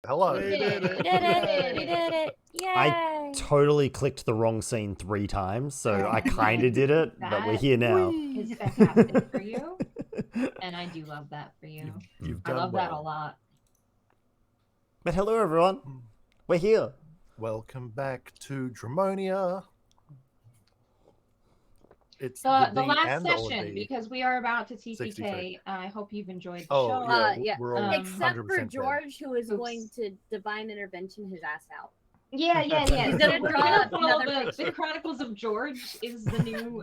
Hello. We did it. Yay. I totally clicked the wrong scene 3 times, so I kind of did it, but we're here now. It's fantastic for you, and I do love that for you. I love that a lot. But hello, everyone. We're here. Welcome back to Dramonia. It's The last and session, the because we are about to 63. TPK. I hope you've enjoyed the Oh, show. yeah, we're all Except 100% for dead. George, who is going to divine intervention his ass out. Yeah. He's gonna We're draw gonna follow another the Chronicles of George is the new.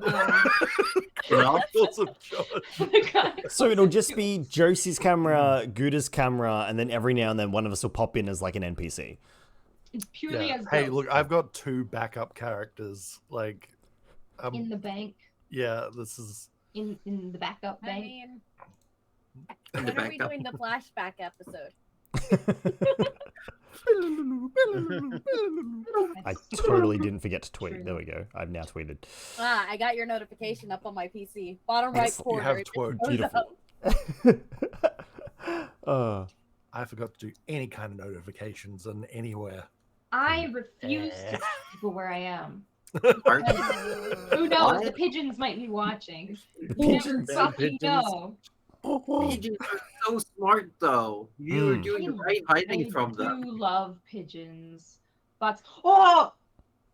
Chronicles of George. So it'll just be Josie's camera, Guda's camera, and then every now and then one of us will pop in as like an NPC. It's purely Yeah. as Hey, ghosts look, I've got 2 backup characters. Like, in the bank, yeah, this is. in the backup I bank. mean, In the when are we backup. doing the flashback episode? I totally didn't forget to tweet. There we go. I've now tweeted. I got your notification up on my PC. Bottom right Excellent. corner. You have it twerked. shows up. I forgot to do any kind of notifications and anywhere. I refuse to tell people where I am. Aren't you? Who knows? What? The pigeons might be watching. The You never pigeons. fucking know. Pigeons are so smart, though. You are doing the right hiding from I them. do love pigeons. But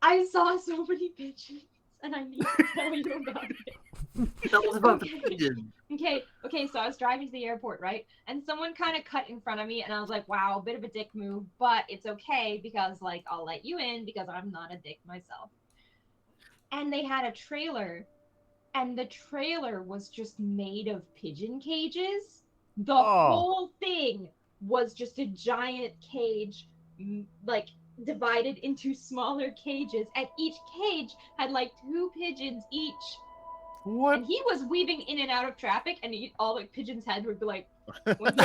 I saw so many pigeons, and I need to tell you about it. Tell us about the pigeon. Okay, so I was driving to the airport, right? And someone kind of cut in front of me, and I was like, wow, a bit of a dick move, but it's okay because, like, I'll let you in because I'm not a dick myself. And they had a trailer, and the trailer was just made of pigeon cages. The whole thing was just a giant cage, like, divided into smaller cages, and each cage had, like, 2 pigeons each. What? And he was weaving in and out of traffic, and all the pigeons' heads would be like. But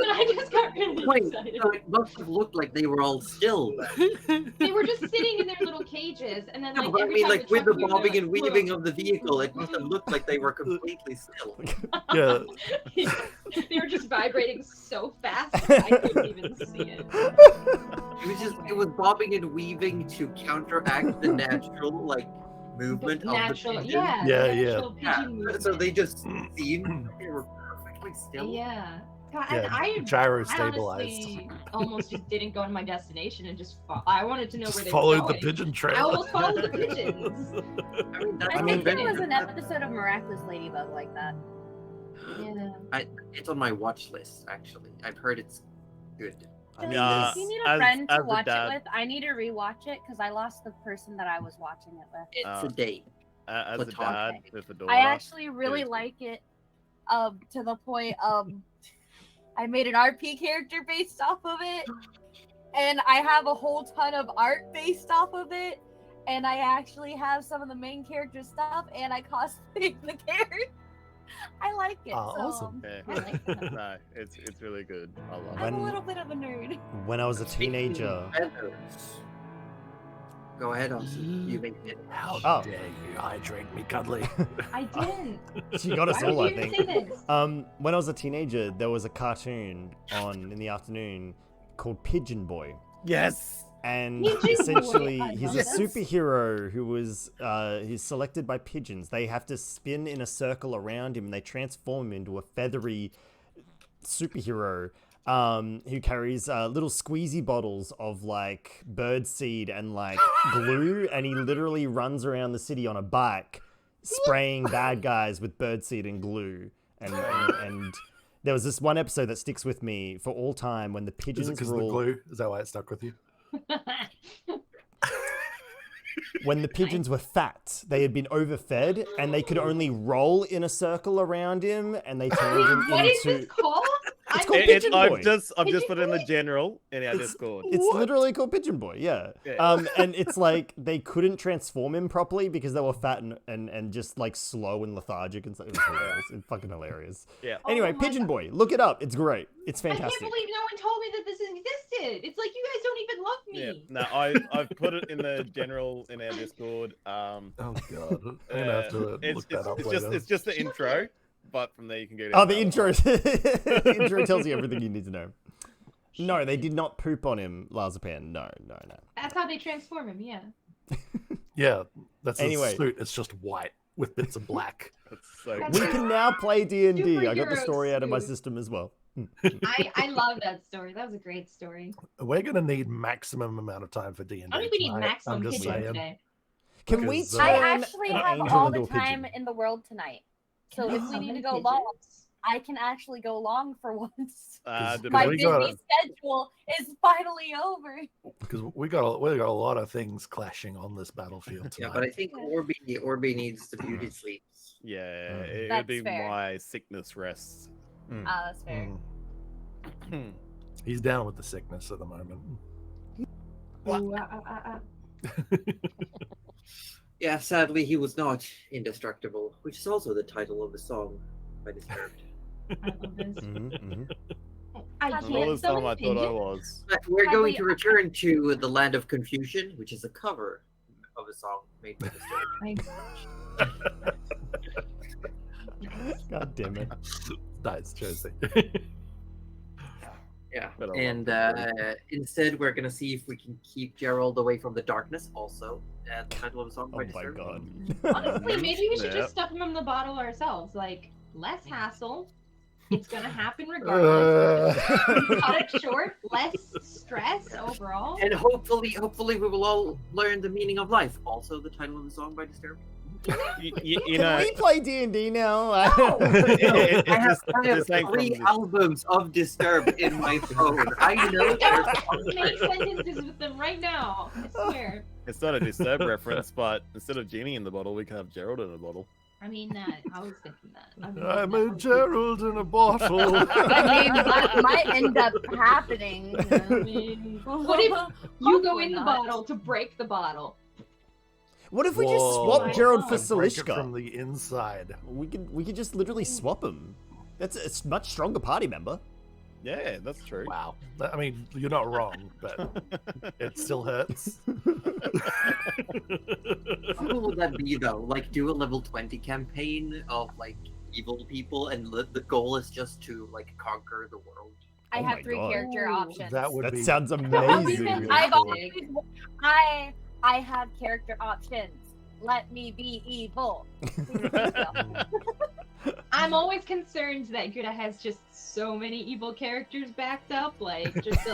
I just got really Wait, excited. so it must have looked like they were all still. Then. They were just sitting in their little cages, and then No, like but I every mean, time like with the truck moved, bobbing they're and like, weaving of the vehicle, it must have looked like they were completely still. Yeah. They were just vibrating so fast that I couldn't even see it. It was bobbing and weaving to counteract the natural movement of the pigeon. Yeah, Yeah, the yeah. natural pigeon movement. So they just seemed they were perfectly still. Yeah. God, Yeah, and I gyro I honestly stabilized. almost just didn't go to my destination and just I wanted to know Just where they followed were the going. pigeon trail. I almost followed the pigeons. I mean, that's I I think mean, there was an episode of Miraculous Ladybug like that. Yeah. It's on my watch list, actually. I've heard it's good. I mean, If you need a friend as to a watch dad- it with, I need to rewatch it because I lost the person that I was watching it with. It's a date. As a Platonic. dad with a daughter. I actually really is- like it, to the point I made an RP character based off of it, and I have a whole ton of art based off of it, and I actually have some of the main character stuff, and I cosplayed the character. I like it. Oh, so, awesome. Yeah. I like it. No, it's really good. I love I'm it. a little bit of a nerd. when I was a Speaking of teenager. feathers, go ahead, Aussie. You make it. How Oh. dare you hydrate me, cuddly? I didn't. She got us Why all, would I you think. say this? When I was a teenager, there was a cartoon on in the afternoon called Pigeon Boy. Yes. And Pigeon Boy, essentially, I he's a love this. superhero who was he's selected by pigeons. They have to spin in a circle around him, and they transform him into a feathery superhero who carries little squeezy bottles of like bird seed and like glue, and he literally runs around the city on a bike, spraying bad guys with bird seed and glue. And there was this one episode that sticks with me for all time when the Is pigeons it because of the rule. glue? Is that why it stuck with you? When the pigeons were fat, they had been overfed, and they could only roll in a circle around him, and they turned him What is into. this called? It's I'm called confused. Pigeon Boy. I've just Pigeon put in the Boy? general in our It's- Discord. It's What? literally called Pigeon Boy, yeah. Yeah. And it's like they couldn't transform him properly because they were fat and just like slow and lethargic and stuff. It was hilarious. It's fucking hilarious. Yeah. Anyway, Oh my Pigeon God. Boy, look it up. It's great. It's I can't fantastic. believe no one told me that this existed. It's like you guys don't even love me. Yeah. No, I've put it in the general in our Discord. Oh god, I'm gonna have to it's look that up it's later. just the intro. but from there you can go. Oh, the intro. The intro tells you everything you need to know. No, they did not poop on him, Larzapan. No. That's how they transform him. Yeah. Yeah, that's Anyway. a suit. It's just white with bits of black. That's so That's We can now play D&D. I got the Superhero story out of my suit. system as well. I love that story. That was a great story. We're gonna need maximum amount of time for D&D. I don't think we need tonight. maximum I'm just pigeon saying. today. Can we Because, turn I an actually have angel all into the a pigeon? time in the world tonight. So Can if we we need to summon go long, pigeons? I can actually go long for once. Because My we busy got- schedule is finally over. Because we got a lot of things clashing on this battlefield tonight. Yeah, but I think Orby needs the beauty sleeps. Yeah, it That's would be fair. my sickness rest. That's fair. He's down with the sickness at the moment. Ooh, Yeah, sadly, he was not indestructible, which is also the title of the song by Disturbed. I love this. Mhm. I All All can't this time summon I thought I pigeons. was. But we're going to Sadly, return to The Land of Confusion, which is a cover of a song made by Disturbed. God damn it. Nice, Josie. Yeah, But I and love instead we're gonna see if we can keep Gerald away from the darkness. Also, the title of the song Oh by my Disturbed. god. Honestly, maybe we should Yeah. just stuff him in the bottle ourselves. Like, less hassle. It's gonna happen regardless. Cut it short. Less stress overall. And hopefully we will all learn the meaning of life. Also, the title of the song by Disturbed. You Can know, we play D&D now? I have this ain't from 3 this- albums of Disturbed in my phone. I know there's Make sentences with them right now. I swear. It's not a Disturbed reference, but instead of Genie in the bottle, we can have Gerald in a bottle. I mean, I was thinking that. I'm a Gerald in a bottle. I mean, that might end up happening. I mean, what if you go in the Hopefully not. bottle to break the bottle? What if we just Whoa. swap Gerald for And break it Salishka? from the inside. We could just literally swap him. That's a much stronger party member. Yeah, that's true. Wow. I mean, you're not wrong, but it still hurts. How cool would that be though? Like do a level 20 campaign of like evil people, and the goal is just to like conquer the world. I Oh have my 3 God. character Ooh. options. That would That be sounds I've amazing. always I have character options. Let me be evil. I'm always concerned that Gouda has just so many evil characters backed up, like just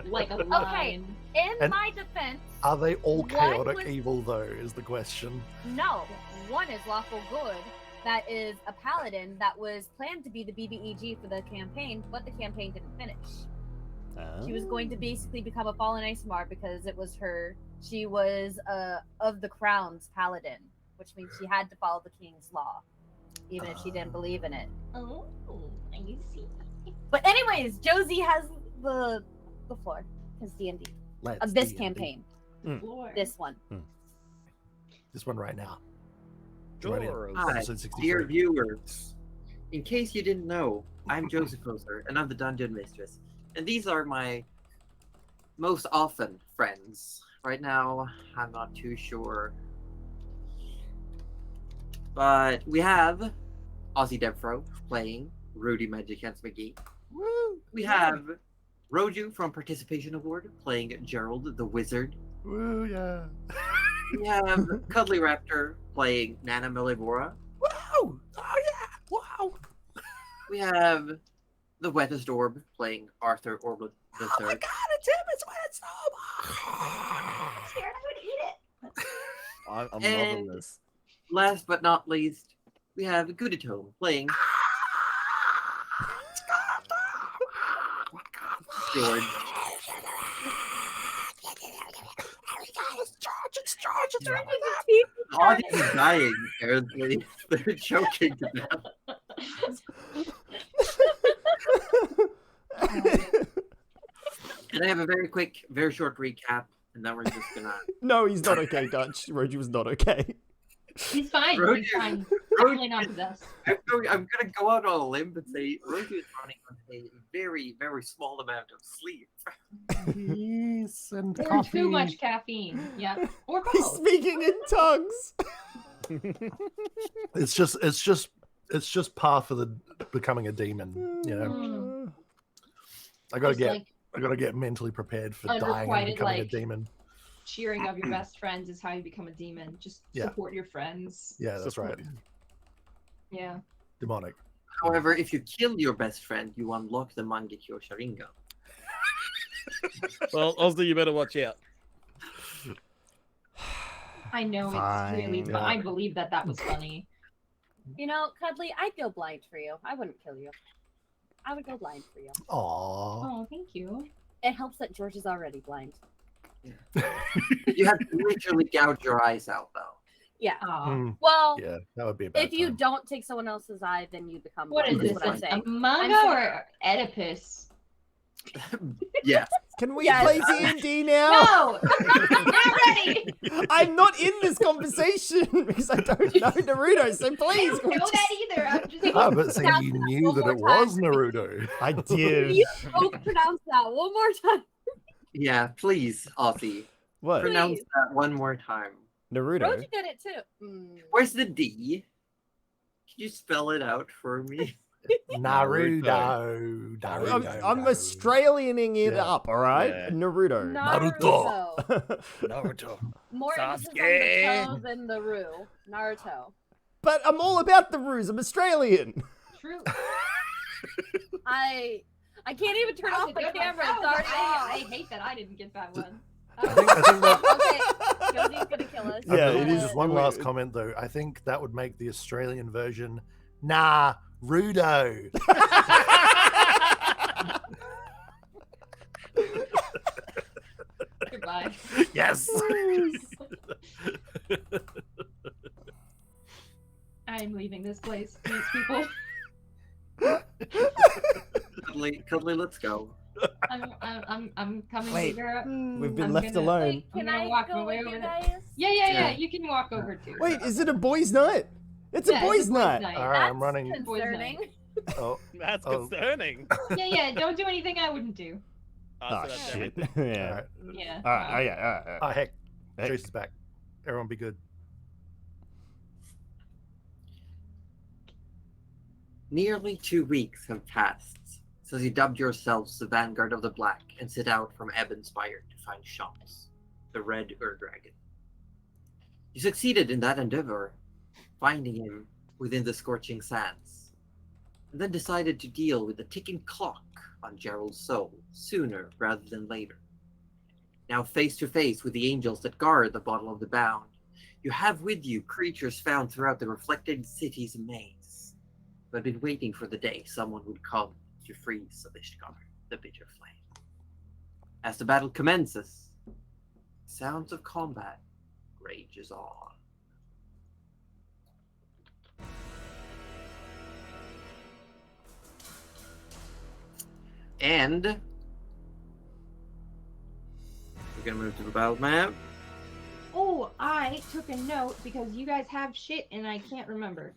like a line. In And- my defense, Are they all One chaotic was- evil though? Is the question. no. One is lawful good. That is a paladin that was planned to be the BBEG for the campaign, but the campaign didn't finish. She was going to basically become a fallen Ismar because it was her. She was of the crown's paladin, which means she had to follow the king's law, even if she didn't believe in it. Oh, I see. But anyways, Josie has the floor because D&D Let's of this D&D. campaign. Lord. This one. This one right now. Sure. Hi, Episode 63. dear viewers. In case you didn't know, I'm Joseph Hoser, and I'm the Dungeon Mistress. And these are my most often friends. Right now, I'm not too sure. But we have AussieDevFro playing Rudy Magic Hands McGee. We have Roju from Participation Award playing Gerald the Wizard. Woo, yeah. We have Cuddly Raptor playing Nana Melivora. Wow! Oh yeah! Wow! We have the Wettest Orb playing Arthur Orblett the Oh my Third. god, it's him! It's Wettest Orb! Scared I would eat it. I'm loving And- this. Last but not least, we have Guditome playing George. The audience is dying, apparently. They're choking to death. And I have a very quick, very short recap, and then we're just gonna. No, he's not okay, Dutch. Roji was not okay. He's fine. Roju- He's fine. Definitely not possessed. I'm gonna go out on a limb and say Roju is running on a very, very small amount of sleep. Peace and Or coffee. too much caffeine. Yeah. Or He's both. speaking in tongues. It's just it's just par for the becoming a demon. You know, Mm. I gotta Just, get mentally prepared for dying and unrequited, becoming a like- demon. cheering of your best friends is how you become a demon. Just Yeah. support your friends. Yeah, that's right. Yeah. Demonic. However, if you kill your best friend, you unlock the Mangekyo Sharingan. Well, Ozzy, you better watch out. I know it's really Fine. fun. I believe that was funny. You know, Cuddly, I'd go blind for you. I wouldn't kill you. I would go blind for you. Aww. Oh, thank you. It helps that George is already blind. You have to literally gouge your eyes out, though. Yeah. Aw. Mm, Well, yeah, that would be a bad if you time. don't take someone else's eye, then you become What blind. is this? What I'm A saying. manga I'm or Oedipus? Yes. Can we Yes. play D&D now? No! Not ready! I'm not in this conversation because I don't know Naruto, so I please. don't know that either. I'm just Ah, but see, Pronounce you that knew one that more it was time. Naruto. I did. You both pronounce that one more time. Yeah, please, Aussie. What? Pronounce Please. that one more time. Naruto? Roji did it too. Where's the D? Can you spell it out for me? Naruto. I'm Australianing it Yeah. up, all right? Yeah. Naruto. Naruto. Naruto. More emphasis on the Sasuke. toe than the ru. Naruto. But I'm all about the ruse. I'm Australian. true. I can't even turn That was off a the good one. camera. That It's was- already I off. hate that I didn't get that one. I think that Okay, Joji's gonna kill us. Yeah, Okay, it is. Just one last comment though. I think that would make the Australian version Naruto. Goodbye. Yes. I'm leaving this place. These people. Cuddly, let's go. I'm coming Wait. to Europe. We've been I'm left gonna- alone. Wait, I'm can gonna I walk go my way with over you there. guys? Yeah. Yeah. You can walk over too. Wait, is it a boys' night? It's a Yeah, boys' it's a night. All right, I'm That's running. concerning. Oh, That's Oh. concerning. Yeah. Don't do anything I wouldn't do. Oh, So that's shit. everything. all Yeah. right. Yeah. All right. Oh, yeah. All right. All Oh, right. heck. Heck. Jace is back. Everyone be good. Nearly 2 weeks have passed since you dubbed yourselves the Vanguard of the Black and set out from Ebonspire to find Shams, the Red Ur-Dragon. You succeeded in that endeavor, finding him within the Scorching Sands, and then decided to deal with the ticking clock on Gerald's soul sooner rather than later. Now face to face with the angels that guard the Bottle of the Bound, you have with you creatures found throughout the reflected city's maze, who had been waiting for the day someone would come to free Savishkar, the Bitter Flame. As the battle commences, sounds of combat rages on. And we're gonna move to the battle map. Oh, I took a note because you guys have shit and I can't remember.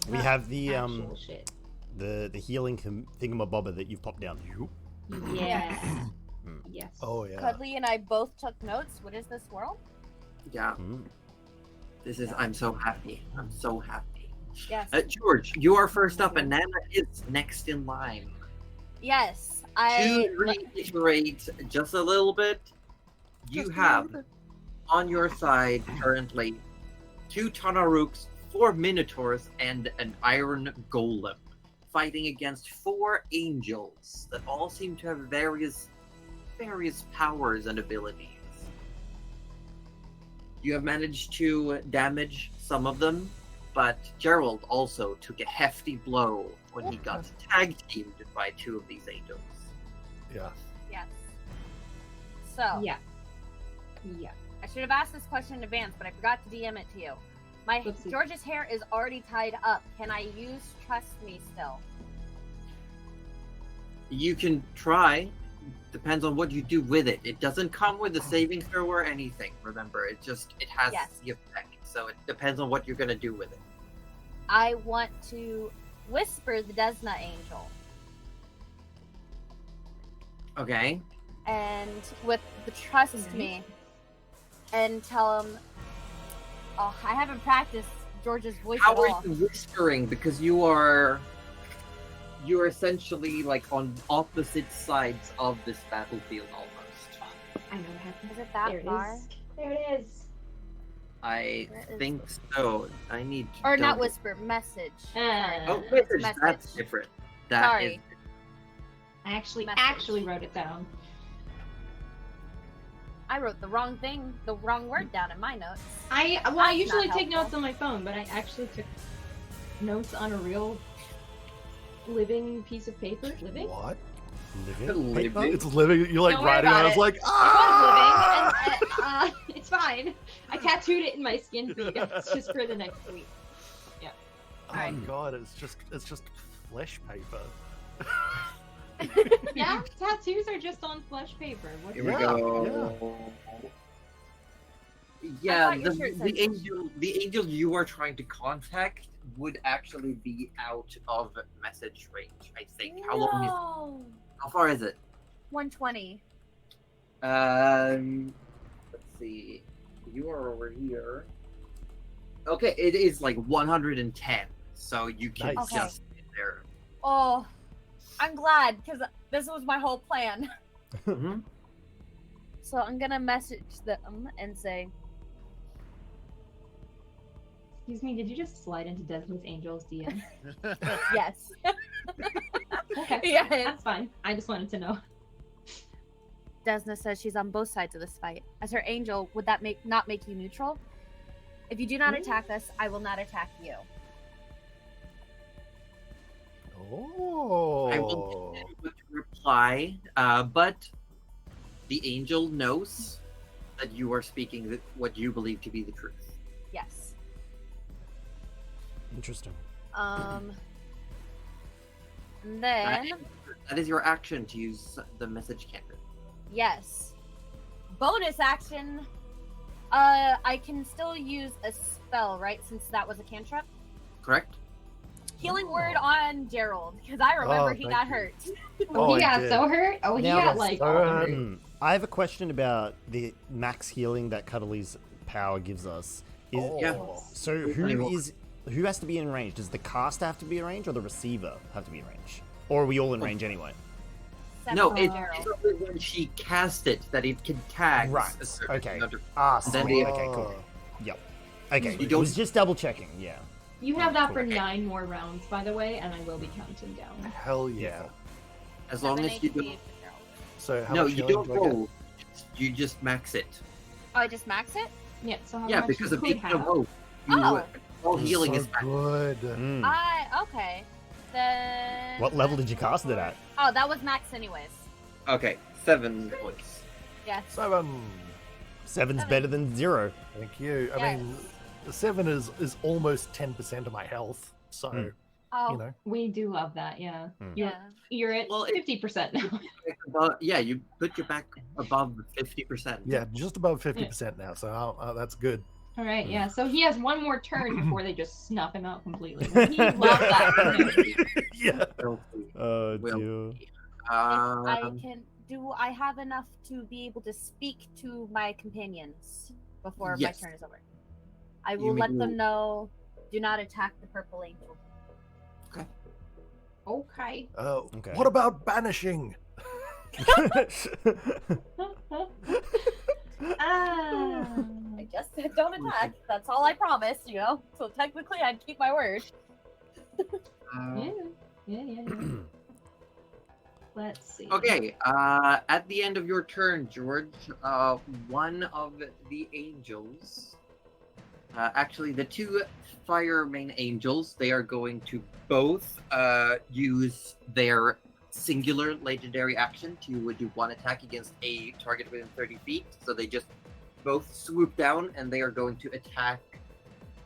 We have the Actual shit. the healing thingamabobber that you've popped down. Yes. Hmm. Yes. Oh yeah. Cuddly and I both took notes. What is this world? Yeah, Hmm. this is. I'm so happy. I'm so happy. Yes. George, you are first up, and Nana is next in line. Yes. To reiterate just a little bit, you have on your side currently 2 Tanaruks, 4 Minotaurs, and an Iron Golem, fighting against 4 angels that all seem to have various powers and abilities. You have managed to damage some of them, but Gerald also took a hefty blow when he got tag teamed by 2 of these angels. Yeah. Yes. So Yeah. Yeah. I should have asked this question in advance, but I forgot to DM it to you. My Let's see. George's hair is already tied up. Can I use Trust Me still? You can try. Depends on what you do with it. It doesn't come with a saving throw or anything. Remember, it has Yes. the effect. So it depends on what you're gonna do with it. I want to whisper the Desna Angel, Okay. and with the Trust Me, and tell him. Oh, I haven't practiced George's voice How at are all. you whispering? Because you're essentially like on opposite sides of this battlefield almost. I know what happened. Is it that There it far? is. There it is. I Where is think so. I need to Or not double- whisper, message. Oh, It's message. That's message. different. That Sorry. is. I actually Message. wrote it down. I wrote the wrong thing, the wrong word down in my notes. I That's usually not take notes helpful. on my phone, but I actually took notes on a real living piece of paper. Living? What? Living? Living? It's living. You're like Don't worry writing, and about I was it. like, It ah! was living, and it's fine. I tattooed it in my skin for you guys just for the next week. Oh Alright. god, it's just flesh paper. Yeah, tattoos are just on flesh paper. What Here the we Yeah, go. I Yeah, thought your shirt said- the angel you are trying to contact would actually be out of message range. I think. How long is? No. How far is it? 120. Let's see. You are over here. Okay, it is like 110, so you can Nice. just get there. Oh, I'm glad because this was my whole plan. Mhm. So I'm gonna message them and say, Excuse me, did you just slide into Desmond's Angels DM? yes. Okay. Yes. That's fine. I just wanted to know. Desna says she's on both sides of this fight. As her angel, would that not make you neutral? If you do not attack us, I will not attack you. Oh. I will continue with the reply, but the angel knows that you are speaking what you believe to be the truth. Yes. Interesting. And then That is your action to use the message cannon. yes. Bonus action. I can still use a spell, right? Since that was a cantrip. Correct? Healing word on Gerald, because I remember Oh, he thank got you. hurt. Oh, he I got did. so hurt. Oh, he Now got that's like so all the hurt. hurt. I have a question about the max healing that Cuddly's power gives us. Is, Yeah. So who has to be in range? Does the caster have to be in range, or the receiver have to be in range, or are we all in range anyway? Except No, for it's Gerald. only when she cast it that it can tag. Right, a certain okay. amount of- Ah, Then sweet. the- Okay, cool. Yep. Okay, You it don't- was just double checking. Yeah. You have that Cool. for 9 more rounds, by the way, and I will be counting down. Hell yeah. As long 7 as you HP don't. for Gerald. So how No, much you healing don't do I get? roll. You just max it. Oh, I just max it? Yeah, so how Yeah, much because you of could being a have. rogue. You, Oh. all healing so is max. good. Mm. Okay. Then. What level did you cast it at? Oh, that was max anyways. Okay, 7 points. Yes. 7. 7's better than 0. Thank you. I Yes. mean, the 7 is almost 10% of my health. So, Oh, you know. We do love that, yeah. Hmm. You're, yeah. you're at Well, it- 50% now. Yeah, you put your back above 50%. Yeah, just above 50% now. So that's good. All right, yeah. So he has one more turn before they just snuff him out completely. He loves that. Yeah. Oh, Well, dear. If I Um, can. Do I have enough to be able to speak to my companions before Yes. my turn is over? I You will let may- them know. Do not attack the purple angel. Okay. Okay. What about banishing? Ah. I just said don't attack. That's all I promised, you know. So technically, I'd keep my word. Yeah. Let's see. Okay, at the end of your turn, George, one of the angels, actually the 2 fire main angels, they are going to both use their singular legendary action to do 1 attack against a target within 30 feet. So they just both swoop down and they are going to attack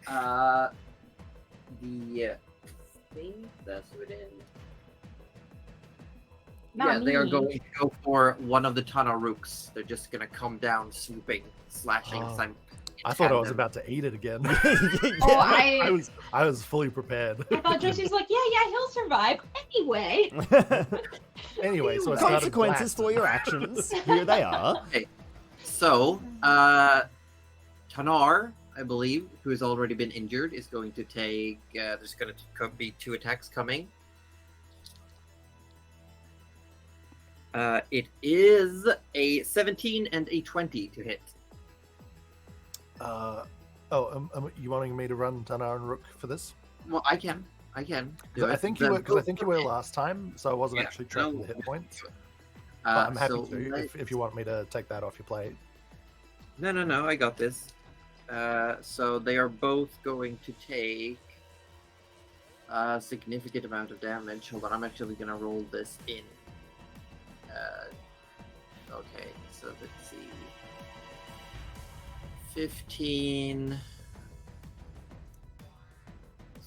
the thing that's within. Not they are me. going to go for one of the Tanarooks. They're just gonna come down, swooping, slashing. Oh. Sim- I thought I at was them. about to eat it again. Oh, I was fully prepared. I thought Josie's like, yeah, he'll survive anyway. Anyway, so I started Consequences for your actions. Here they are. So, Tanar, I believe, who has already been injured, is going to take. There's going to be 2 attacks coming. It is a 17 and a 20 to hit. You wanting me to run Tanar and Rook for this? Well, I can. Do I it. think you were, because I think you were last time, so I wasn't Yeah, actually tracking no. the hit points. But I'm happy so to if you want me to take that off your plate. No, I got this. So they are both going to take a significant amount of damage. Hold on, I'm actually gonna roll this in. Okay, so let's see. 15,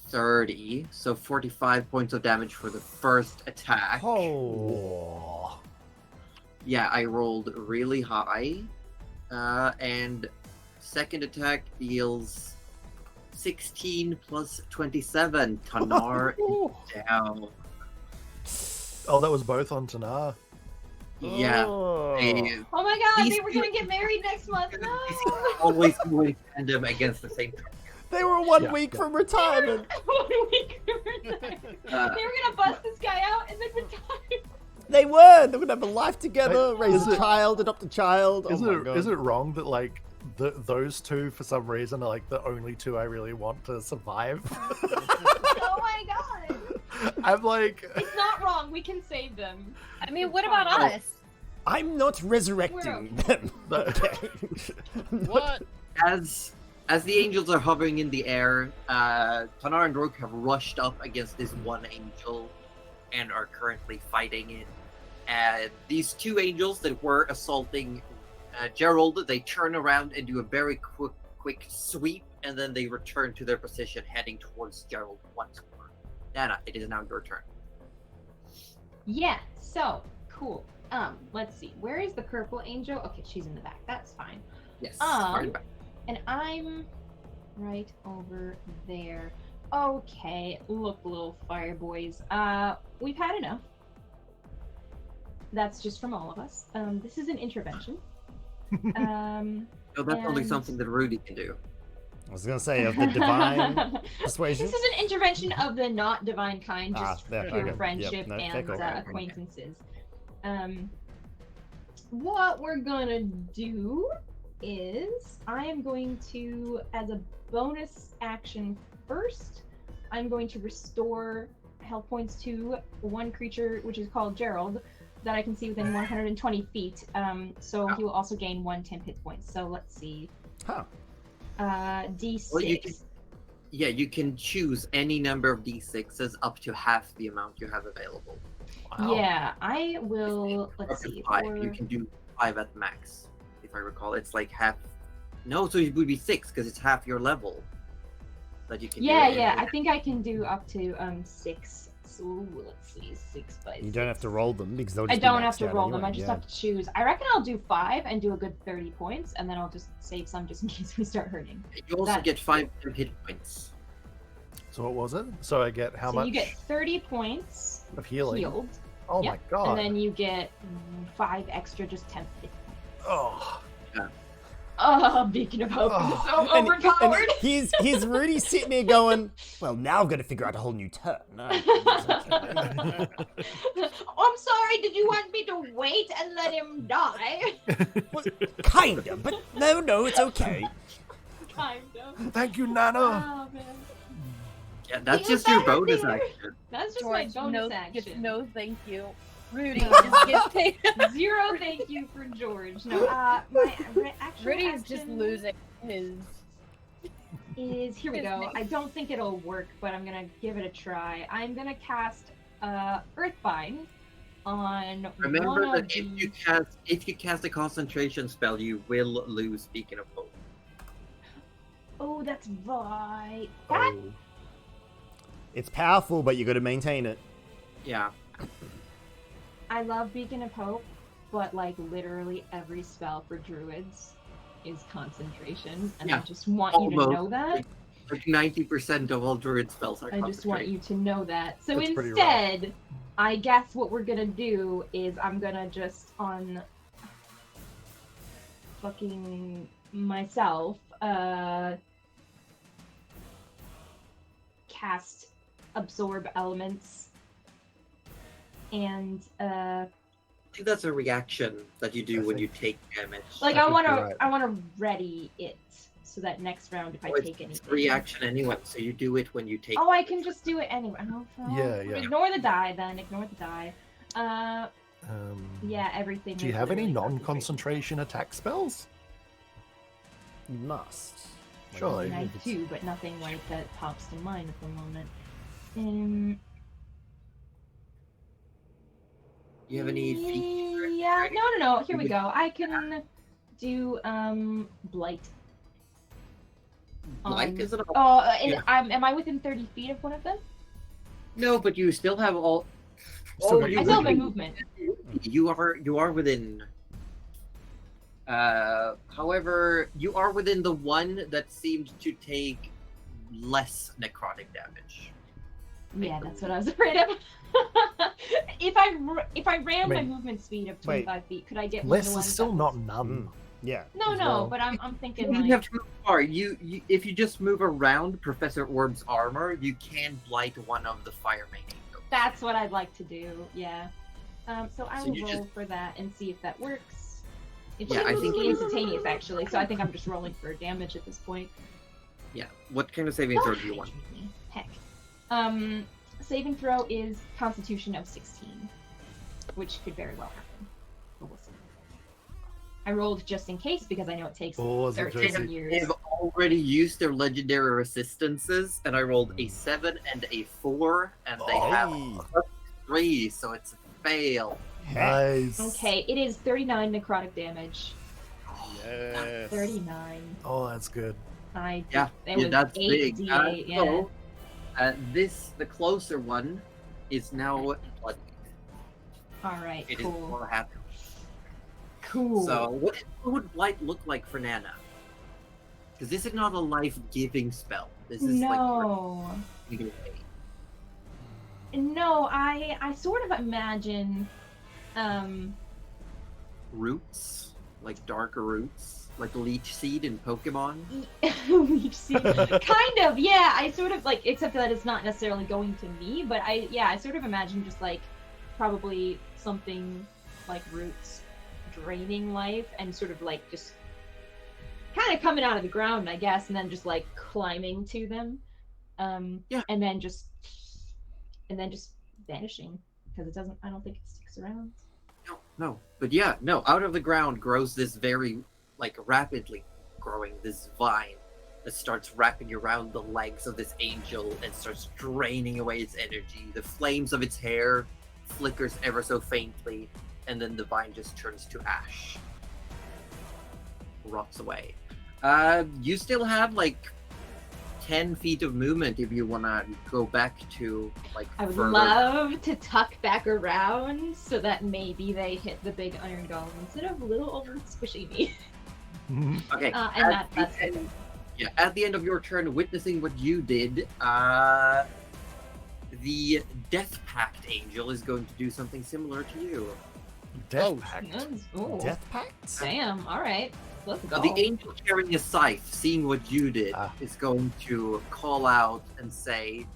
30, so 45 points of damage for the first attack. Oh. Yeah, I rolled really high. And second attack deals 16 plus 27. Tanar is down. Oh, that was both on Tanar. Yeah. Oh. Oh my god, These they were gonna get married next month. No. Always tandem against the same target. They were 1 Yeah, week yeah. from retirement. 1 week. They were gonna bust this guy out and then retire. They were. They would have a life together, Like, raise is a it- child, adopt a child. Is oh my God. it wrong that like those two for some reason are like the only two I really want to survive? Oh my god. I'm like, It's not wrong. We can save them. I mean, what about us? I'm not resurrecting them. Okay. What? As the angels are hovering in the air, Tanar and Rook have rushed up against this one angel and are currently fighting it. And these 2 angels that were assaulting Gerald, they turn around and do a very quick sweep, and then they return to their position, heading towards Gerald once more. Nana, it is now your turn. Yeah. So cool. Let's see. Where is the purple angel? Okay, she's in the back. That's fine. Yes. Um, far back. And I'm right over there. Okay, look, little fire boys. We've had enough. That's just from all of us. This is an intervention. So that's only and- something that Rudy can do. I was gonna say of the divine persuasion. This is an intervention of the not divine kind, just there, pure okay. friendship Yep, no, and take over. acquaintances. What we're gonna do is I am going to, as a bonus action first, I'm going to restore health points to one creature, which is called Gerald, that I can see within 120 feet. So he will also gain 1 temp hit points. So let's see. Huh. D6. Well, you can choose any number of d6s up to half the amount you have available. wow. Yeah, I will. Up Let's to see. 5. for- You can do 5 at max, if I recall. It's like half. No, so it would be 6 because it's half your level. That you can. Yeah, do it yeah. in. I think I can do up to 6. So let's see, 6 by. You don't have to roll them because they'll I just don't be have maxed to out roll them. anyway, I just yeah. have to choose. I reckon I'll do 5 and do a good 30 points, and then I'll just save some just in case we start hurting. You also that- get 5 hit points. So what was it? So I get how so much you get 30 points of healing? healed, Oh Yep. my god. and then you get 5 extra just temp hit points. Oh. Oh, Beacon of Hope is so And overpowered. he's Rudy sitting there going, well, now I've got to figure out a whole new turn. No, it's okay. I'm sorry, did you want me to wait and let him die? Well, kind of, but no, it's okay. Kind of. Thank you, Nana. Oh, man. Yeah, that's He was just your better bonus there. action. That's just George, my bonus action. no, thank you. Rudy, No. just get paid. 0 thank you for George. No, my actual Rudy's just action losing his. is, here we go. I don't think it'll work, but I'm gonna give it a try. I'm gonna cast Earthbind on one Remember of that the... if you cast a concentration spell, you will lose Beacon of Hope. Oh, that's right. That Oh. It's powerful, but you got to maintain it. Yeah. I love Beacon of Hope, but like literally every spell for druids is concentration, and I Yeah, just want you to almost. know that. Like 90% of all druid spells are I just want concentration. you to know that. So That's pretty rough. instead, I guess what we're gonna do is I'm gonna just on fucking myself cast absorb elements, and I think that's a reaction that you do when you take damage. like I I think want to you're right. I want to ready it so that next round if I take It's anything. a reaction anyway, so you do it when you take. Oh, I can just do it anyway. Oh, Yeah, yeah. Ignore the die then. Ignore the die. Yeah, everything. Do you is have any literally non-concentration attack spells? You must. Surely. I do, but nothing like that pops to mind at the moment. You have any feet? Yeah, no. Here we go. I can do blight. Blight is it? Am I within 30 feet of one of them? No, but you still have all. Still got I your still have my movement. movement. You are within. However, you are within the one that seemed to take less necrotic damage. Yeah, that's what I was afraid of. if I ran my mean, movement speed of 25 feet, could I get one of Less the is ones still that not was- none. Yeah. No, as no, well. but I'm thinking You don't like have to move far. You if you just move around Professor Orb's armor, you can blight one of the fire main angels. that's what I'd like to do. Yeah. So I So will you roll just- for that and see if that works. It's Yeah, I think- instantaneous actually, so I think I'm just rolling for damage at this point. Yeah. What kind of saving throw do you want? Heck. Saving throw is Constitution of 16, which could very well happen. But we'll see. I rolled just in case because I know it takes Oh, is it 13 Josie? years. They've already used their legendary resistances, and I rolled a 7 and a 4, and they have Hey. 3, so it's a fail. Nice. Okay, it is 39 necrotic damage. Yes. 39. Oh, that's good. Yeah, It was that's 8 big. D8, yeah. So, the closer one is now blood. Alright, It is cool. more happy. Cool. So, what would blight look like for Nana? Because this is not a life-giving spell. This is no. like No, I sort of imagine roots, like darker roots, like leech seed in Pokemon. Leech seed. Kind of, yeah. I sort of like, except that it's not necessarily going to me, but I sort of imagine just like probably something like roots draining life and sort of like just kind of coming out of the ground, I guess, and then just like climbing to them. Yeah. And then just vanishing because I don't think it sticks around. No. But yeah, no, out of the ground grows this very, like, rapidly growing this vine that starts wrapping around the legs of this angel and starts draining away its energy. The flames of its hair flickers ever so faintly, and then the vine just turns to ash. Rots away. You still have, like, 10 feet of movement if you want to go back to, like, I would further. love to tuck back around so that maybe they hit the big iron golem instead of little old squishy me. Okay. And that's at, yeah, at the end of your turn, witnessing what you did, the Death Pact Angel is going to do something similar to you. Death Pact. Ooh, Death Pact? damn, alright. Let's go. Now, the angel carrying a scythe, seeing what you did, is going to call out and say,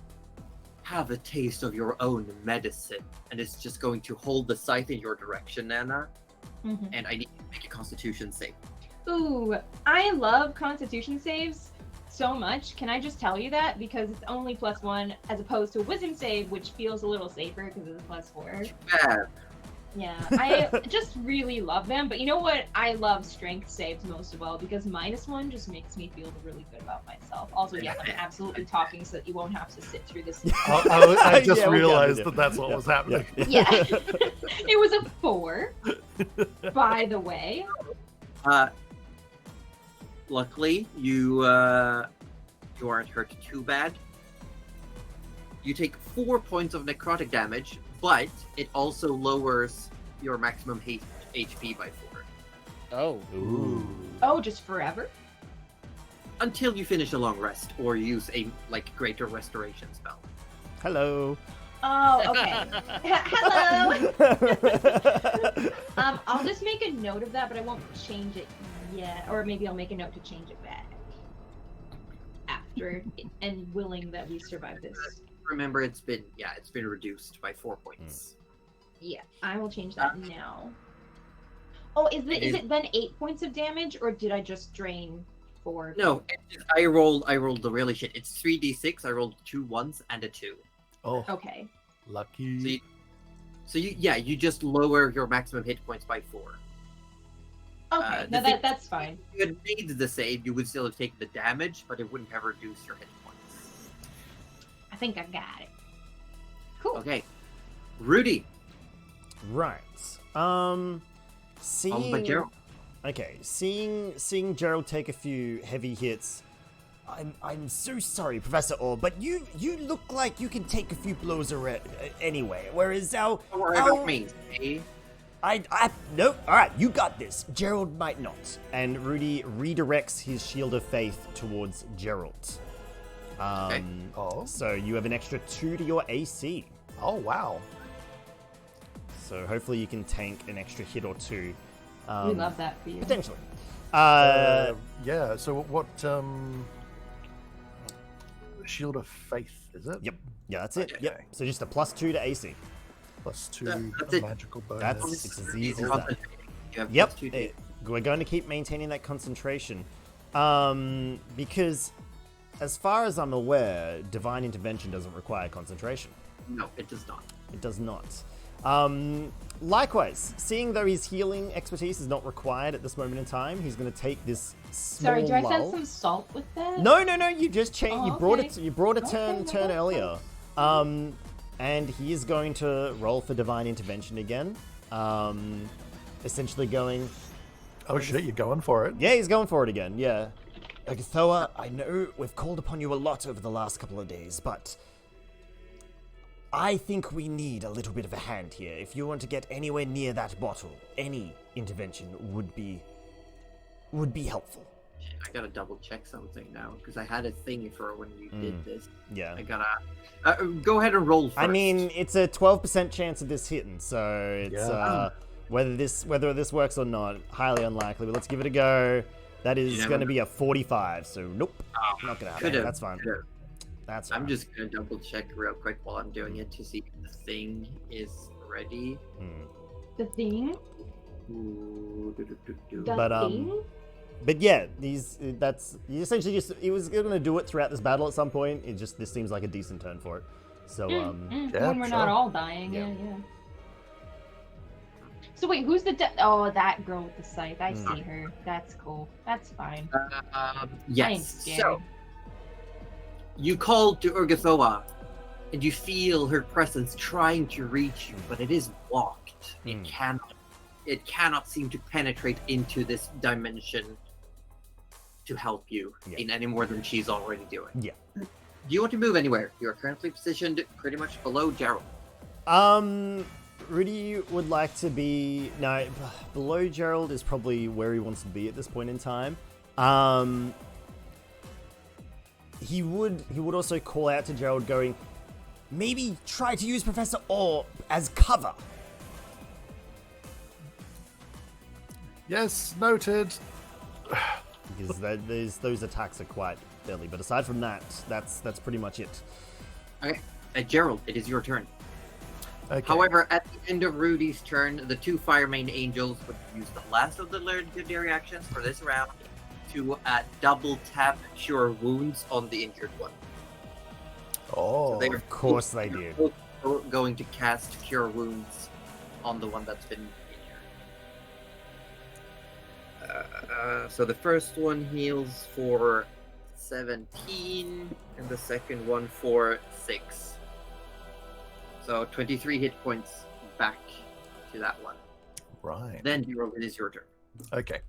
"Have a taste of your own medicine." And it's just going to hold the scythe in your direction, Nana. Mhm. And I need you to make a Constitution save. Ooh, I love Constitution saves so much. Can I just tell you that? Because it's only +1 as opposed to a Wisdom save, which feels a little safer because it's +4. Bad. Yeah, I just really love them. But you know what? I love Strength saves most of all because -1 just makes me feel really good about myself. Also, yeah, I'm absolutely talking so that you won't have to sit through this. I just Yeah, we got it, realized yeah. that that's what was happening. Yeah, it was a 4, by the way. Luckily, you aren't hurt too bad. You take 4 points of necrotic damage, but it also lowers your maximum HP by 4 Oh. Ooh. Oh, just forever? until you finish a long rest or use a greater restoration spell. Hello. Oh, okay. Hello. I'll just make a note of that, but I won't change it yet. Or maybe I'll make a note to change it back. after and willing that we survive this. Remember, it's been reduced by 4 points. Yeah, I will change that now. Oh, is it then 8 points of damage, or did I just drain 4? No, I rolled the really shit. It's 3d6. I rolled 2 1s and a 2. Oh, Okay. lucky. So you just lower your maximum hit points by 4. Okay, the no, thing- that's fine. If you had made the save, you would still have taken the damage, but it wouldn't have reduced your hit points. I think I got it. Cool. Okay, Rudy. Right. Followed by Gerald. Okay, seeing Gerald take a few heavy hits. I'm so sorry, Professor Orr, but you look like you can take a few blows anyway. Whereas Don't worry about me. Eh? Nope. All right, you got this. Gerald might not. And Rudy redirects his shield of faith towards Gerald. Okay. Oh. So you have an extra 2 to your AC. Oh, wow. So hopefully you can tank an extra hit or 2. We love that for you. Potentially. Yeah, so what, Shield of Faith, is it? Yep. Yeah, that's it. Okay. Yep. So just a +2 to AC. Plus 2 That's it. magical bonus. That's it's as easy as that. Concentrating. You have Yep. plus 2 to- We're going to keep maintaining that concentration. Because as far as I'm aware, Divine Intervention doesn't require concentration. No, it does not. It does not. Likewise, seeing though his healing expertise is not required at this moment in time, he's going to take this small Sorry, do I lull. send some salt with that? No. You just changed. Oh, you brought okay. it. You brought a Okay, turn no, turn that's earlier. And he is going to roll for Divine Intervention again. Essentially going. Oh shit, you're going for it. Yeah, he's going for it again. Yeah. Agathoa, I know we've called upon you a lot over the last couple of days, but I think we need a little bit of a hand here. If you want to get anywhere near that bottle, any intervention would be helpful. I gotta double check something now because I had a thing for when you did this. Yeah. I gotta go ahead and roll first. I mean, it's a 12% chance of this hitting, so it's Yeah. whether this works or not, highly unlikely. But let's give it a go. That is never going to know. be a 45, so nope, not gonna happen. could've, That's fine. could've. That's I'm fine. just gonna double check real quick while I'm doing it to see if the thing is ready. The thing? Ooh, do. The But, thing? But yeah, he essentially just he was going to do it throughout this battle at some point. This seems like a decent turn for it. So yeah, when we're not sure. all dying, Yeah. yeah. So wait, who's the oh, that girl with the scythe? I see her. That's cool. That's fine. I ain't Yes. scared. So you call to Urgathoa, and you feel her presence trying to reach you, but it is blocked. It cannot seem to penetrate into this dimension to help you in any more than she's already doing. Yeah. Do you want to move anywhere? You are currently positioned pretty much below Gerald. Rudy would like to be below Gerald is probably where he wants to be at this point in time. He would also call out to Gerald, going, maybe try to use Professor Orr as cover. Yes, noted. Because those attacks are quite deadly. But aside from that, that's pretty much it. Okay, Gerald, it is your turn. Okay. However, at the end of Rudy's turn, the 2 Firemane Angels would use the last of the legendary actions for this round to double tap Cure Wounds on the injured one. Oh, They are Of course they do. both going to cast Cure Wounds on the one that's been injured. So the first one heals for 17, and the second one for 6. So 23 hit points back to that one. right. Then Gerald, it is your turn. Okay.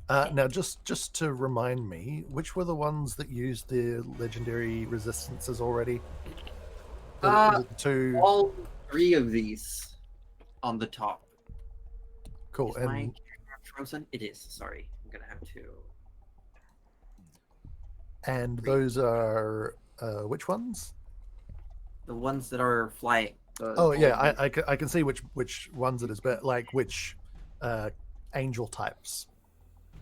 Now, just to remind me, which were the ones that used the legendary resistances already? The 2. All 3 of these on the top. Cool. Is my And camera frozen? It is. Sorry, I'm gonna have to. those are which ones? The ones that are flying. Oh yeah, I can see which ones it is, but like which angel types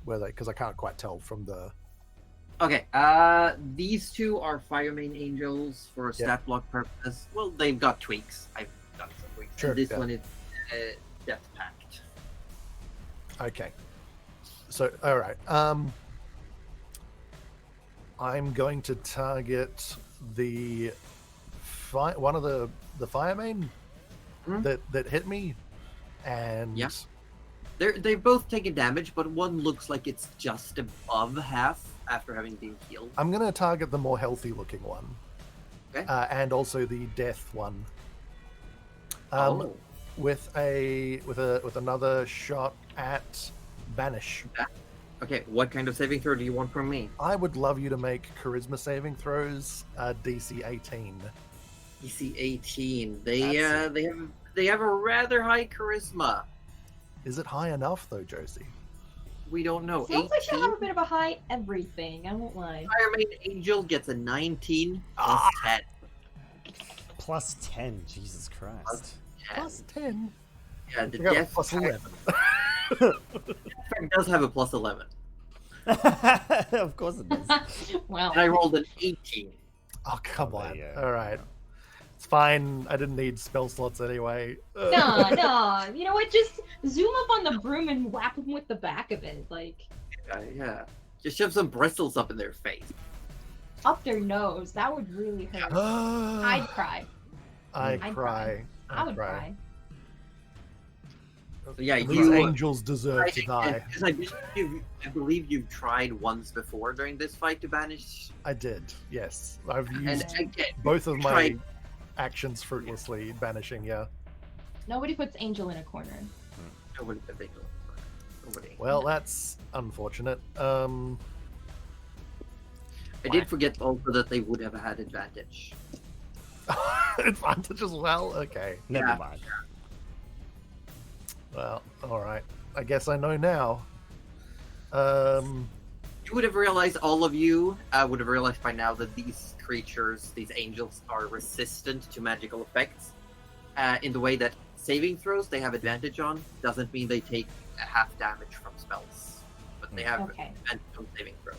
were they? Because I can't quite tell from the Okay, these two are Fire Main Angels for stat block purposes. Well, they've got tweaks. I've done some tweaks. Sure, And this yeah. one is Death Pact. Okay. So, all right. I'm going to target the one of the fire main that hit me, and Yeah. They've both taken damage, but one looks like it's just above half after having been healed. I'm going to target the more healthy looking one, Okay. and also the death one. Oh. With another shot at Banish. Okay, what kind of saving throw do you want from me? I would love you to make charisma saving throws, DC 18. DC 18. They have a rather high charisma. Is it high enough though, Josie? We don't know. Sounds like they 18. have a bit of a high everything. I won't lie. Fire Main Angel gets a 19 plus Ah. 10. Plus 10. Jesus Christ. Plus 10. Yeah, the I got a Death plus Pact 11. does have a plus 11. Of course it does. Well, And I rolled an 18. Oh, come Oh, on. yeah. All right. It's fine. I didn't need spell slots anyway. no. You know what? Just zoom up on the broom and whack them with the back of it, like Yeah. Just shove some bristles up in their face. up their nose. That would really hurt. I'd cry. I'd I'd cry. I would cry. So yeah, These you angels deserve to die. Because I believe you've tried once before during this fight to banish. I did, yes. I've And used again, both of my tried- actions fruitlessly, banishing, yeah. Nobody puts Angel in a corner. nobody can think of nobody. Well, that's unfortunate. I did forget also that they would have had advantage. Advantage as well? Okay. Never Yeah. mind. Well, alright. I guess I know now. You would have realized, all of you would have realized by now that these creatures, these angels, are resistant to magical effects. In the way that saving throws they have advantage on doesn't mean they take half damage from spells, but they have Okay. advantage on saving throws.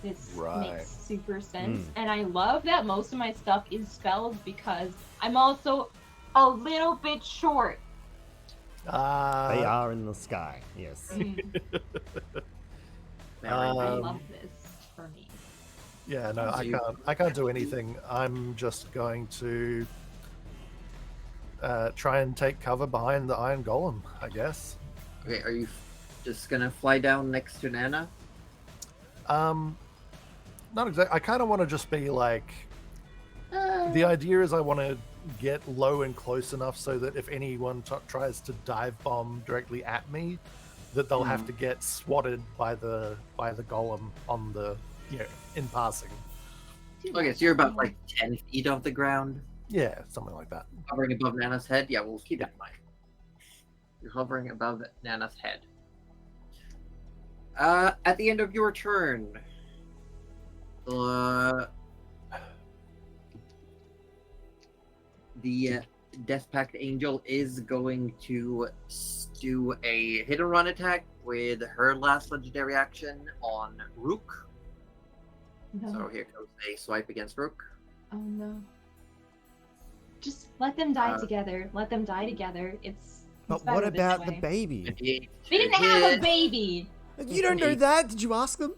This Right. makes super sense. And I love that most of my stuff is spells because I'm also a little bit short. They are in the sky. Yes. Very I good. love this for me. Yeah, no, I can't do anything. I'm just going to try and take cover behind the Iron Golem, I guess. Okay, are you just gonna fly down next to Nana? Not exactly. I kind of want to just be like. The idea is I want to get low and close enough so that if anyone tries to dive bomb directly at me, that they'll have to get swatted by the golem on the in passing. Okay, so you're about like 10 feet off the ground, Yeah, something like that. hovering above Nana's head. Yeah, we'll keep that in mind. You're hovering above Nana's head. At the end of your turn, the Death Pact Angel is going to do a hit and run attack with her last legendary action on Rook. No. So here goes a swipe against Rook. Oh no. Just let them die Uh, together. Let them die together. It's But better what this about the way. baby? They didn't have a baby. You don't know that? Did you ask them?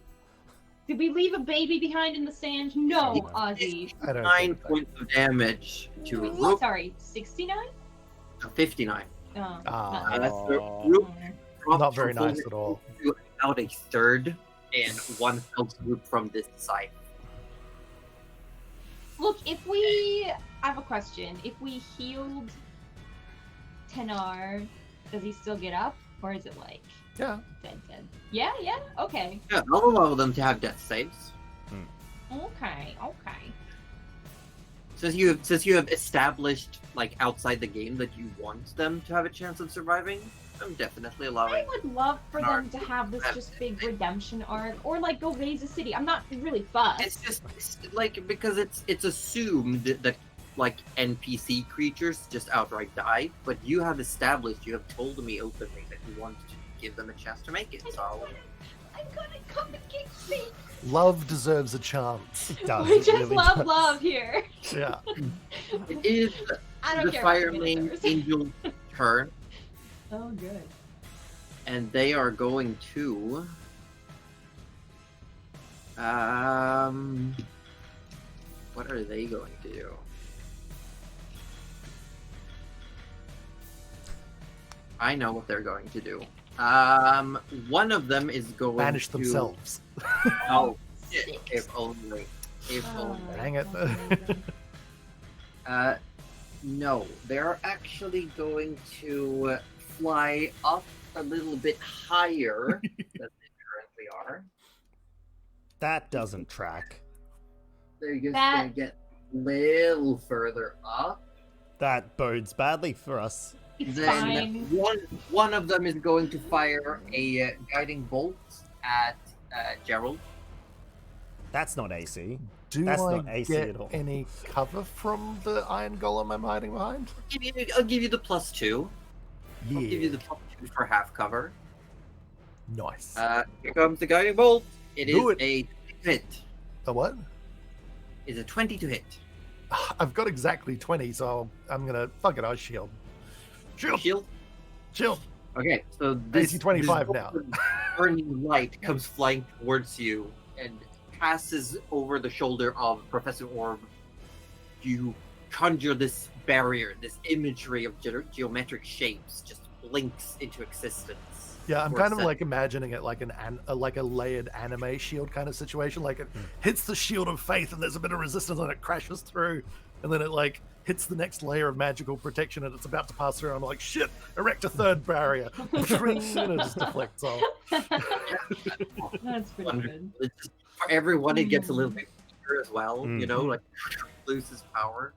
Did we leave a baby behind in the sand? No, Yeah. Ozzy. I don't 9 think that- points of damage to Rook. Sorry, 69? 59. Oh, Ah. not That's nice. the Aw. Rook dropped Not very from nice full at all. to about a third and one fell swoop from this side. Look, if we... I have a question. If we healed Tenar, does he still get up? Or is it like Yeah. dead? Yeah, okay. Yeah, I'll allow them to have death saves. Okay. Since you have established like outside the game that you want them to have a chance of surviving, I'm definitely I allowing. would love for them to have this just big redemption arc, or like go raise a city. I'm not really fussed. It's like because it's assumed that like NPC creatures just outright die, but you have told me openly that you want to give them a chance to make it. So I'm gonna come and get me. Love deserves a chance. It does. We it just really love does. love here. Yeah. It is I don't the care Fire about Main minotaurs. Angel's turn, Oh, good. and they are going to. What are they going to do? I know what they're going to do. One of them is going Banish to themselves. Oh, shit, if only. If only. Dang it. No, they're actually going to fly up a little bit higher than they currently are. That doesn't track. They're just That- going to get a little further up. That bodes badly for us. It's Then fine. one of them is going to fire a guiding bolt at Gerald. That's not AC. Do That's I not AC get at all. any cover from the Iron Golem I'm hiding behind? I'll give you the +2. I'll give you the +2 for half cover. Nice. Here comes the guiding bolt. It is Do it. a hit. A what? Is a 20 to hit. I've got exactly 20, so I'm gonna fuck it. I shield. Shield. Shield. Shield. Okay, so this AC 25 now. burning light comes flying towards you and passes over the shoulder of Professor Orb. You conjure this barrier, this imagery of geometric shapes, just blinks into existence. Yeah, I'm for a kind of second. like imagining it like like a layered anime shield kind of situation. Like it hits the shield of faith, and there's a bit of resistance, and it crashes through, and then it like hits the next layer of magical protection, and it's about to pass through. And I'm like, shit! Erect a third barrier, and it just deflects off. That's pretty good. It's just, for everyone, it gets a little bit weaker as well. You know, Mhm. like loses power.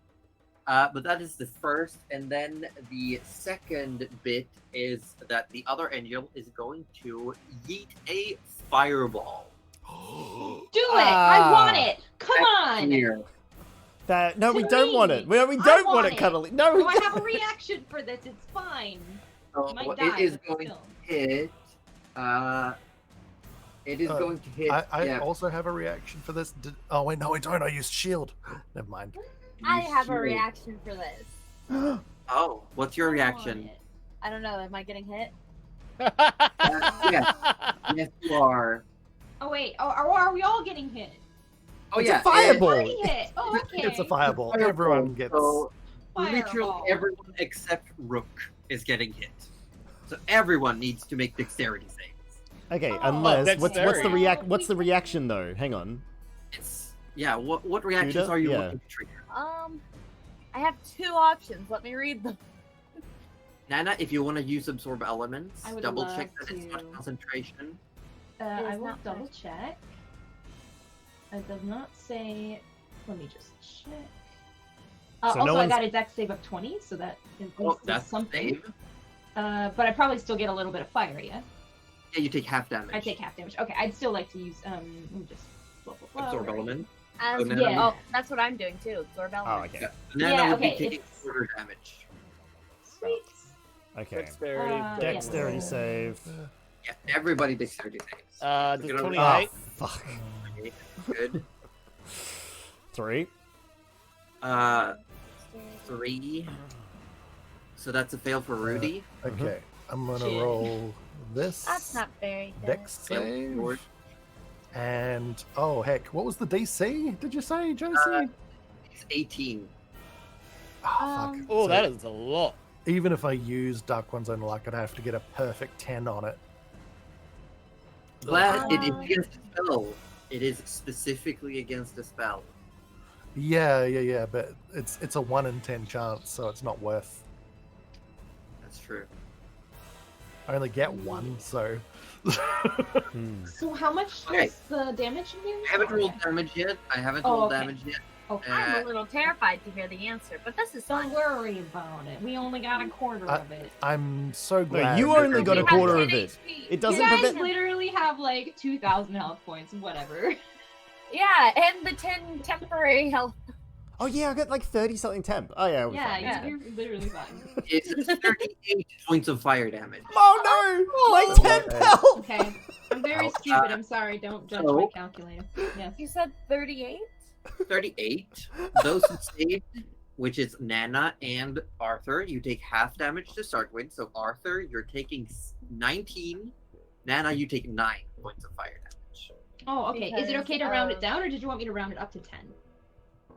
But that is the first, and then the second bit is that the other angel is going to yeet a fireball. Do it! I want it! Come on! Here. That no, To we don't want it. me. We I don't want want it, it. cuddly. No, we No, I don't. have a reaction for this. It's fine. So You might it die, is but going still. to hit. It is going to hit. I yeah, also have a reaction for this. Oh wait, no, I don't. I used shield. Never mind. I you have a shield. reaction for this. Oh, what's your I want reaction? it. I don't know. Am I getting hit? Yes, yes, you are. Oh wait, are we all getting hit? Oh It's a yeah, fireball. Already hit. Oh, okay. It's a fireball. Fireball. Everyone gets. So literally Fireball. everyone except Rook is getting hit. So everyone needs to make dexterity saves. Okay, Oh, unless what's the dexterity. What's the reaction though? Hang on. It's yeah. What reactions Judah? are you Yeah. looking to trigger? I have 2 options. Let me read them. Nana, if you want to use absorb elements, I would double love check that it's not to. concentration. I is will not double much. check. It does not say. Let me just check. So no Also, I one's- got a dex save of 20, so that at Oh, least is that's something. save. But I probably still get a little bit of fire, yeah? Yeah, you take half damage. I take half damage. Okay, I'd still like to use let me just absorb right. element. As, no, no, no. Oh, that's what I'm doing too. Absorb Oh, element. okay. Nana Yeah, would be okay, taking it's- quarter damage. Sweet. Okay. Dexterity. Yeah. Dexterity save. Yeah, everybody dexterity saves. Does You know, 28? Oh, fuck. Okay, good. 3. 3. So that's a fail for Rudy. Okay, I'm gonna Shit. roll this. That's not very good. Dex Fail for save. George. And oh heck, what was the DC? Did you say, Josie? It's 18. Oh fuck. Um, Oh, So that is a lot. even if I use Dark One's Own Luck, I'd have to get a perfect 10 on it. Glad it is Um, against a spell. It is specifically against a spell. Yeah, but it's a 1 in 10 chance, so it's not worth. That's true. I only get 1, so Hmm. So how much Okay. is the damage again? I haven't rolled Okay. damage yet. I haven't Oh, rolled okay. damage yet. Okay. I'm a little terrified to hear the answer, but this is Don't fun. worry about it. We only got a quarter of it. I'm so No, glad. you that only got a You everyone- quarter have of 10 it. HP. It doesn't you guys prevent. literally have like 2,000 health points, whatever. Yeah, and the 10 temporary health. Oh yeah, I got like 30 something temp. Oh yeah. Yeah, you're literally fine. It's 38 points of fire damage. Oh no! My Oh, temp okay. health. Okay. I'm very Ouch. stupid. I'm sorry. Don't judge my So- calculator. Yes. You said 38? 38. Those who saved, which is Nana and Arthur, you take half damage to start with. So Arthur, you're taking 19. Nana, you take 9 points of fire damage. Oh, okay. Is it Because, okay to round it down, or did you want me to round it up to 10?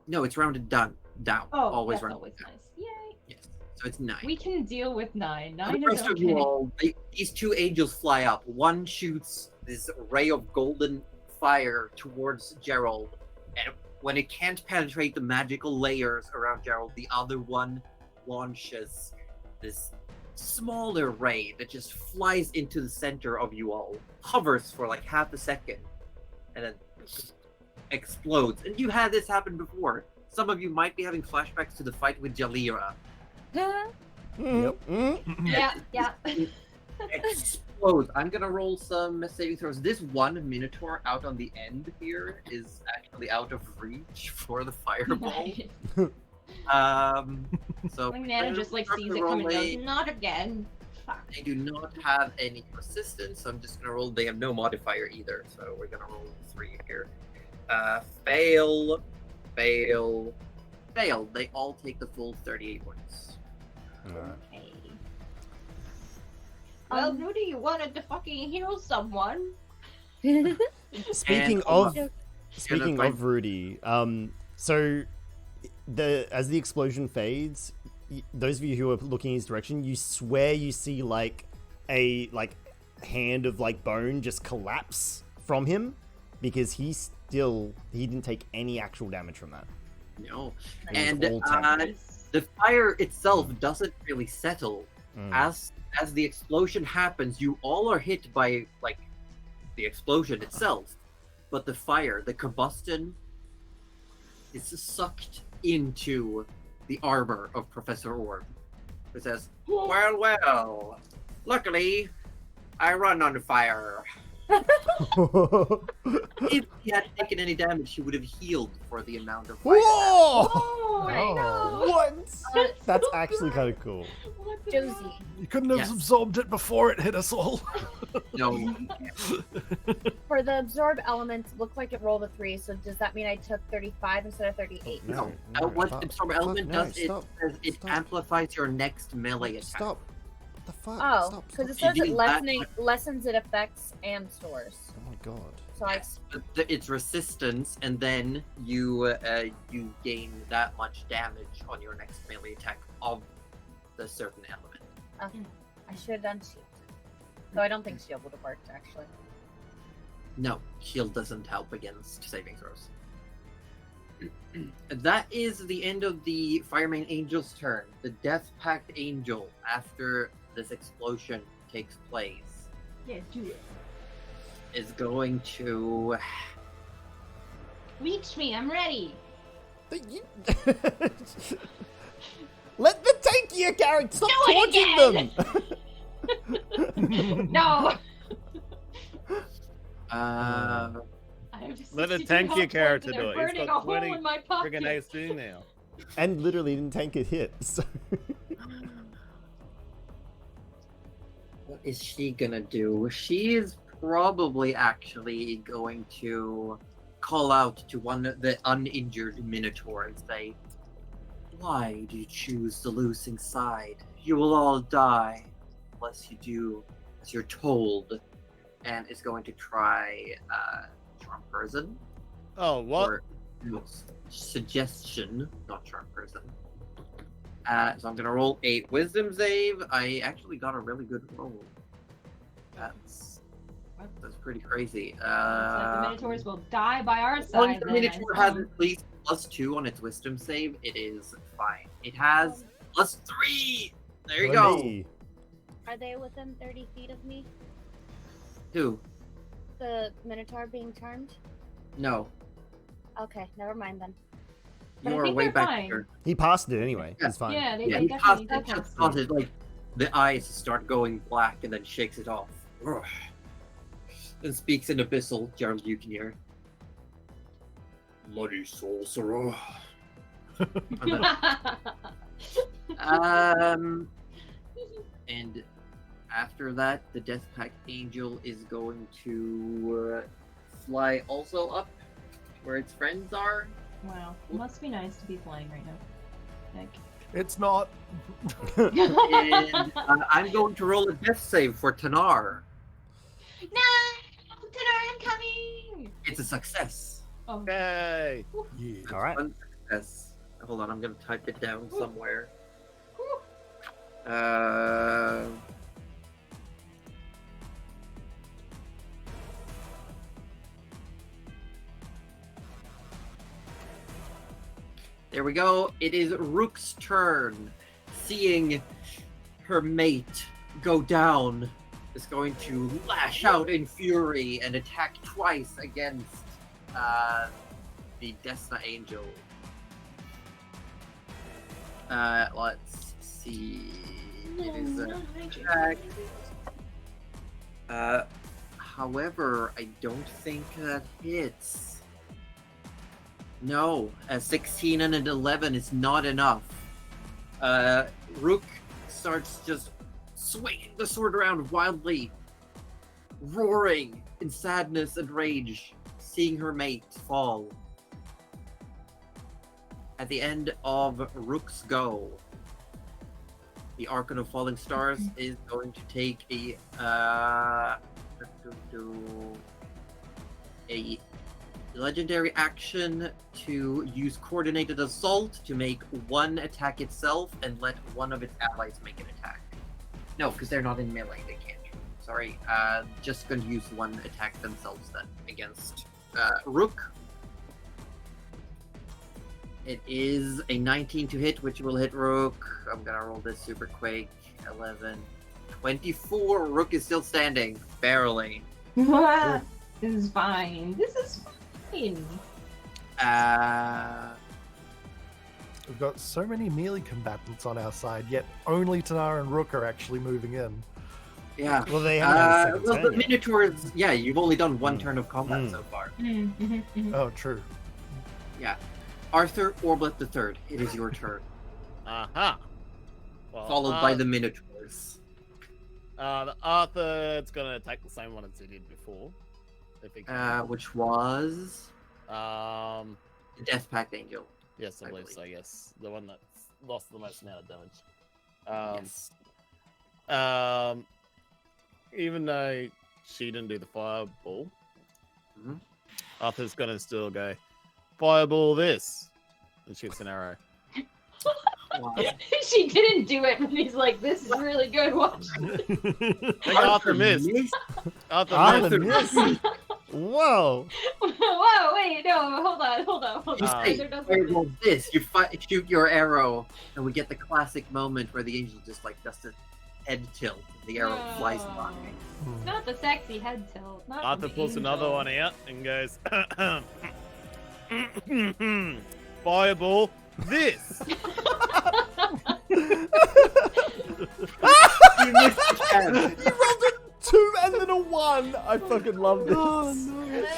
No, it's rounded down. Oh, always that's rounded always down. nice. Yay. Yes. So it's 9. We can deal with 9. For 9 the is rest of you okay. all, these two angels fly up. One shoots this ray of golden fire towards Gerald, and when it can't penetrate the magical layers around Gerald, the other one launches this smaller ray that just flies into the center of you all, hovers for like half a second, and then explodes. And you had this happen before. Some of you might be having flashbacks to the fight with Jalira. Yep. Yeah, yeah. Explodes. I'm gonna roll some saving throws. This one Minotaur out on the end here is actually out of reach for the fireball. So Like Nana just like sees it coming and goes, not again. Fuck. They do not have any persistence, so I'm just gonna roll. They have no modifier either, so we're gonna roll 3 here. Fail, fail, fail. They all take the full 38 points. Alright. Okay. Well, Rudy, you wanted to fucking heal someone. Speaking And- of Gonna speaking find- of Rudy, so as the explosion fades, those of you who are looking in his direction, you swear you see like a hand of like bone just collapse from him, because he didn't take any actual damage from that. No. It was And all temp. the fire itself doesn't really settle. Mm. As the explosion happens, you all are hit by like the explosion itself, but the fire, the combustion, is sucked into the armor of Professor Orb. It says, well, luckily, I run on fire. If he had taken any damage, he would have healed for the amount of fire. Whoa! Oh, Oh. no. What? That's actually kind of cool. What the Josie. fuck? You couldn't have Yes. absorbed it before it hit us all. No, For the absorb element, it looked like it rolled a 3, so does that mean I took 35 instead of 38? no. No, What stop, Absorb stop, Element no, does, stop, it stop. amplifies your next melee attack. Stop. What the fuck? Oh, Stop. because it stop. says it do that- lessens it effects and stores. Oh my god. So Yes, but it's resistance, and then you gain that much damage on your next melee attack of the certain element. I should have done shield. Though I don't think shield would have worked actually. No, shield doesn't help against saving throws. That is the end of the Fireman Angel's turn. The Death Pact Angel, after this explosion takes place, Yeah, do it. is going to. Reach me, I'm ready. Let the tankier character stop Do it torching them. No. I have Let the 62 tankier hot points character and do they're it. He's burning got a hole 20 in my pocket. Friggin' AC now. And literally didn't tank a hit. So. What is she gonna do? She is probably actually going to call out to one of the uninjured Minotaur and say, "Why do you choose the losing side? You will all die unless you do as you're told." And is going to try charm person Oh, what? or no, suggestion, not charm person. So I'm gonna roll a wisdom save. I actually got a really good roll. That's pretty crazy. So the Minotaurs will die by our Once side. the then, I Minotaur has suppose. at least +2 on its wisdom save, it is fine. It has +3. There you go. Hey. Are they within 30 feet of me? Who? The Minotaur being charmed? No, Okay, never mind then. But I you are think way they're back fine. here. He passed it anyway. Yeah. It's fine. Yeah, they, Yeah, they he definitely passed did it, pass. just caused it, like the eyes start going black and then shakes it off. Ugh. And speaks in Abyssal. Gerald, you can hear. Bloody sorcerer. And after that, the Death Pact Angel is going to fly also up where its friends are. Wow, it must be nice to be flying right now. Like, It's not. And I'm going to roll a death save for Tanar. no, Tanar, I'm coming. It's a success. Oh, Yay! Yeah. All right. One success. Hold on, I'm going to type it down somewhere. There we go. It is Rook's turn. Seeing her mate go down, is going to lash out in fury and attack twice against the Desna Angel. Let's see. It is an attack. However, I don't think that hits. No, a 16 and an 11 is not enough. Rook starts just swinging the sword around wildly, roaring in sadness and rage, seeing her mate fall. At the end of Rook's go, the Archon of Falling Stars is going to take a legendary action to use Coordinated Assault to make one attack itself and let one of its allies make an attack. No, because they're not in melee, they can't. Sorry, just going to use one attack themselves then against Rook. It is a 19 to hit, which will hit Rook. I'm gonna roll this super quick. 11, 24. Rook is still standing, barely. this is fine. This is fine. We've got so many melee combatants on our side, yet only Tanar and Rook are actually moving in. Yeah. Well, they haven't had a second Well, turn the yet. Minotaurs, yeah, you've only done one turn of combat Mm. so far. Oh, true. Arthur Orblet III, it is your turn. Aha! Well, Followed by the Minotaurs. the Arthur, it's gonna attack the same one as he did before. If it can. Which was Um, the Death Pact Angel. yes, I I believe so. believe. Yes, the one that's lost the most amount of damage. Yes. Even though she didn't do the fireball, Mhm. Arthur's gonna still go fireball this, and shoots an arrow. Wow. She didn't do it, but he's like, this is really good. Watch. Like Arthur missed. Arthur Arthur missed. missed. Whoa! Whoa, wait, no, hold on. You say, There doesn't- fireball this, you shoot your arrow, and we get the classic moment where the angel just like does a head tilt, and the arrow flies No. by. Not the sexy head tilt. Not Arthur from the pulls another angel. one out and goes, fireball this. You missed the chance. You rolled a 2 and then a 1. I fucking love this.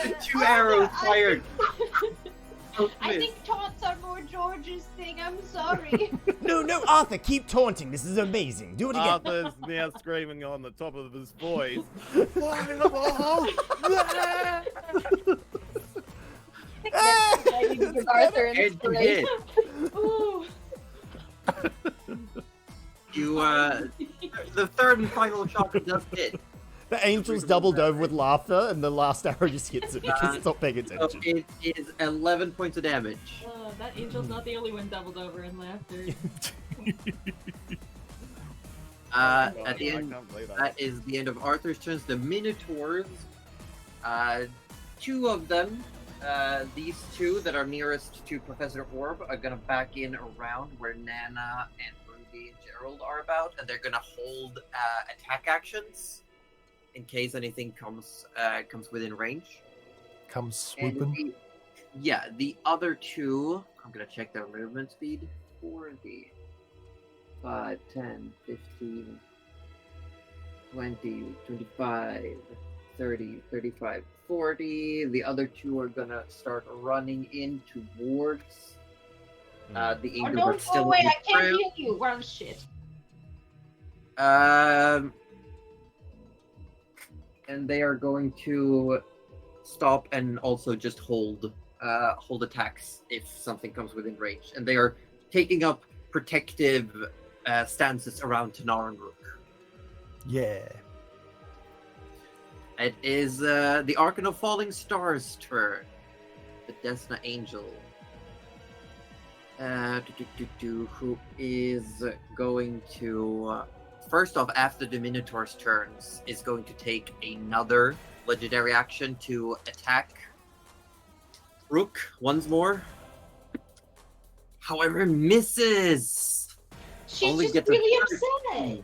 The 2 arrows fired. I think taunts are more George's thing. I'm sorry. No, Arthur, keep taunting. This is amazing. Do it again. Arthur's now screaming on the top of his voice, fireball this. I need to give Arthur And you inspiration. did. Ooh. You, the third and final shot does hit. The angel's doubled over with laughter, and the last arrow just hits it because it's not paying So attention. it is 11 points of damage. That angel's not the only one doubled over in laughter. At the I end, can't believe that is the end of Arthur's turns. The Minotaurs, 2 of them, these 2 that are nearest to Professor Orb, are gonna back in around where Nana and Ruby and Gerald are about, and they're gonna hold attack actions in case anything comes within range. Comes And swooping. the other 2, I'm gonna check their movement speed for the 5, 10, 15, 20, 25, 30, 35, 40. The other 2 are gonna start running in towards The Oh angel no, bird still oh wait, I can't through. heal you. We're on shit. And they are going to stop and also just hold attacks if something comes within range. And they are taking up protective stances around Tanar and Rook. Yeah. It is the Archon of Falling Stars' turn. The Desna Angel. Who is going to... first off, after the Minotaur's turns, is going to take another legendary action to attack Rook once more. However, misses! She's Only just gets a really third. upset.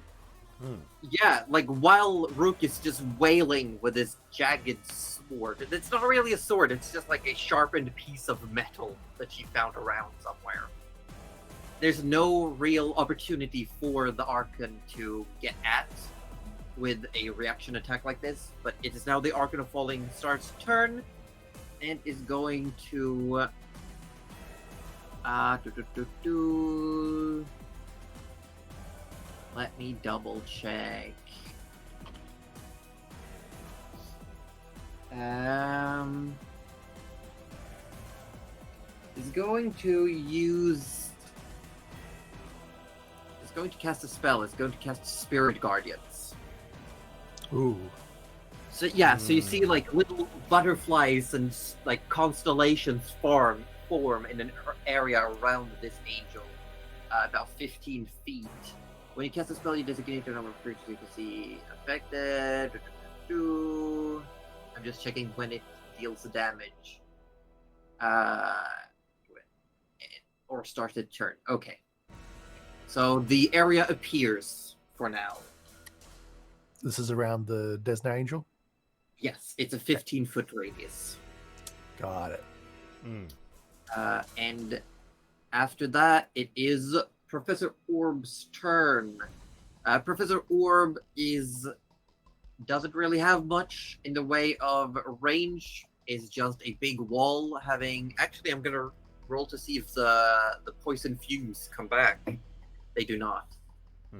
Yeah, like while Rook is just wailing with his jagged sword. It's not really a sword, it's just like a sharpened piece of metal that she found around somewhere. There's no real opportunity for the Archon to get at with a reaction attack like this, but it is now the Archon of Falling Stars' turn, and is going to... Let me double check. Is going to use... Is going to cast a spell. Is going to cast Spirit Guardians. Ooh. So yeah, so you see like little butterflies and like constellations form in an area around this angel, about 15 feet. When you cast a spell, you designate the number of creatures you can see affected. I'm just checking when it deals the damage. Or started turn. Okay. So the area appears for now. This is around the Desna Angel? Yes, it's a 15-foot radius. Got it. And after that, it is Professor Orb's turn. Professor Orb doesn't really have much in the way of range. Is just a big wall having... Actually, I'm gonna roll to see if the poison fumes come back. They do not.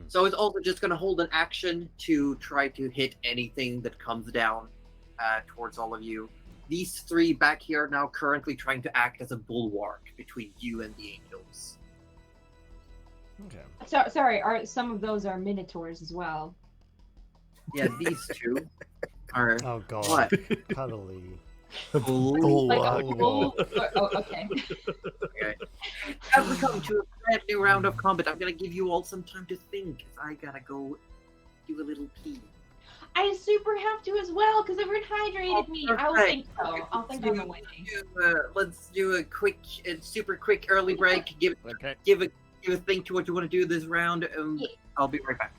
So it's also just gonna hold an action to try to hit anything that comes down towards all of you. These three back here are now currently trying to act as a bulwark between you and the angels. Okay. So, sorry, some of those are minotaurs as well. Yeah, these two are... Oh god. What? Cuddly. Like a Bulwark. full... Oh, okay. Okay. As we come to a brand new round of combat, I'm gonna give you all some time to think, because I gotta go do a little pee. I super have to as well, because it rehydrated me. I will Okay. think so. I'll think on the way. Let's do a quick, super quick early break. Give a think to what you want to do this round. Yeah. I'll be right back.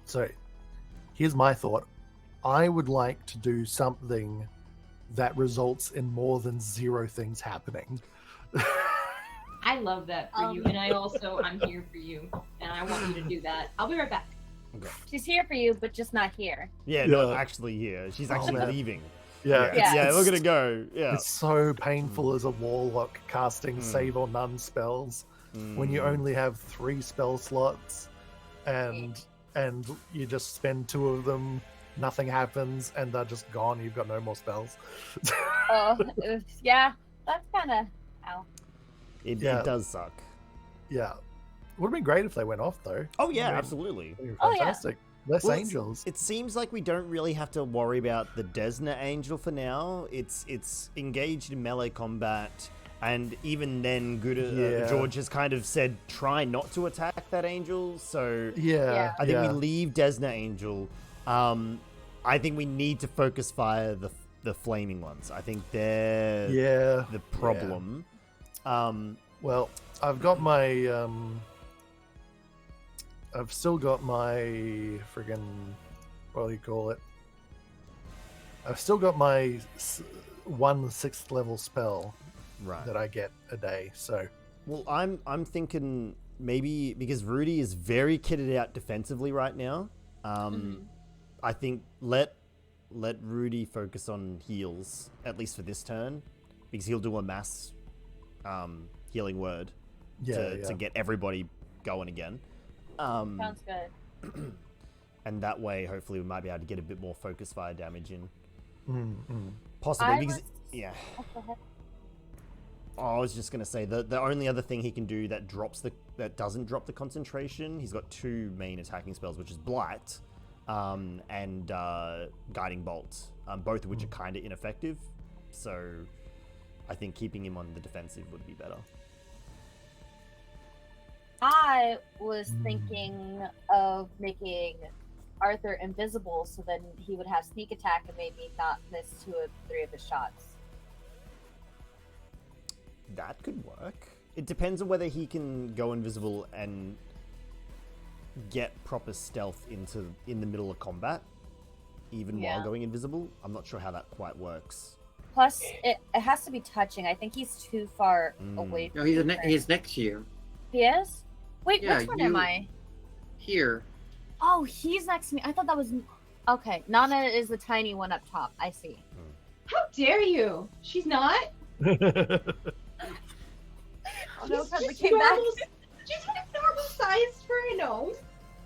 So, here's my thought. I would like to do something that results in more than 0 things happening. I love that for you, and I'm here for you, and I want you to do that. I'll be right back. Okay. She's here for you, but just not here. Yeah, Yeah. not actually here. She's actually man. leaving. Yeah, Yeah. We're gonna go. Yeah. It's so painful as a warlock casting save or none spells when you only have 3 spell slots, and you just spend 2 of them, nothing happens, and they're just gone. You've got no more spells. Yeah, that's kind of ow. It Yeah. does suck. Yeah, would have been great if they went off though. Oh yeah, I mean, absolutely. They were Oh, yeah. fantastic. Less Well, angels. It seems like we don't really have to worry about the Desna Angel for now. It's engaged in melee combat, and even then, Yeah. George has kind of said try not to attack that angel. So Yeah, I think we leave Desna Angel. I think we need to focus fire the flaming ones. I think they're the problem. Well, I've got my I've still got my friggin' what do you call it? I've still got my 1 6th level spell Right. that I get a day. So Well, I'm thinking maybe because Rudy is very kitted out defensively right now. I think let Rudy focus on heals at least for this turn, because he'll do a mass healing word Yeah, to get everybody going again. Sounds good. And that way, hopefully, we might be able to get a bit more focus fire damage in. Mm-hmm. Possibly, I because was- yeah. Oh, go ahead. Oh, I was just gonna say the only other thing he can do that doesn't drop the concentration. He's got 2 main attacking spells, which is Blight, and Guiding Bolt, both of which are kind of ineffective. So, I think keeping him on the defensive would be better. I was thinking of making Arthur invisible so then he would have sneak attack and maybe not miss 2 or 3 of his shots. That could work. It depends on whether he can go invisible and get proper stealth in the middle of combat, even while Yeah. going invisible. I'm not sure how that quite works. Plus, it has to be touching. I think he's too far Mm. away No, from he's me. he's next to you. He is? Wait, Yeah, which one am you- I? Here. Oh, he's next to me. I thought that was... Okay, Nana is the tiny one up top. I see. How dare you? She's not. Oh, no, She's because it just came back. normal- She's like normal sized for a gnome.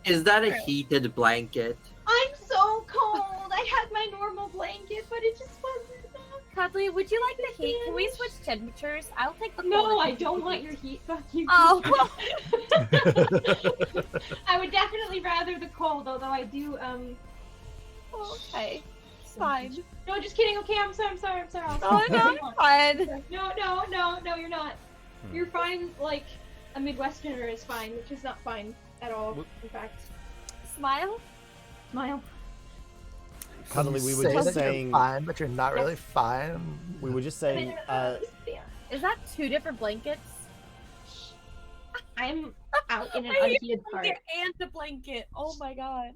Is that a Sure. heated blanket? I'm so cold. I had my normal blanket, but it just wasn't enough. Cuddly, would you like the heat? Can we switch temperatures? I'll take the cold. No, if I you don't can want heat. your heat. Fuck you. Oh. I would definitely rather the cold, although I do Okay. Fine. No, just kidding. Okay, I'm sorry. I'll Oh, no, stop. fine. No, you're not. You're fine. Like a Midwesterner is fine, which is not fine at all. In fact, Smile? smile. Cuddly, we were Say just that you're saying. fine, but you're not really fine. We were just saying. Is that 2 different blankets? I'm out in an I hate unheated part. blanket and the blanket. Oh my god.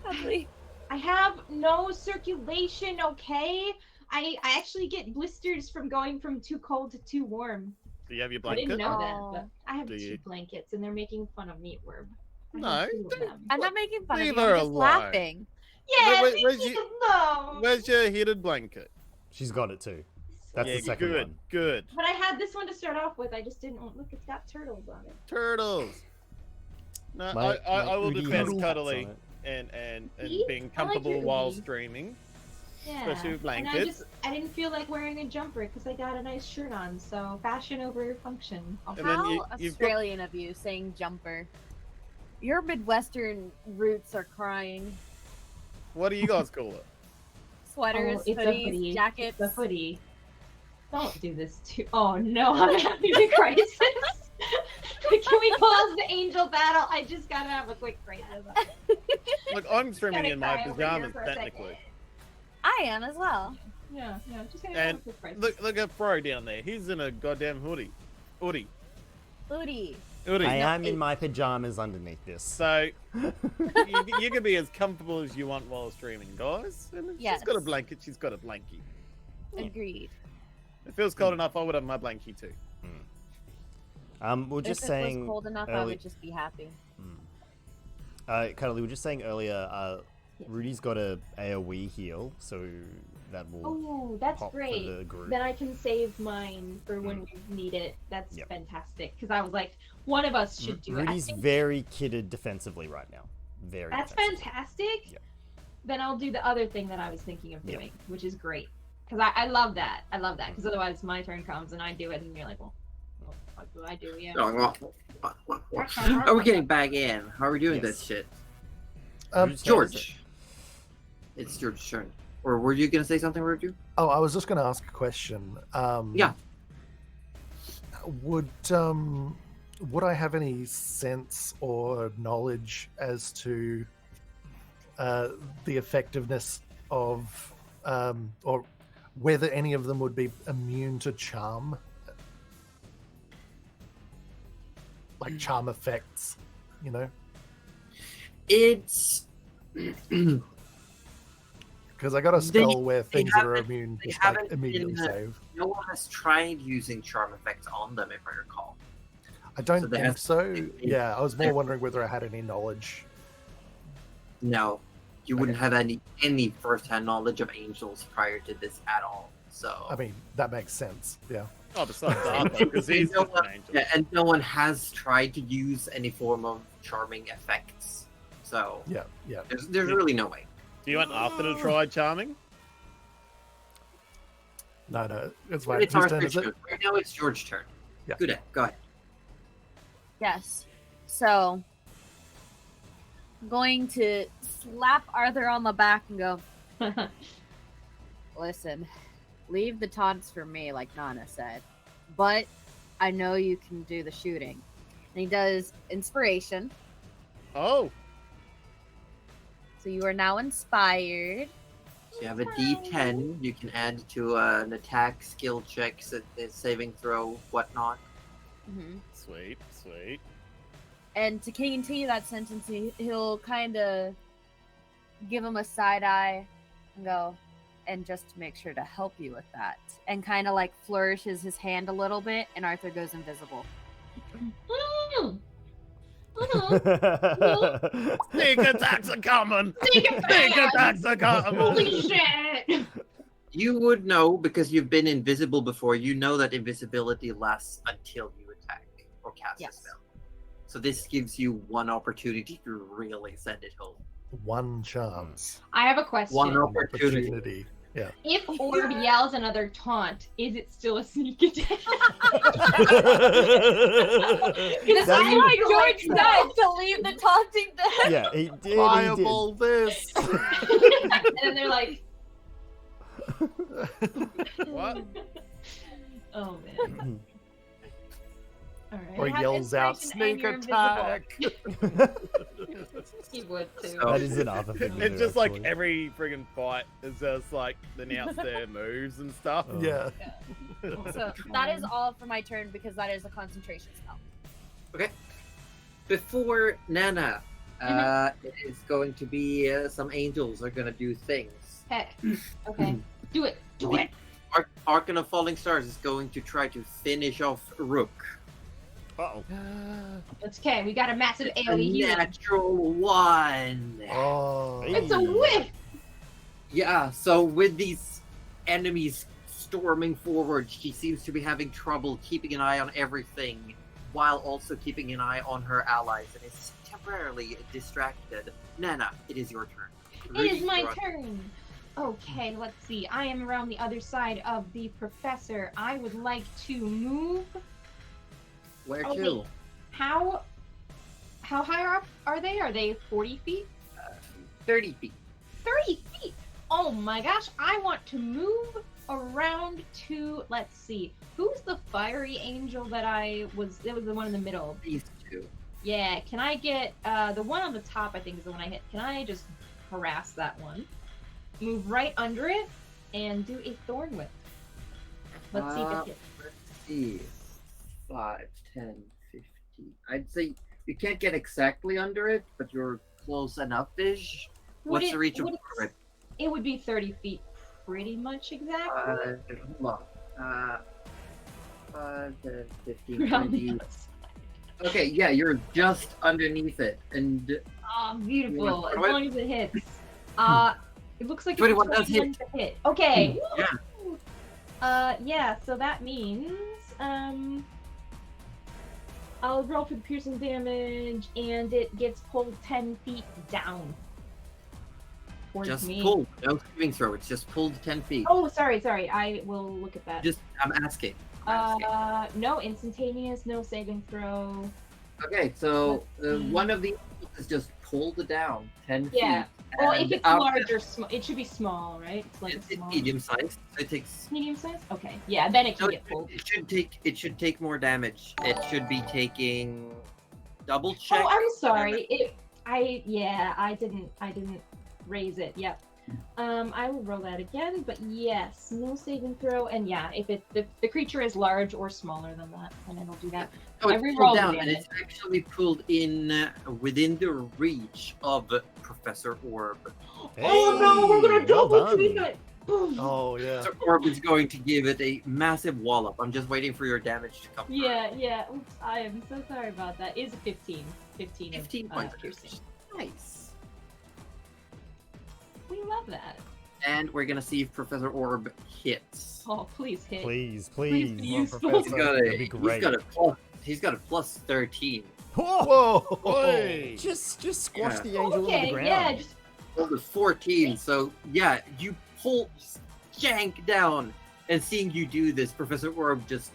Cuddly. I have no circulation. Okay, I actually get blisters from going from too cold to too warm. Do you have your I didn't blanket? know Oh. that, but I have Do 2 you? blankets, and they're making fun of Meatworm. I No, have 2 of don't- them. I'm not making fun of Leave you. her I'm just alone. laughing. Yeah, Wait, leave where's me you- alone. Where's your heated blanket? She's got it too. That's yeah, the second good, one. good. But I had this one to start off with. I just didn't want. Look, it's got turtles on it. Turtles. No, My I will Udi has defend cats cuddly on it. and See? being I like comfortable your while Udi. streaming. Yeah. Especially with And blankets. I didn't feel like wearing a jumper because I got a nice shirt on. So fashion over function. And then How you've got- Australian of you saying jumper. Your Midwestern roots are crying. What do you guys call it? Sweaters, Oh, it's a hoodies, hoodie. jackets. The hoodie. Don't do this to. Oh no, I'm having a crisis. Can we pause the angel battle? I just gotta have a quick crisis. Look, I'm streaming Gotta in my cry over here pajamas for a second. technically. I am as well. Yeah, just gonna And have a quick crisis. look at Fro down there. He's in a goddamn hoodie. Hoodie. Hoodie. Hoodie. I am in my pajamas underneath this. So you can be as comfortable as you want while streaming, guys. And if Yes. she's got a blanket, she's got a blankie. Agreed. If it feels cold enough, I would have my blankie too. We're just if it saying. was cold enough, I early- would just be happy. Cuddly, we were just saying earlier. Rudy's got a AOE heal, so that will Oh, that's pop great. for the group. Then I can save mine for when we need it. That's Yep. fantastic. Because I was like, one of us should do it. I Rudy's think very kitted defensively right now. Very. that's defensive. fantastic. Yep. Then I'll do the other thing that I was thinking of Yep. doing, which is great. Because I love that. I love that. Because otherwise, my turn comes and I do it, and you're like, well, what do I do? Yeah. Are we getting back in? How are we doing Yes. this shit? Rudy's George. It's George's turn. Or were you gonna say something, Rudy? Oh, I was just going to ask a question. Yeah. Would I have any sense or knowledge as to the effectiveness of, or whether any of them would be immune to charm? Like charm effects, you know? It's Because I got a spell where things that are haven't- immune they just like haven't immediately been, save. no one has tried using charm effects on them, if I recall. I don't so they think have- so. Yeah, I was more wondering whether I had any knowledge. No. you wouldn't have any first-hand knowledge of angels prior to this at all. So I mean, that makes sense. Yeah. Oh, besides Arthur, because he's no just an one, angel. yeah, and no one has tried to use any form of charming effects. So Yeah. Yeah. there's really no way. Do you want Arthur to try charming? No, it's fine. It's Whose our turn is it? turn. Right now it's George's turn. Yeah. Good. Go ahead. Yes. So, I'm going to slap Arthur on the back and go, listen, leave the taunts for me, like Nana said. But I know you can do the shooting. And he does inspiration. Oh, So you are now inspired. So you have a D10. You can add to an attack, skill checks, a saving throw, whatnot. Mm-hmm. sweet, sweet. And to continue that sentence, he'll kind of give him a side eye and go, and just to make sure to help you with that. And kind of like flourishes his hand a little bit, and Arthur goes invisible. Sneak attacks are coming! Sneak Sneak attacks are coming! Holy shit! You would know because you've been invisible before. You know that invisibility lasts until you attack or cast a Yes. spell. So this gives you one opportunity to really send it home. One chance. I have a question. One One opportunity. opportunity. Yeah. If Orb yells another taunt, is it still a sneak attack? Because That I is- like George said. to leave the taunting to Yeah, he did. Fireball this. And then they're like, What? oh man. Alright. Or have yells out, inspiration and "Sneak you're attack!" He would too. So- That is another thing. to It's do, just like actually. every friggin' fight is just like announce their moves and stuff. Oh. Yeah. So that is all for my turn because that is a concentration spell. Before Nana, it is going to be some angels are going to do things. Heck. Okay. Do it. Do it. Archon of Falling Stars is going to try to finish off Rook. Uh-oh. It's okay. We got a massive A AoE healing. natural one. Oh. Hey. It's a whiff. Yeah, so with these enemies storming forward, she seems to be having trouble keeping an eye on everything while also keeping an eye on her allies and is temporarily distracted. Nana, it is your turn. It is my you're up. turn. Okay, let's see. I am around the other side of the professor. I would like to move. Where Okay. to? How high up are they? Are they 40 feet? 30 feet. 30 feet! Oh my gosh, I want to move around to, let's see, who's the fiery angel that it was the one in the middle. These two. Yeah, can I get, the one on the top I think is the one I hit. Can I just harass that one? Move right under it and do a thorn whip. Let's see if it hits. Let's see. 5, 10, 15. I'd say you can't get exactly under it, but you're close enough-ish. What's the reach of it? It would be 30 feet pretty much exactly. Hold on. 5, 10, 15, Around 20. the outside. Okay, yeah, you're just underneath it, and Oh, beautiful. You As wanna long as it hits. It looks like it's 21 does 21 to hit. Okay. Yeah. Woo! Yeah, so that means, I'll roll for the piercing damage, and it gets pulled 10 feet down. Towards just me. pulled. No saving throw. It's just pulled 10 feet. Oh, sorry. I will look at that. I'm asking. No instantaneous, no saving throw. Okay, so one of these is just pulled down 10 Yeah. feet. Well, and if it's out- large or small, it should be small, right? It's like It's a small. medium sized. It takes. Medium size? Okay. Yeah, then it No, can get pulled. it should take more damage. It should be taking double check. Oh, I'm sorry. I didn't raise it. Yep. I will roll that again, but yes, no saving throw, and yeah, if the creature is large or smaller than that, then it'll do that. No, I it's re-rolled pulled the down, and damage. it's actually pulled in within the reach of Professor Orb. Oh no, we're gonna Hey, double well done. tweak it. Boom. Oh yeah. Professor Orb is going to give it a massive wallop. I'm just waiting for your damage to come through. Yeah. Oops, I am so sorry about that. It's a 15. 15 15 of, points of piercing. damage. Nice. We love that. And we're gonna see if Professor Orb hits. Oh, please hit. Please, Please please. be Well, useful. Professor- He's That'd be great. He's got a plus 13. Whoa! Whoa! Oi! Just squash Yeah. the angel into the Okay, ground. yeah, just Rolled a 14, so yeah, you pull jank down, and seeing you do this, Professor Orb just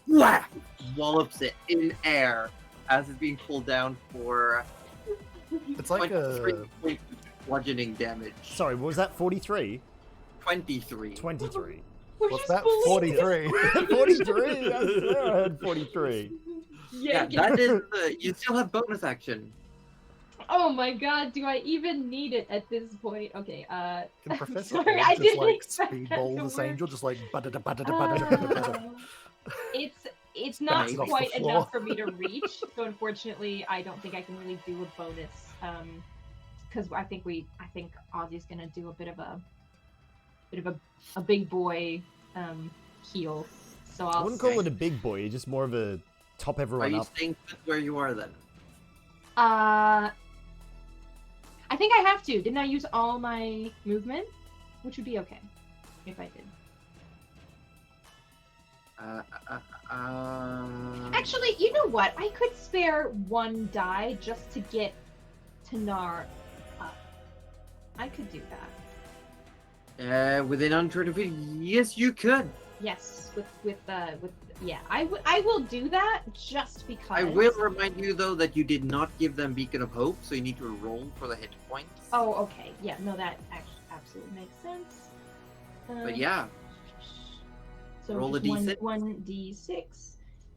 whack wallops it in air as it's being pulled down for It's like 23 a points of bludgeoning damage. Sorry, what was that? 43? 23. 23. we're what's just that? bullying this- 43. 43? I swear I heard 43. Yeah, Yeah, that is. You still have bonus action. Oh my god, do I even need it at this point? Okay, Can Professor sorry, Orb I just didn't like expect speedball that to this work. angel, just like ba-da-da-ba-da-da-ba-da-da-ba-da-da. It's not Bounce it off quite the enough floor. for me to reach, so unfortunately, I don't think I can really do a bonus. Because I think Aussie's gonna do a bit of a big boy heal. So I I'll wouldn't call it a big boy, you're just more of a top Are everyone you up. staying put where you are then? I think I have to. Didn't I use all my movement? Which would be okay if I did. Actually, you know what? I could spare one die just to get Tanar up. I could do that. Within Unturned Video, yes, you could. Yes, with yeah. I will do that just because. I will remind you though that you did not give them Beacon of Hope, so you need to roll for the hit points. Oh, okay. Yeah, no, that actually absolutely makes sense. But yeah, So roll a just D6.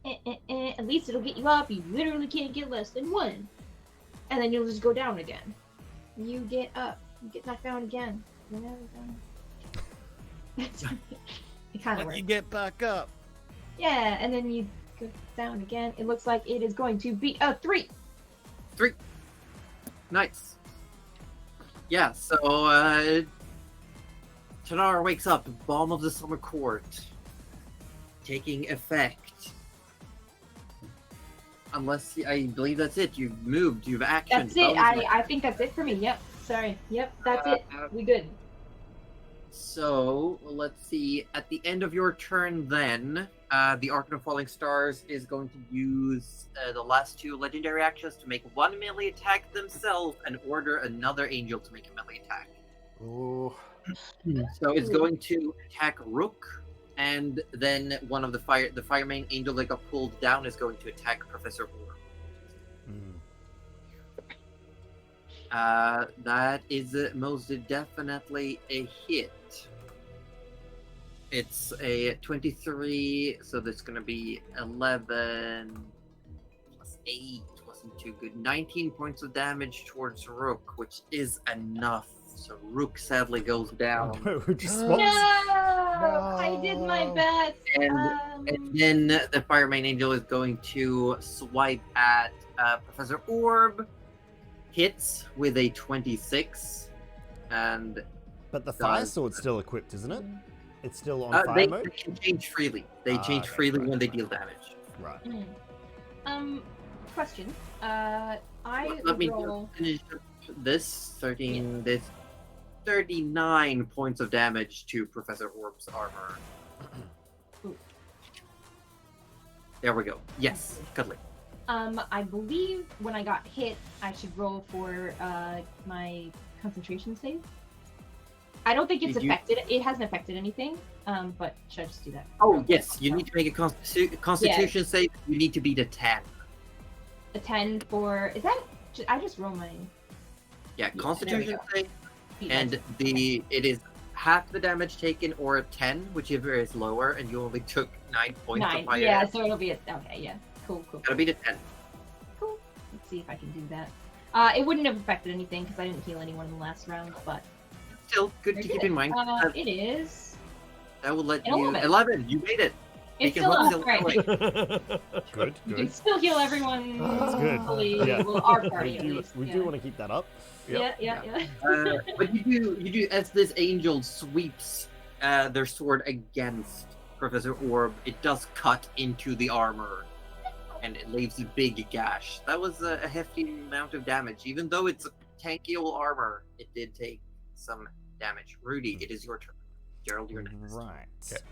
1d6. At least it'll get you up. You literally can't get less than 1. And then you'll just go down again. You get up. You get knocked down again. You're never down. It kind of But works. you get back up. Yeah, and then you go down again. It looks like it is going to be a 3. nice. Yeah, so Tanar wakes up. Balm of the Summer Court taking effect. Unless I believe that's it. You've moved. You've actioned. That's it. bonus I think that's it for me. Yep. Sorry. Yep. That's it. Uh, We good. So let's see. At the end of your turn, then the Archon of Falling Stars is going to use the last 2 legendary actions to make 1 melee attack themselves and order another angel to make a melee attack. Ooh. So it's Ooh. going to attack Rook, and then one of the fire main angel that got pulled down is going to attack Professor Orb. Mm. That is most definitely a hit. It's a 23, so that's going to be 11 plus 8. Wasn't too good. 19 points of damage towards Rook, which is enough. So Rook sadly goes down. Just No! swaps. I did my No. best. And then the Fire Main Angel is going to swipe at Professor Orb. Hits with a 26. And But the fire Does- sword's still equipped, isn't it? It's still on fire they mode? can change freely. They change Okay, freely right, when they right. deal damage. Right. Question. Let me roll. finish up this 13. This 39 points of damage to Professor Orb's armor. Ooh. There we go. Yes, cuddly. I believe when I got hit, I should roll for my concentration save. I don't think it's Did you- affected. It hasn't affected anything. But should I just do that? Oh yes, you need to make a Constitution save. You need to beat a 10. A 10 for. Is that? I just roll my. Yeah, there we Constitution go. save, feet. and it is half the damage taken or a 10, whichever is lower, and you only took 9 points 9. of fire. Yeah, so it'll be a. Okay, yeah. Cool. Gotta beat a 10. Cool. Let's see if I can do that. It wouldn't have affected anything because I didn't heal anyone in the last round, but Still good I to did keep it. in mind. It is. That will let an you 11. 11. You made it. It's Make it still look up, right? Good, You can good. still heal everyone. That's good. Hopefully, Yeah. well, our We party at do, least. we yeah. do want to keep that up. Yep. Yeah. But you do as this angel sweeps their sword against Professor Orb. It does cut into the armor, and it leaves a big gash. That was a hefty amount of damage. Even though it's a tanky old armor, it did take some damage. Rudy, it is your turn. Gerald, you're next. Right.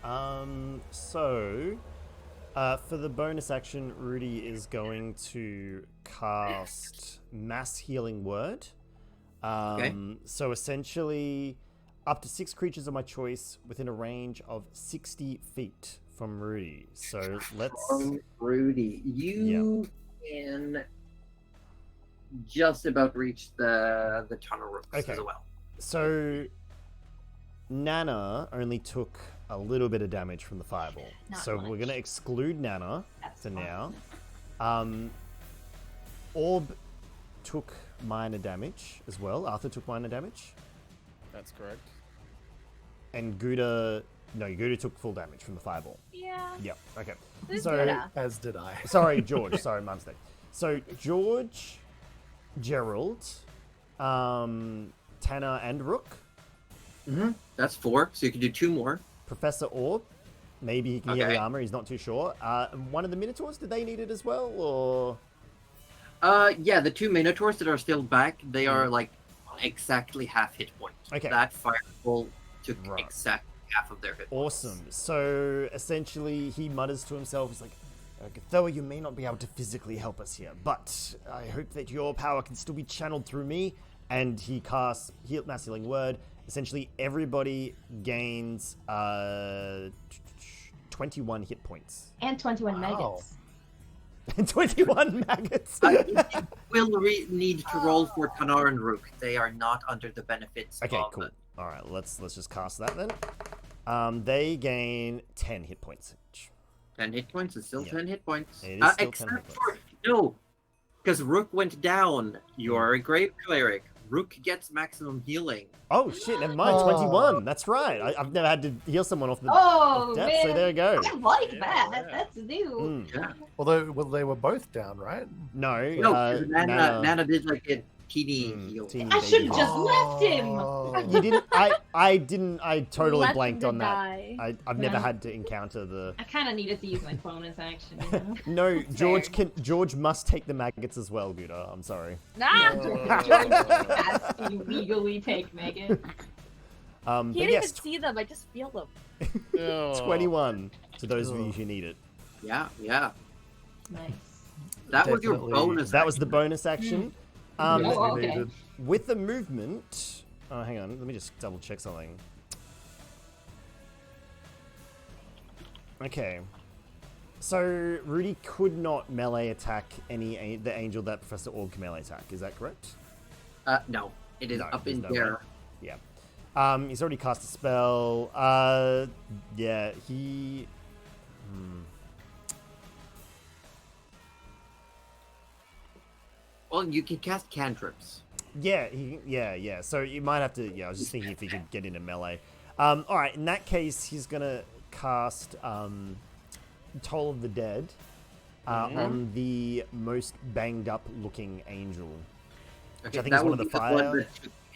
Okay. So, for the bonus action, Rudy is going to cast Mass Healing Word. So essentially, up to 6 creatures of my choice within a range of 60 feet from Rudy. So let's. From Rudy, you can just about reach the tunnel roofs Okay. as well. So Nana only took a little bit of damage from the fireball. Not So much. we're going to exclude Nana That's for now. fine. Orb took minor damage as well. Arthur took minor damage. That's correct. And Gouda took full damage from the fireball. Yeah. Yep. Okay. Who's So, Gouda? As did I. sorry, George. Sorry, my mistake. So George, Gerald, Tanner, and Rook. That's 4, so you can do 2 more. Professor Orb. Maybe he can heal Okay. the armor. He's not too sure. One of the Minotaurs. Did they need it as well, or? Yeah, the 2 Minotaurs that are still back, they are like exactly half hit point. Okay. That fireball took Right. exactly half of their hit points. Awesome. So essentially, he mutters to himself, he's like, though you may not be able to physically help us here, but I hope that your power can still be channeled through me. And he casts Mass Healing Word. Essentially, everybody gains 21 hit points. And 21 Wow. maggots. And 21 maggots. We'll need to roll for Tanar and Rook. They are not under the benefits Okay, of cool. All right, let's just cast that then. They gain 10 hit points each. 10 hit points. It's still Yeah. 10 hit points. It is still 10 except hit for points. no, because Rook went down. You are a Grave Cleric. Rook gets maximum healing. Oh shit! Never mind. 21. That's right. I've never had to heal someone off the Oh, death, man. so there you go. I like Yeah, that. yeah. That's new. Mm. Yeah. Although, well, they were both down, right? No, No, 'cause Nana. Nana did like a teeny heal. teeny I should have baby. just left him. Oh. You didn't. I didn't. I totally Let blanked them on that. die. I've never Yeah. had to encounter the. I kind of needed to use my bonus action. You know? No, George Fair. can. George must take the maggots as well, Gouda. I'm sorry. Nah. Has to legally take Megan. But Can't even yes, see them. I just feel them. Oh. 21 to those of you who need it. Yeah, yeah. Nice. That was your Definitely. bonus. That was the bonus action. Oh, Definitely okay. needed. With the movement. Oh, hang on. Let me just double check something. Okay. So Rudy could not melee attack the angel that Professor Orb can melee attack. Is that correct? No, it is No, up there's in no there. way. Yeah. He's already cast a spell. Yeah, he. Well, you can cast cantrips. Yeah. So you might have to. Yeah, I was just thinking if he could get into melee. All right. In that case, he's gonna cast Toll of the Dead on the most banged up looking angel. Okay, I think it's one of would the be one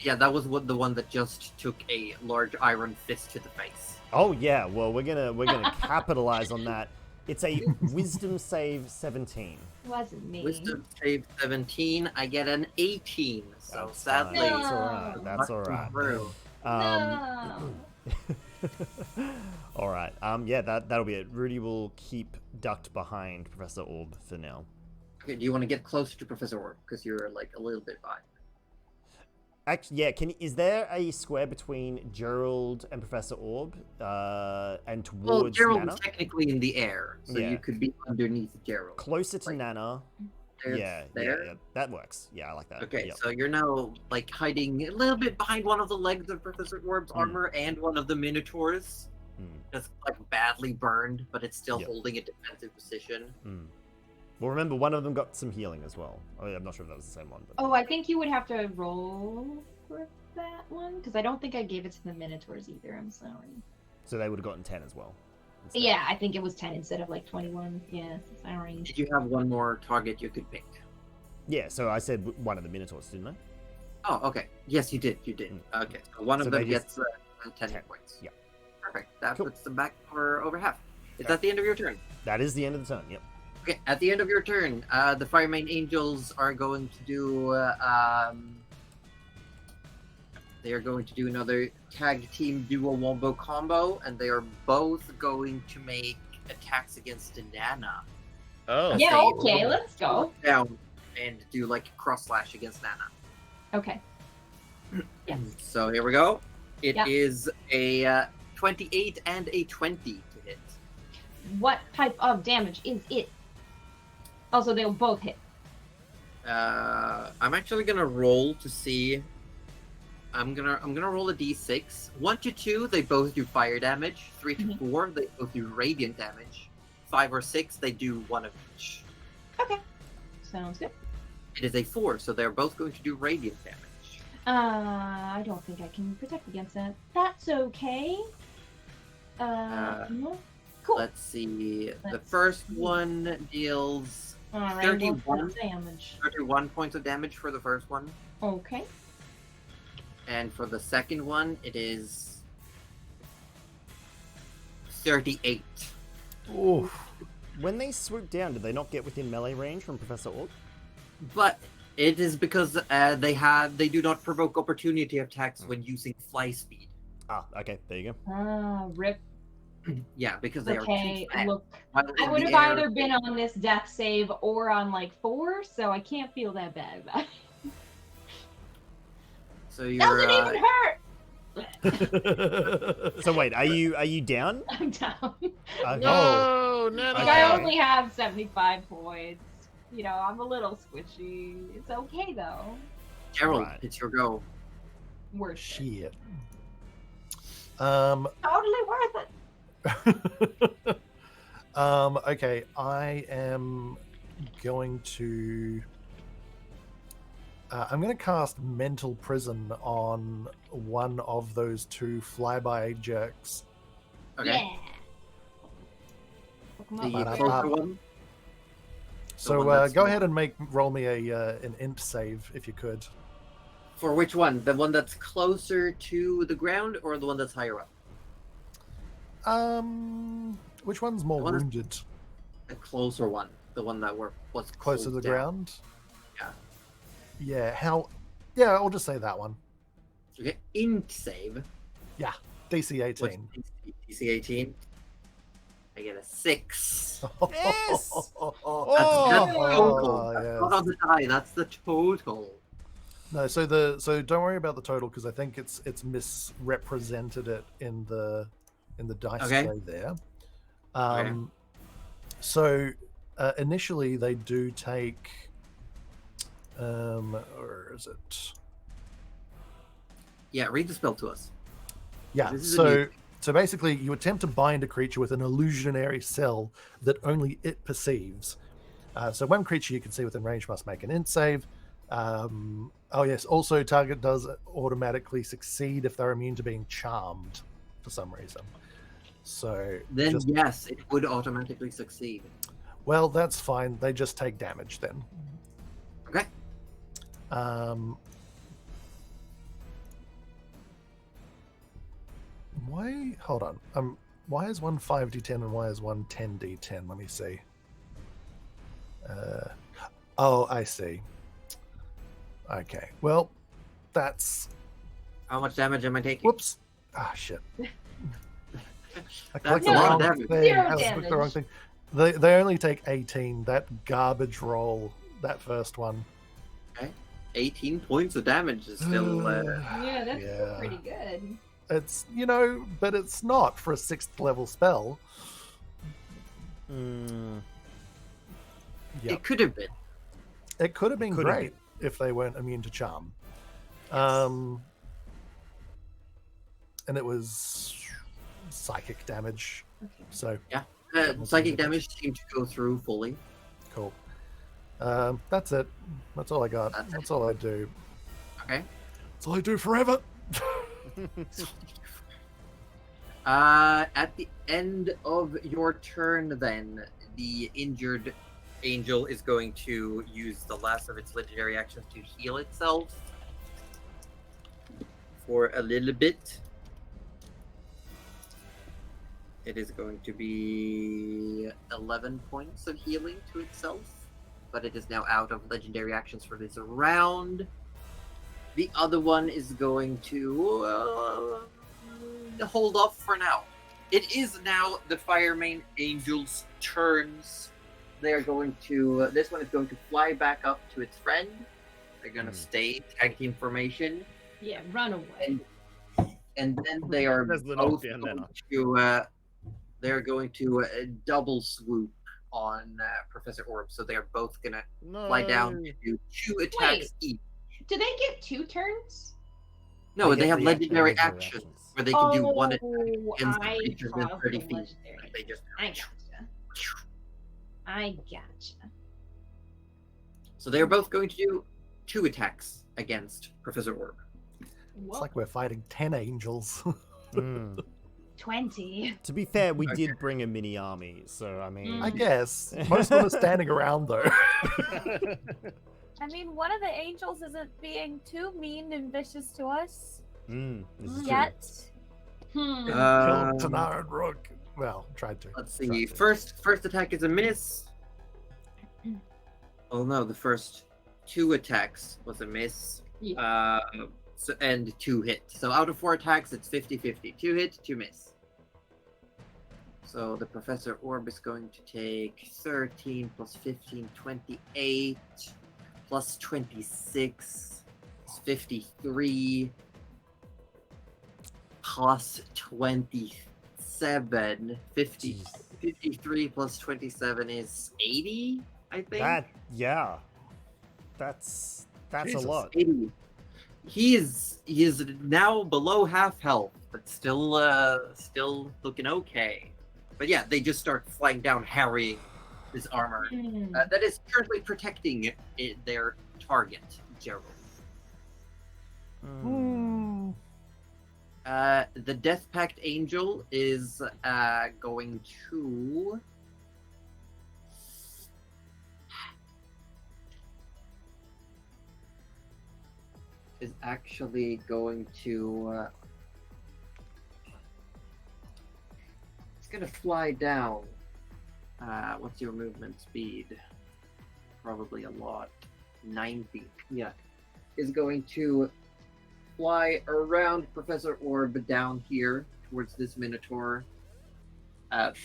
fire. that was the one that just took a large iron fist to the face. Oh yeah. Well, we're gonna capitalize on that. It's a Wisdom save 17. Wasn't me. Wisdom save 17. I get an 18. So That's sadly, fine. That's No. alright. That's not alright. through. No. All right. Yeah, that'll be it. Rudy will keep ducked behind Professor Orb for now. Okay, do you want to get closer to Professor Orb because you're like a little bit behind? Actually, yeah. Is there a square between Gerald and Professor Orb, and Well, towards Gerald Nana? is technically in the air, so Yeah. you could be underneath Gerald. Closer to like, Nana. There's Yeah, there. yeah. That works. Yeah, I like that. Okay, Yep. so you're now like hiding a little bit behind one of the legs of Professor Orb's armor and one of the Minotaurs. Mm, Just like badly burned, but it's still Yep. holding a defensive position. mm. Well, remember, one of them got some healing as well. Oh, yeah, I'm not sure if that was the same one. But... Oh, I think you would have to roll for that one because I don't think I gave it to the Minotaurs either. I'm sorry. So they would have gotten 10 as well. instead. Yeah, I think it was 10 instead of like 21. Yeah, sorry. Did you have one more target you could pick? Yeah, so I said one of the Minotaurs, didn't I? Oh, okay. Yes, you did. You did. Mm. Okay, so one of So them they just- gets 10 10, hit points. yeah. Perfect. That Cool. puts them back for over half. Is Okay. that the end of your turn? That is the end of the turn, yep. Okay, at the end of your turn, the Firemane Angels are going to do They are going to do another tag team duo wombo combo, and they are both going to make attacks against Nana. Oh. Yeah, They okay, let's go. Down and do like a cross slash against Nana. Okay. Yes. So here we go. It Yeah. is a 28 and a 20 to hit. What type of damage is it? Also, they'll both hit. I'm actually gonna roll to see. I'm gonna roll a d6. 1 to 2, they both do fire damage. 3 to 4, they both do radiant damage. 5 or 6, they do 1 of each. Okay. Sounds good. It is a 4, so they're both going to do radiant damage. I don't think I can protect against that. That's okay. No. Cool. Let's see. The Let's first see. one deals Alright, 31. what's the damage? 31 points of damage for the first one. Okay. And for the second one, it is 38. Oof. When they swoop down, did they not get within melee range from Professor Orc? But it is because they do not provoke opportunity attacks when using fly speed. Ah, okay, there you go. Rip. Yeah, because they are Okay, too fast. look. While I in would the have air, either been on this death save or on like 4, so I can't feel that bad about it. So you're Doesn't even hurt! So wait, are you down? I'm down. No, no, Like, Okay. I only have 75 points. You know, I'm a little squishy. It's okay though. Gerald, Right. it's your go. Worth it. Shit. Totally worth it. Okay, I am going to. I'm going to cast Mental Prison on one of those two flyby jerks. Okay. Yeah. Look 'em The up. closer one. So one that's go more- ahead and roll me an int save if you could. For which one? The one that's closer to the ground, or the one that's higher up? Which one's more The one that's- wounded? The closer one. The one that was Closer to the down. ground? Yeah. Yeah, Yeah, I'll just say that one. Okay. Int save. DC What's 18. DC 18? I get a 6. Yes! That's Oh! total. That's yes. not on the die. That's the total. No, so don't worry about the total because I think it's misrepresented it in the dice Okay. tray there. Okay. So initially they do take or is it? Yeah, read the spell to us. Yeah. This is a So new- so basically you attempt to bind a creature with an illusionary cell that only it perceives. So one creature you can see within range must make an int save. Oh yes, also target does automatically succeed if they're immune to being charmed for some reason. So Then yes, it would automatically succeed. well, that's fine. They just take damage then. Okay. Why? Hold on. Why is one 5d10 and why is one 10d10? Let me see. Oh, I see. Okay. Well, that's. How much damage am I taking? Whoops. Ah, shit. I That's clicked a the lot wrong of damage. thing. Zero I clicked the wrong damage. thing. They only take 18. That garbage roll, that first one. 18 points of damage is still. Yeah, that's still Yeah. pretty good. It's, but it's not for a 6th level spell. Mm, Yep. It could have been. It could have been could have great if they weren't immune to charm. Yes. And it was psychic damage. Okay. So Psychic damage seemed to go through fully. cool. That's it. That's all I got. That's That's all I do. Okay. That's all I do forever. At the end of your turn, then, the injured angel is going to use the last of its legendary actions to heal itself for a little bit. It is going to be 11 points of healing to itself, but it is now out of legendary actions for this round. The other one is going to hold off for now. It is now the Fireman Angel's turns. They are going to. This one is going to fly back up to its friend. They're going to stay, tag team formation, Yeah, run away. and then they are There's the both knockdown going then. to. They're going to double swoop on Professor Orb. So they are both going to No. fly down to do 2 attacks each. Do they get 2 turns? No, They they get have legendary legendary actions actions. where they can do 1 attack Oh, against the I creature within thought 30 the feet. legendary. They just I gotcha. I gotcha. So they are both going to do 2 attacks against Professor Orb. It's Whoa, like we're fighting 10 angels. Mm. 20. To be fair, we Okay. did bring a mini army, so I mean. I guess. Most of them are standing around, though. I mean, one of the angels isn't being too mean and vicious to us This is true. yet. Hmm. Killed Tanar and Rook. Well, tried to. Let's see. First attack is a miss. Oh no, the first 2 attacks was a miss. Yeah. And 2 hit. So out of 4 attacks, it's 50-50. 2 hit, 2 miss. So the Professor Orb is going to take 13 plus 15, 28 plus 26 is 53 plus 27. 53 plus 27 is 80, I think. That's Jesus. a lot. 80. He is now below half health, but still looking okay. But yeah, they just start flying down, harrying his armor that is currently protecting their target, Gerald. The Death Pact Angel is going to. Is actually going to. It's gonna fly down. What's your movement speed? Probably a lot. 90. Yeah. Is going to fly around Professor Orb down here towards this Minotaur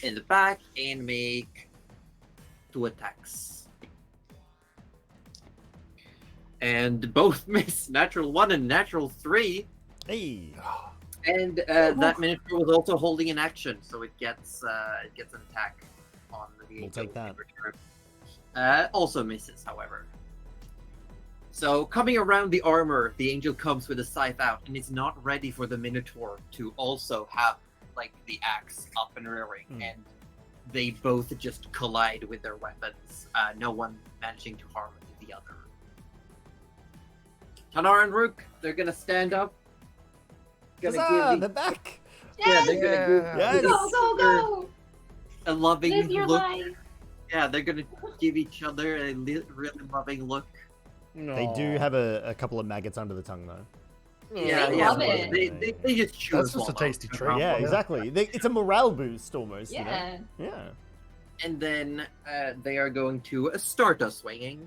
in the back and make 2 attacks. And both miss. Natural 1 and natural 3. Hey. And that Minotaur was also holding an action, so it gets an attack on the We'll angel take that. in return. Also misses, however. So coming around the armor, the angel comes with a scythe out and is not ready for the Minotaur to also have like the axe up and rearing, and they both just collide with their weapons. No one managing to harm the other. Tanar and Rook, they're gonna stand up. Huzzah, they're back. Yeah, they're gonna give Yes. Go, go, go! a loving Live your look. life. Yeah, they're gonna give each other a really loving look. They do have a couple of maggots under the tongue, though. Yeah, They yeah. love it. They just chew. That's and just a swallow. tasty treat. Yeah, Yeah. exactly. It's a morale boost almost. Yeah. You know? Yeah. And then they are going to start us swinging.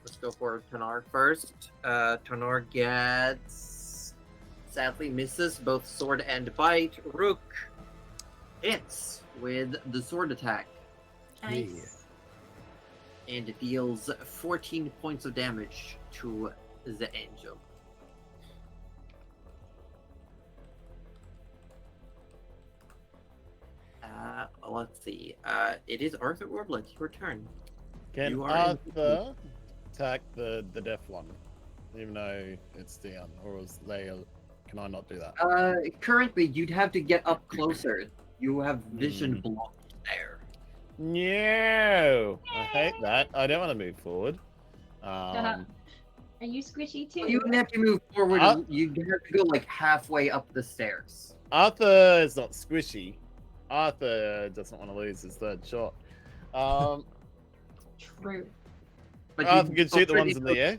Let's go for Tanar first. Tanar gets, sadly misses both sword and bite. Rook hits with the sword attack Nice. and deals 14 points of damage to the angel. Let's see. It is Arthur Orblet. Your turn. Can You are Arthur attack the deaf one, even though it's down, or is they? Can I not do that? Currently, you'd have to get up closer. You have vision blocked there. No, I hate that. I don't want to move forward. Are you squishy too? You wouldn't have to move forward. You'd have to go like halfway up the stairs. Arthur is not squishy. Arthur doesn't want to lose his third shot. True. But Arthur you can shoot the already ones in the air.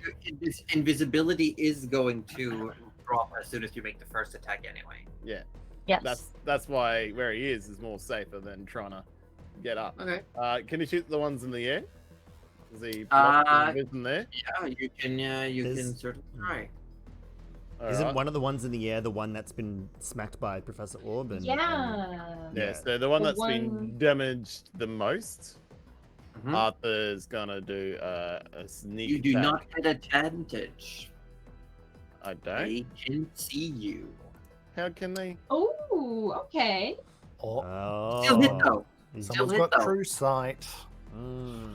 Invisibility is going to drop as soon as you make the first attack anyway. Yeah, Yes. that's why where he is more safer than trying to get up. Okay. Can he shoot the ones in the air? Is he blocking the vision there? Yeah, you can There's- certainly try. Isn't one of the ones in the air the one that's been smacked by Professor Orb? And, Yeah. Yes, the one The that's been one- damaged the most. Mhm. Arthur's gonna do a sneak You do attack. not get advantage. I don't. They can see you. How can they? Oh, okay. Oh, Still hit Oh. though. He's- Still someone's hit got though. true sight. Mm.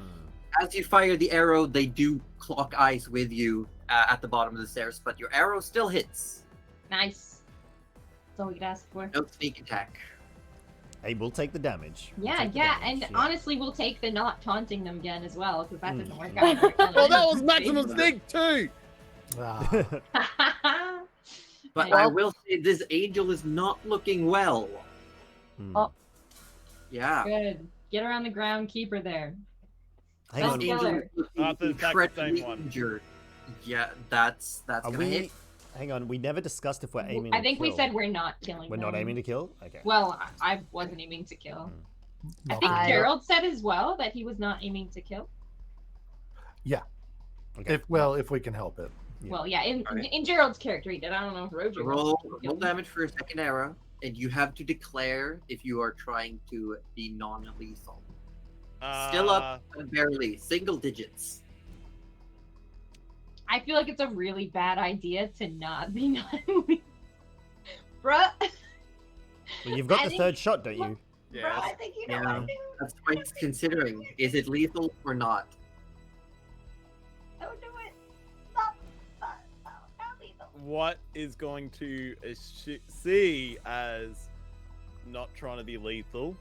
As you fire the arrow, they do clock eyes with you at the bottom of the stairs, but your arrow still hits. Nice. That's all we could ask for. No sneak attack. Hey, we'll take the damage. We'll Yeah, take the yeah, damage, and honestly, we'll take the not taunting them again as well, because that didn't Mm. work out. very well. Well, that was maximum sneak too. Ah, But Well- I will say this angel is not looking well. Hmm. Oh. Yeah. Good. Get her on the ground, keep her there. Hang That's on. good. Angel Killer. is looking Arthur attacked the incredibly same one. injured. Yeah, that's Are gonna we? hit. Hang on. We never discussed if we're aiming. I to think we kill. said we're not killing We're them. not aiming to kill. Okay. Well, I wasn't aiming to kill. I not think bad. Gerald said as well that he was not aiming to kill. Okay. If we can help it. Yeah. Well, yeah, Alright. in Gerald's character he did. I don't know if Roger Roll, wants to kill roll him. damage for your second arrow, and you have to declare if you are trying to be non-lethal. Still up, but barely. Single digits. I feel like it's a really bad idea to not be non-lethal. Bruh. Well, you've got I the think- third shot, don't you? Bro, Yes. I think you know Yeah. what to do. That's what it's considering. Is it lethal or not? Don't do it. Stop. Stop. Stop. Not lethal. What is going to see as not trying to be lethal?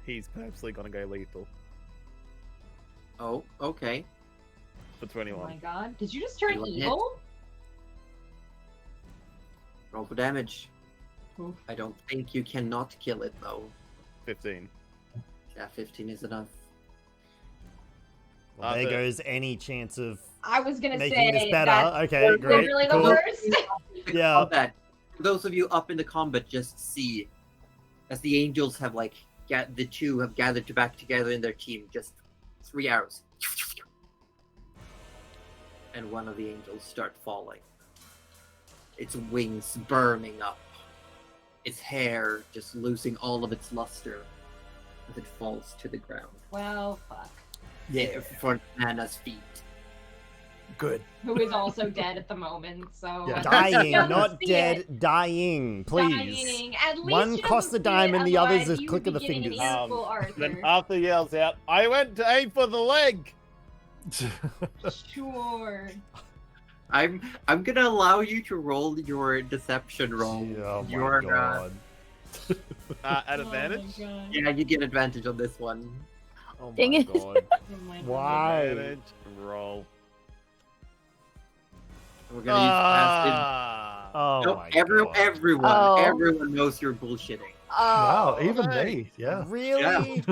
He's purposely going to go lethal Oh, okay. for Oh my 21. god. Did you just turn You want hit? evil? Roll for damage. Oof. I don't think you cannot kill it though. 15. Yeah, 15 is enough. Well, there Arthur. goes any chance of I was gonna making say this better. that's Okay, great. literally the Cool. worst. The Yeah. combat. For those of you up in the combat, just see as the angels have the two have gathered back together in their team. Just 3 arrows, and one of the angels start falling. Its wings burning up, its hair just losing all of its luster as it falls to the ground. Well, fuck. Yeah, For Nana's feet. good. Who is also dead at the moment, so Yeah. Dying, Doesn't not see dead. it. Dying, please. Dying. At least One she costs doesn't a dime see it, and the other's otherwise a you click would of be the getting an fingers. earful, Arthur. Then Arthur yells out, I went to aim for the leg! Sure. I'm gonna allow you to roll your deception roll. Oh my Your, god. At Oh advantage? my god. Yeah, you get advantage on this one. Oh Dang my it. god. Oh my god. Why? Advantage, roll. We're gonna use passive. Ah! Oh Nope, my everyone, god. everyone knows you're bullshitting. Wow, Oh, even hey. me. Yeah. Really?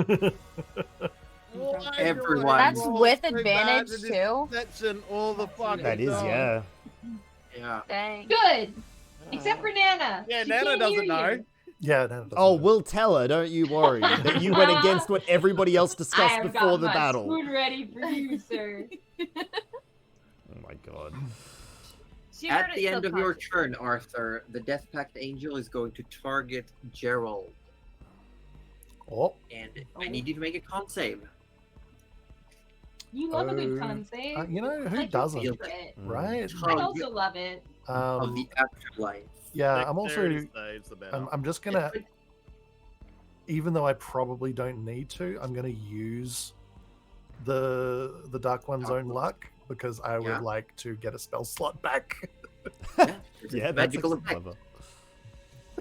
Why Everyone. do I That's roll with so bad advantage in this too. Section all the fucking That is, time? yeah. Yeah. Dang. Good. Except for Nana. Yeah, She Nana can't doesn't hear know. you. Yeah. No, it doesn't Oh, matter. we'll tell her, don't you worry. That you went against what everybody else I discussed have before got the my battle. spoon ready for you, sir. Oh my god. She At heard the it end of your subconsciously. turn, Arthur, the Death Pact Angel is going to target Gerald, Oh, and I need you to make a con save. You love a good Oh, con save. you know who Like, doesn't, feel it. right? I Oh, also love it. Of the afterlife. Yeah, I'm also. Dexterity saves the better. I'm just gonna, even though I probably don't need to, I'm gonna use the Dark One's own luck because I Yeah. would like to get a spell slot back. Yeah, it's a Yeah, that's magical actually effect. clever.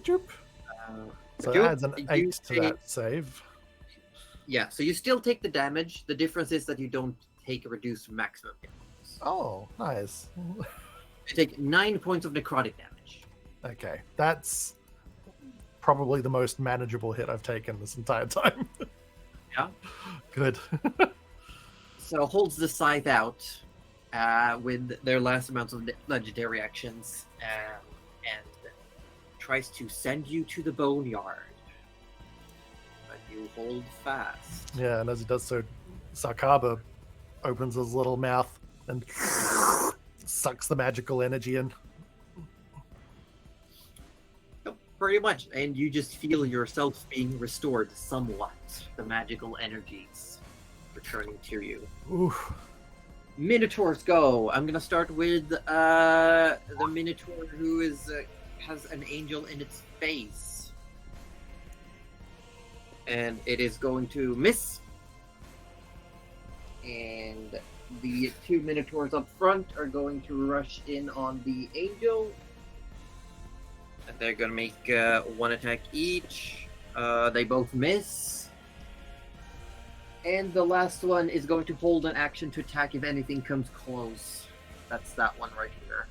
Choop. Uh, So you- it adds an you 8 to take- that save. Yeah, so you still take the damage. The difference is that you don't take a reduced maximum damage. Oh, nice. You take 9 points of necrotic damage. Okay, that's probably the most manageable hit I've taken this entire time. Yeah. Good. So holds the scythe out with their last amounts of legendary actions and tries to send you to the boneyard. But you hold fast. Yeah, and as he does so, Sakaba opens his little mouth and sucks the magical energy in. pretty much. And you just feel yourself being restored somewhat. The magical energies returning to you. Oof. Minotaurs go. I'm gonna start with the Minotaur who is has an angel in its face, and it is going to miss. And the two Minotaurs up front are going to rush in on the angel, and they're gonna make one attack each. They both miss. And the last one is going to hold an action to attack if anything comes close. That's that one right here.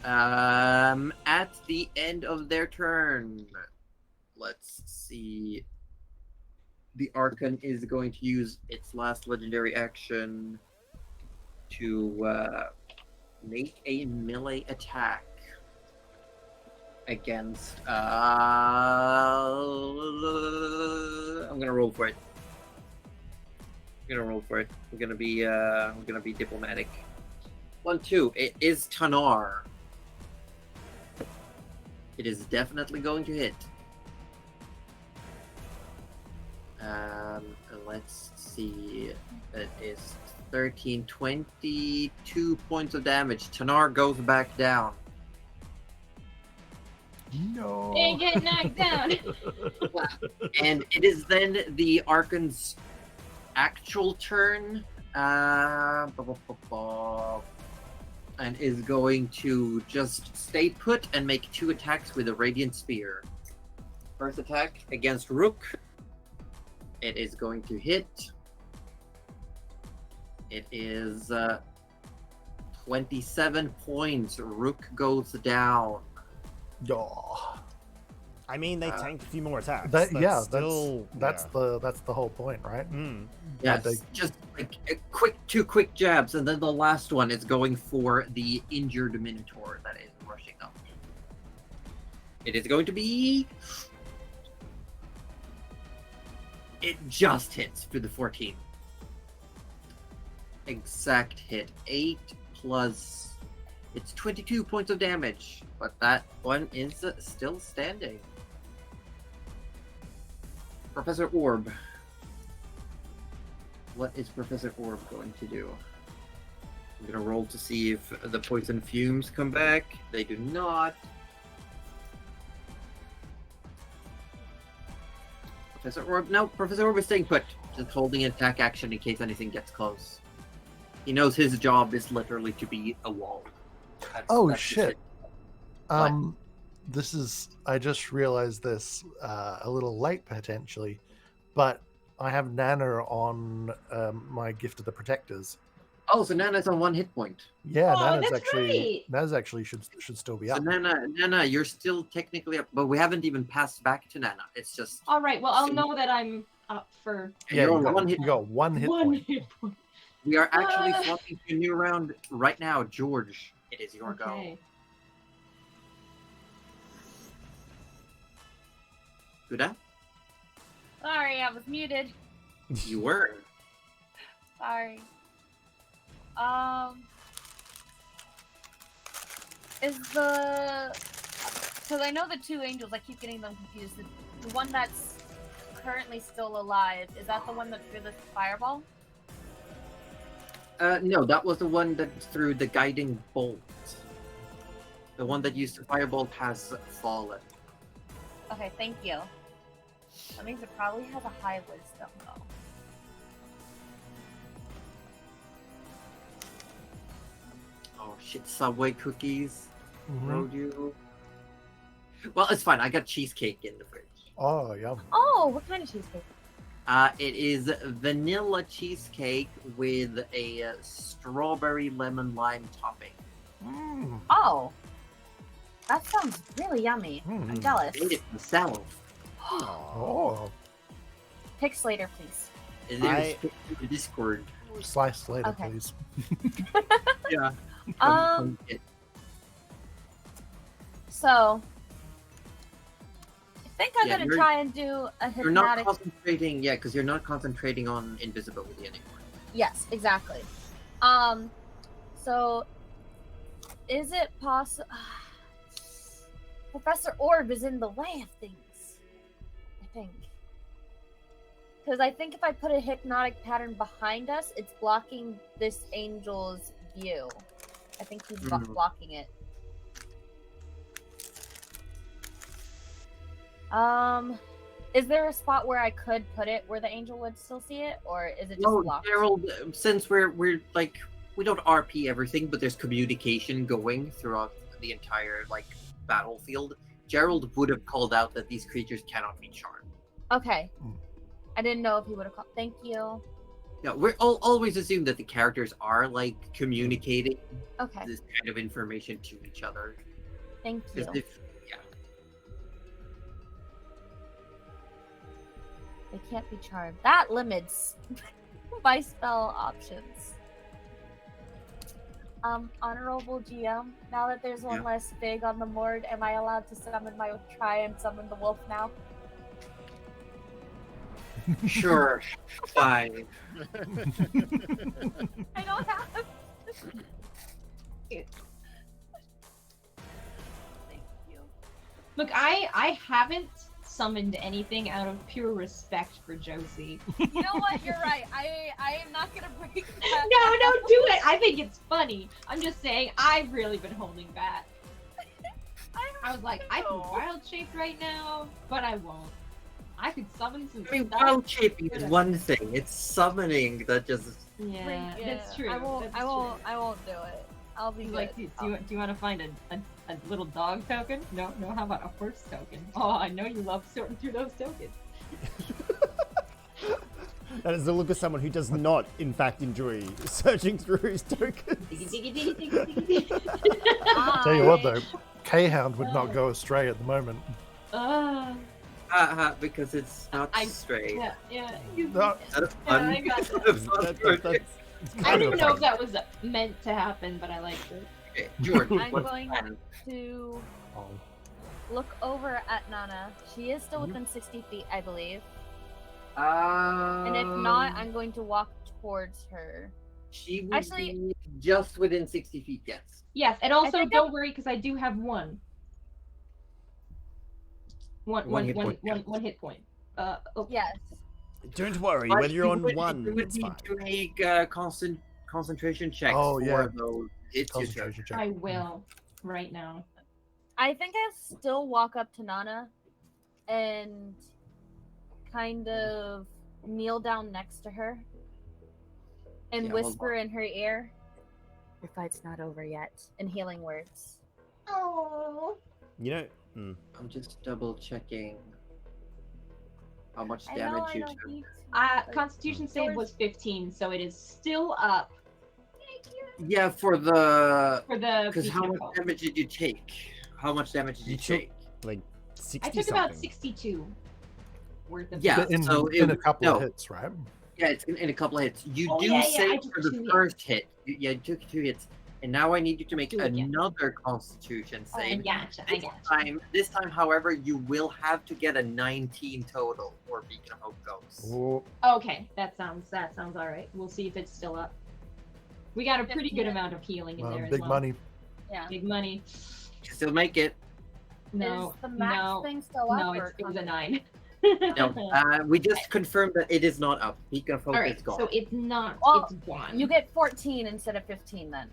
At the end of their turn, let's see. The Archon is going to use its last legendary action to make a melee attack against I'm gonna roll for it. We're gonna be diplomatic. 1-2. It is Tanar. It is definitely going to hit. Let's see. It is 13, 22 points of damage. Tanar goes back down. No. They get knocked down. And it is then the Archon's actual turn. And is going to just stay put and make 2 attacks with a Radiant Spear. First attack against Rook. It is going to hit. It is 27 points. Rook goes down. Oh. I mean, they tanked a few more attacks. That's the whole point, right? Yes, just like two quick jabs, and then the last one is going for the injured Minotaur that is rushing up. It is going to be... It just hits for the 14. Exact hit. 8 plus... It's 22 points of damage, but that one is still standing. Professor Orb. What is Professor Orb going to do? I'm gonna roll to see if the poison fumes come back. They do not. Professor Orb, no, Professor Orb is staying put. Just holding an attack action in case anything gets close. He knows his job is literally to be a wall. That's shit. This is, I just realized this a little late potentially, but I have Nana on my Gift of the Protectors. Oh, so Nana's on 1 hit point. Yeah, Oh, Nana's that's actually right. Nana's actually should still be So up. Nana, you're still technically up, but we haven't even passed back to Nana. It's just All right. Well, I'll know that I'm up for Yeah, you're you on got, 1 hit. you got 1 hit one point. hit point. We are actually swapping to a new round right now. George, it is your go. Okay. Huda, Sorry, I was muted. you were. Sorry. Is the... Because I know the 2 angels, I keep getting them confused. The one that's currently still alive, is that the one that threw the fireball? No, that was the one that threw the guiding bolt. The one that used the firebolt has fallen. Okay, thank you. That means it probably has a high wisdom, though. Oh shit, Subway cookies. Mhm. Rode you. Well, it's fine. I got cheesecake in the fridge. Oh, yum. Oh, what kind of cheesecake? It is vanilla cheesecake with a strawberry lemon lime topping. Mm. Oh. That sounds really yummy. I'm Mm. jealous. Made it myself. Oh, Pics later, please. And there's the Discord. slice later, Okay. please. Yeah. Um, So, I think I'm Yeah, gonna you're- try and do a You're not hypnotic. concentrating, yeah, because you're not concentrating on invisibility anymore. Yes, exactly. So, is it possible? Professor Orb is in the way of things. I think. Because I think if I put a hypnotic pattern behind us, it's blocking this angel's view. I think he's blocking it. Is there a spot where I could put it where the angel would still see it, or is it just No, blocked? Gerald, since we're like we don't RP everything, but there's communication going throughout the entire like battlefield. Gerald would have called out that these creatures cannot be charmed. Okay. I didn't know if he would have called. Thank you. Yeah, we're always assume that the characters are like communicating Okay. this kind of information to each other. Thank you. 'Cause if, yeah, They can't be charmed. That limits my spell options. Honorable GM, now that there's one less fig on the board, am I allowed to try and summon the wolf now? sure, fine. I don't have. Thank you. Look, I haven't summoned anything out of pure respect for Josie. You know what? You're right. I am not gonna break that. No, don't do it. I think it's funny. I'm just saying I've really been holding back. I was like, I can wild shape right now, but I won't. I could summon some I mean, stuff. wild shaping is one thing. It's summoning that just. Yeah, that's true. I won't. That's I won't do it. I'll be true. good. Like, do you want to find a little dog token? No, how about a horse token? Oh, I know you love sorting through those tokens. That is the look of someone who does not, in fact, enjoy searching through his tokens. Tell you what though, K-Hound would not go astray at the moment. Because it's not straight. Yeah. No, That's Yeah, fun. I got that. That's fun. I didn't know if that was meant to happen, but I liked it. Okay, George, I'm what's going the plan? to look over at Nana. She is still within 60 feet, I believe. And if not, I'm going to walk towards her. She would Actually- be just within 60 feet, yes. Yes, and also think don't worry because I do have one. One hit point. Yes. Don't worry, But whether you're you on would- one, you would it's need fine. to make concentration checks Oh, yeah. for those hits you took. concentration check. I will right now. I think I still walk up to Nana and kind of kneel down next to her and Yeah, well, whisper in her ear, "Your fight's not over yet," in healing words. Oh. You know, I'm just double checking how much I know damage I you don't took. need to, but- Constitution save was 15, so it is still up Yeah, for the for the. because how feature much code. damage did you take? How much damage did you You took- take? like 60 I took something. about 62 worth of. Yeah, in, so in it- a couple no. of hits, right? Yeah, it's in a couple of hits. You Oh, do yeah, I save took for the 2 hits. first hit. You took 2 hits, and now I need you to make Do it again. another Constitution I save. gotcha. This time, however, you will have to get a 19 total, or Beacon of Hope goes. Oh, Okay, that sounds all right. We'll see if it's still up. We got a pretty good amount of healing in there as big well. money. Yeah. Big money. You still make it. No, Is the max no, thing still up? no. or It was a 9. No, we just confirmed that it is not up. Beacon of Hope All is right, gone. so it's not. Well, it's gone. You get 14 instead of 15 then.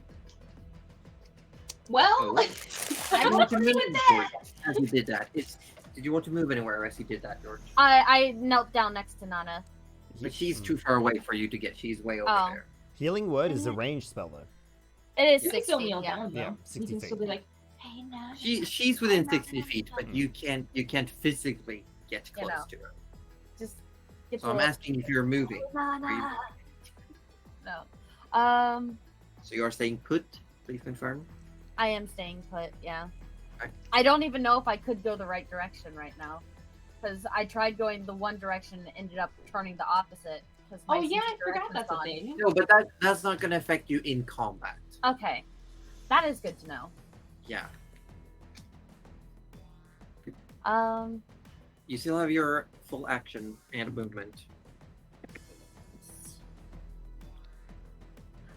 Well, Oh. I You don't want to agree move, with that. George, as you did that. Did you want to move anywhere as you did that, George? I knelt down next to Nana. But she's too far away for you to get. She's way over Oh. there. Healing word is a ranged spell, though. It is You can 60. still kneel Yeah. down though. Yeah, You 60 can feet. still be like, hey, no. She's within 60 feet, but you can't physically get You close know. to her. Just get So I'm asking if you're moving. Nana. No. So you're staying put. Please confirm. I am staying put. Yeah. Okay. I don't even know if I could go the right direction right now, because I tried going the one direction and ended up turning the opposite. Oh yeah, I forgot that's a thing. No, but that's not gonna affect you in combat. Okay, that is good to know. Yeah. You still have your full action and movement.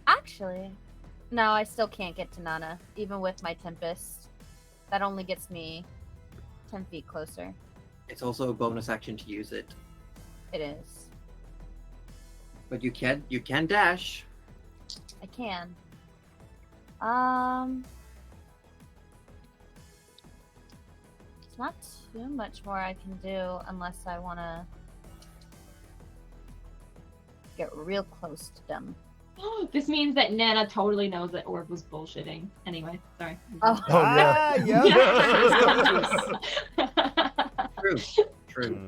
Actually, no, I still can't get to Nana, even with my Tempest. That only gets me 10 feet closer. It's also a bonus action to use it. It is. But you can dash. I can. It's not too much more I can do unless I want to get real close to them. This means that Nana totally knows that Orb was bullshitting. Anyway, sorry. Oh. Ah, yeah. True. True.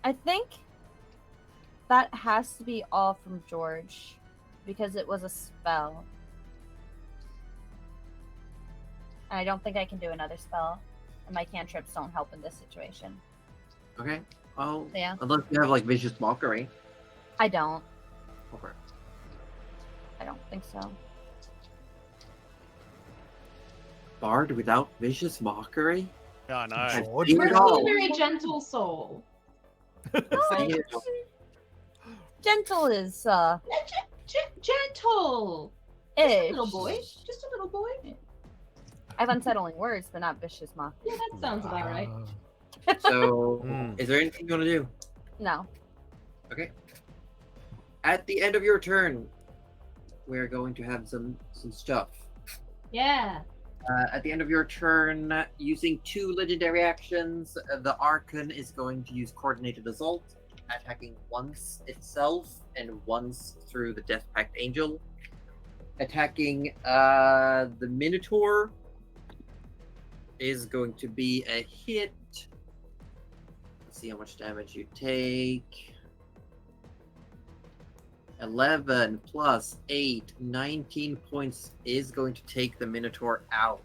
I think that has to be all from George because it was a spell. And I don't think I can do another spell. And my cantrips don't help in this situation. Okay. Well, Yeah. unless you have like Vicious Mockery. I don't. Okay. I don't think so. Bard without Vicious Mockery? I know. I've George? seen We're it still all. a very gentle soul. I've seen it all. Gentle is Gentle. Just a ish. little boy. Just a little boy. I have unsettling words, but not vicious mock. Yeah, that sounds about right. So, Mm. is there anything you want to do? No. Okay. At the end of your turn, we're going to have some stuff. Yeah. At the end of your turn, using 2 legendary actions, the Archon is going to use Coordinated Assault, attacking once itself and once through the Death Pact Angel. Attacking the Minotaur is going to be a hit. Let's see how much damage you take. 11 plus 8, 19 points is going to take the Minotaur out.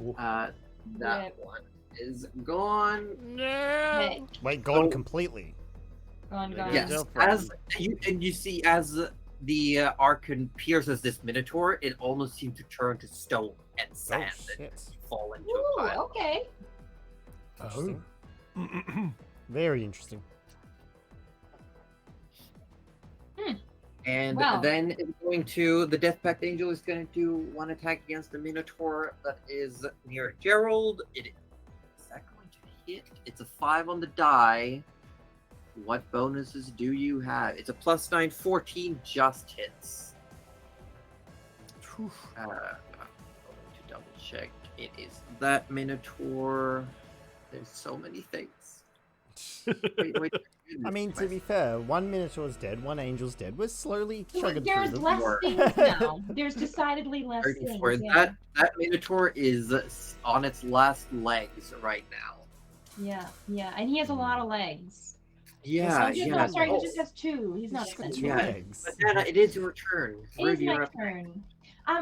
Ooh. That Yeah. one is gone. Hey, Wait, gone Oh. completely. gone. Yes, as you see, as the Archon pierces this Minotaur, it almost seems to turn to stone and Oh, sand and shit. fall into Ooh, a pile. okay. Interesting. Very interesting. And Wow. then it's going to the Death Pact Angel is going to do 1 attack against the Minotaur that is near Gerald. Is that going to hit? It's a 5 on the die. What bonuses do you have? It's a +9, 14 just hits. I'm going to double check. It is that Minotaur. There's so many things. Wait. I mean, to be fair, 1 Minotaur's dead, 1 Angel's dead. We're slowly chugging There's through them. less More. things now. There's decidedly less 34. things. Yeah. That Minotaur is on its last legs right now. Yeah, and he has a lot of legs. Yeah, He's I'm not- sorry, Oh. he just has 2. He's not He's got expensive. two Yeah. legs. But Nana, it is your turn. It is Rudy, you're my up. turn.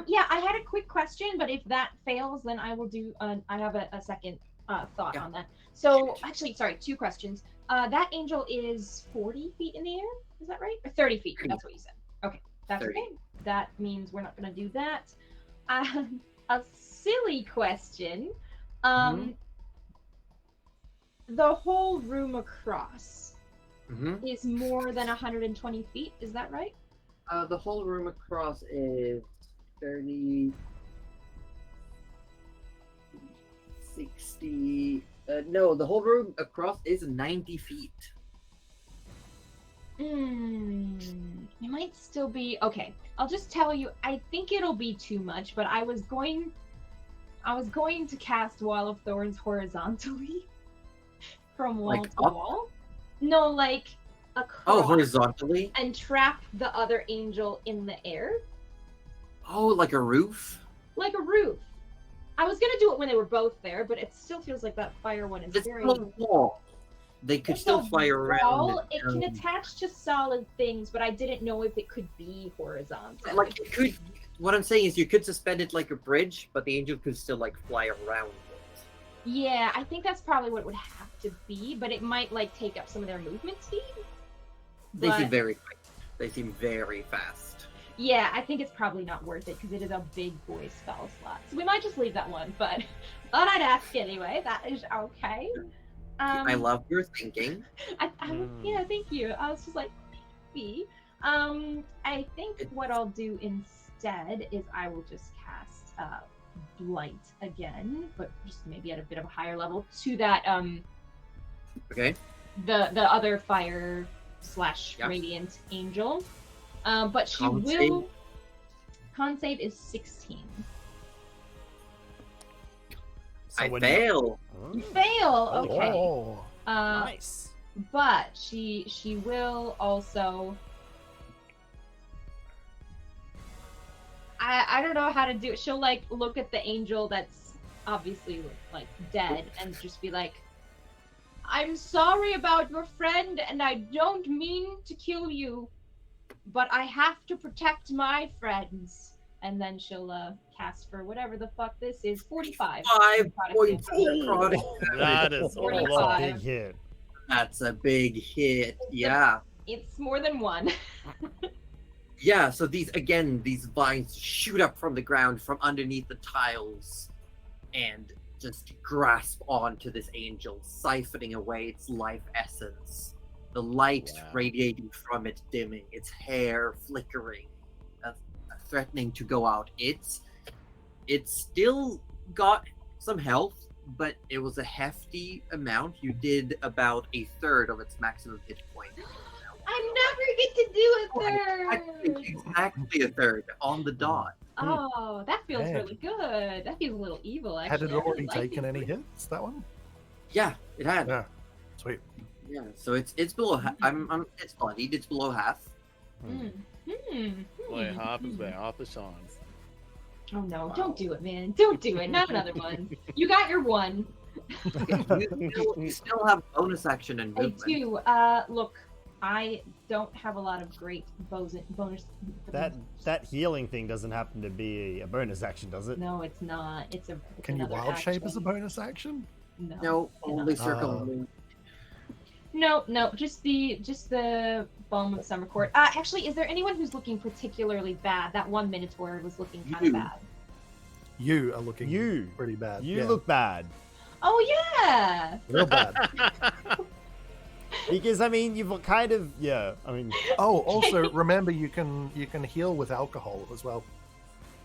Yeah, I had a quick question, but if that fails, then I will do. I have a second thought Yeah. on that. So, actually, sorry, 2 questions. That angel is 40 feet in the air. Is that right? Or 30 feet? 30. That's what you said. Okay, that's 30. okay. That means we're not going to do that. A silly question. The whole room across Mm-hmm. is more than 120 feet. Is that right? The whole room across is 30, 60. No, the whole room across is 90 feet. It might still be okay. I'll just tell you. I think it'll be too much, but I was going to cast Wall of Thorns horizontally from wall Like to up? wall. No, like Oh, across horizontally? and trap the other angel in the air Oh, like a roof? like a roof. I was gonna do it when they were both there, but it still feels like that fire one is It's very. still a wall. They could It's still a fly around. wall. and It can turn. attach to solid things, but I didn't know if it could be horizontal. Like it could. What I'm saying is, you could suspend it like a bridge, but the angel could still like fly around it. Yeah, I think that's probably what it would have to be, but it might like take up some of their movement speed. They seem But- very quick. They seem very fast. Yeah, I think it's probably not worth it because it is a big boy spell slot. So we might just leave that one, but thought I'd ask anyway. That is okay. I love your thinking. Yeah, thank you. I was just like, maybe. I think what I'll do instead is I will just cast blight again, but just maybe at a bit of a higher level to that Okay. the other fire / Yeah. radiant angel. But she Con will. save. Con save is 16. So I we're fail. You fail. Okay. Oh, Nice. But she will also. I don't know how to do it. She'll like look at the angel that's obviously like dead and just be like, "I'm sorry about your friend, and I don't mean to kill you, but I have to protect my friends." And then she'll cast for whatever the fuck this is, 45. 5 Necrotic points of damage. necrotic That damage. is a 45. lot. Big hit. That's a big hit. Yeah. It's more than one. Yeah, so these vines shoot up from the ground from underneath the tiles and just grasp onto this angel, siphoning away its life essence. The light Wow. radiating from it dimming, its hair flickering, threatening to go out. It's still got some health, but it was a hefty amount. You did about a third of its maximum hit point. I never get to do a third. Exactly a third on the dot. Oh, that feels Man. really good. That feels a little evil, actually. had it I really already like taken it. any hits? That one? Yeah, it had. Yeah. Sweet. Yeah, so it's below. It's bloodied. It's below half. Hmm. Only half is where half the shines. Oh no, don't do it, man. Don't do it. Not another one. You got your one. You still have bonus action and I movement. do. Look, I don't have a lot of great bonus. That healing thing doesn't happen to be a bonus action, does it? No, it's not. It's Can you another wild shape as a action. bonus action? No. No, only cannot. circle. move. No, just the Balm of Summer Court. Actually, is there anyone who's looking particularly bad? That one Minotaur was looking kind You. of bad. You are looking You. pretty bad. You yeah. look bad. Oh yeah. real bad. Because I mean, you've kind of I mean, Oh, also remember you can heal with alcohol as well.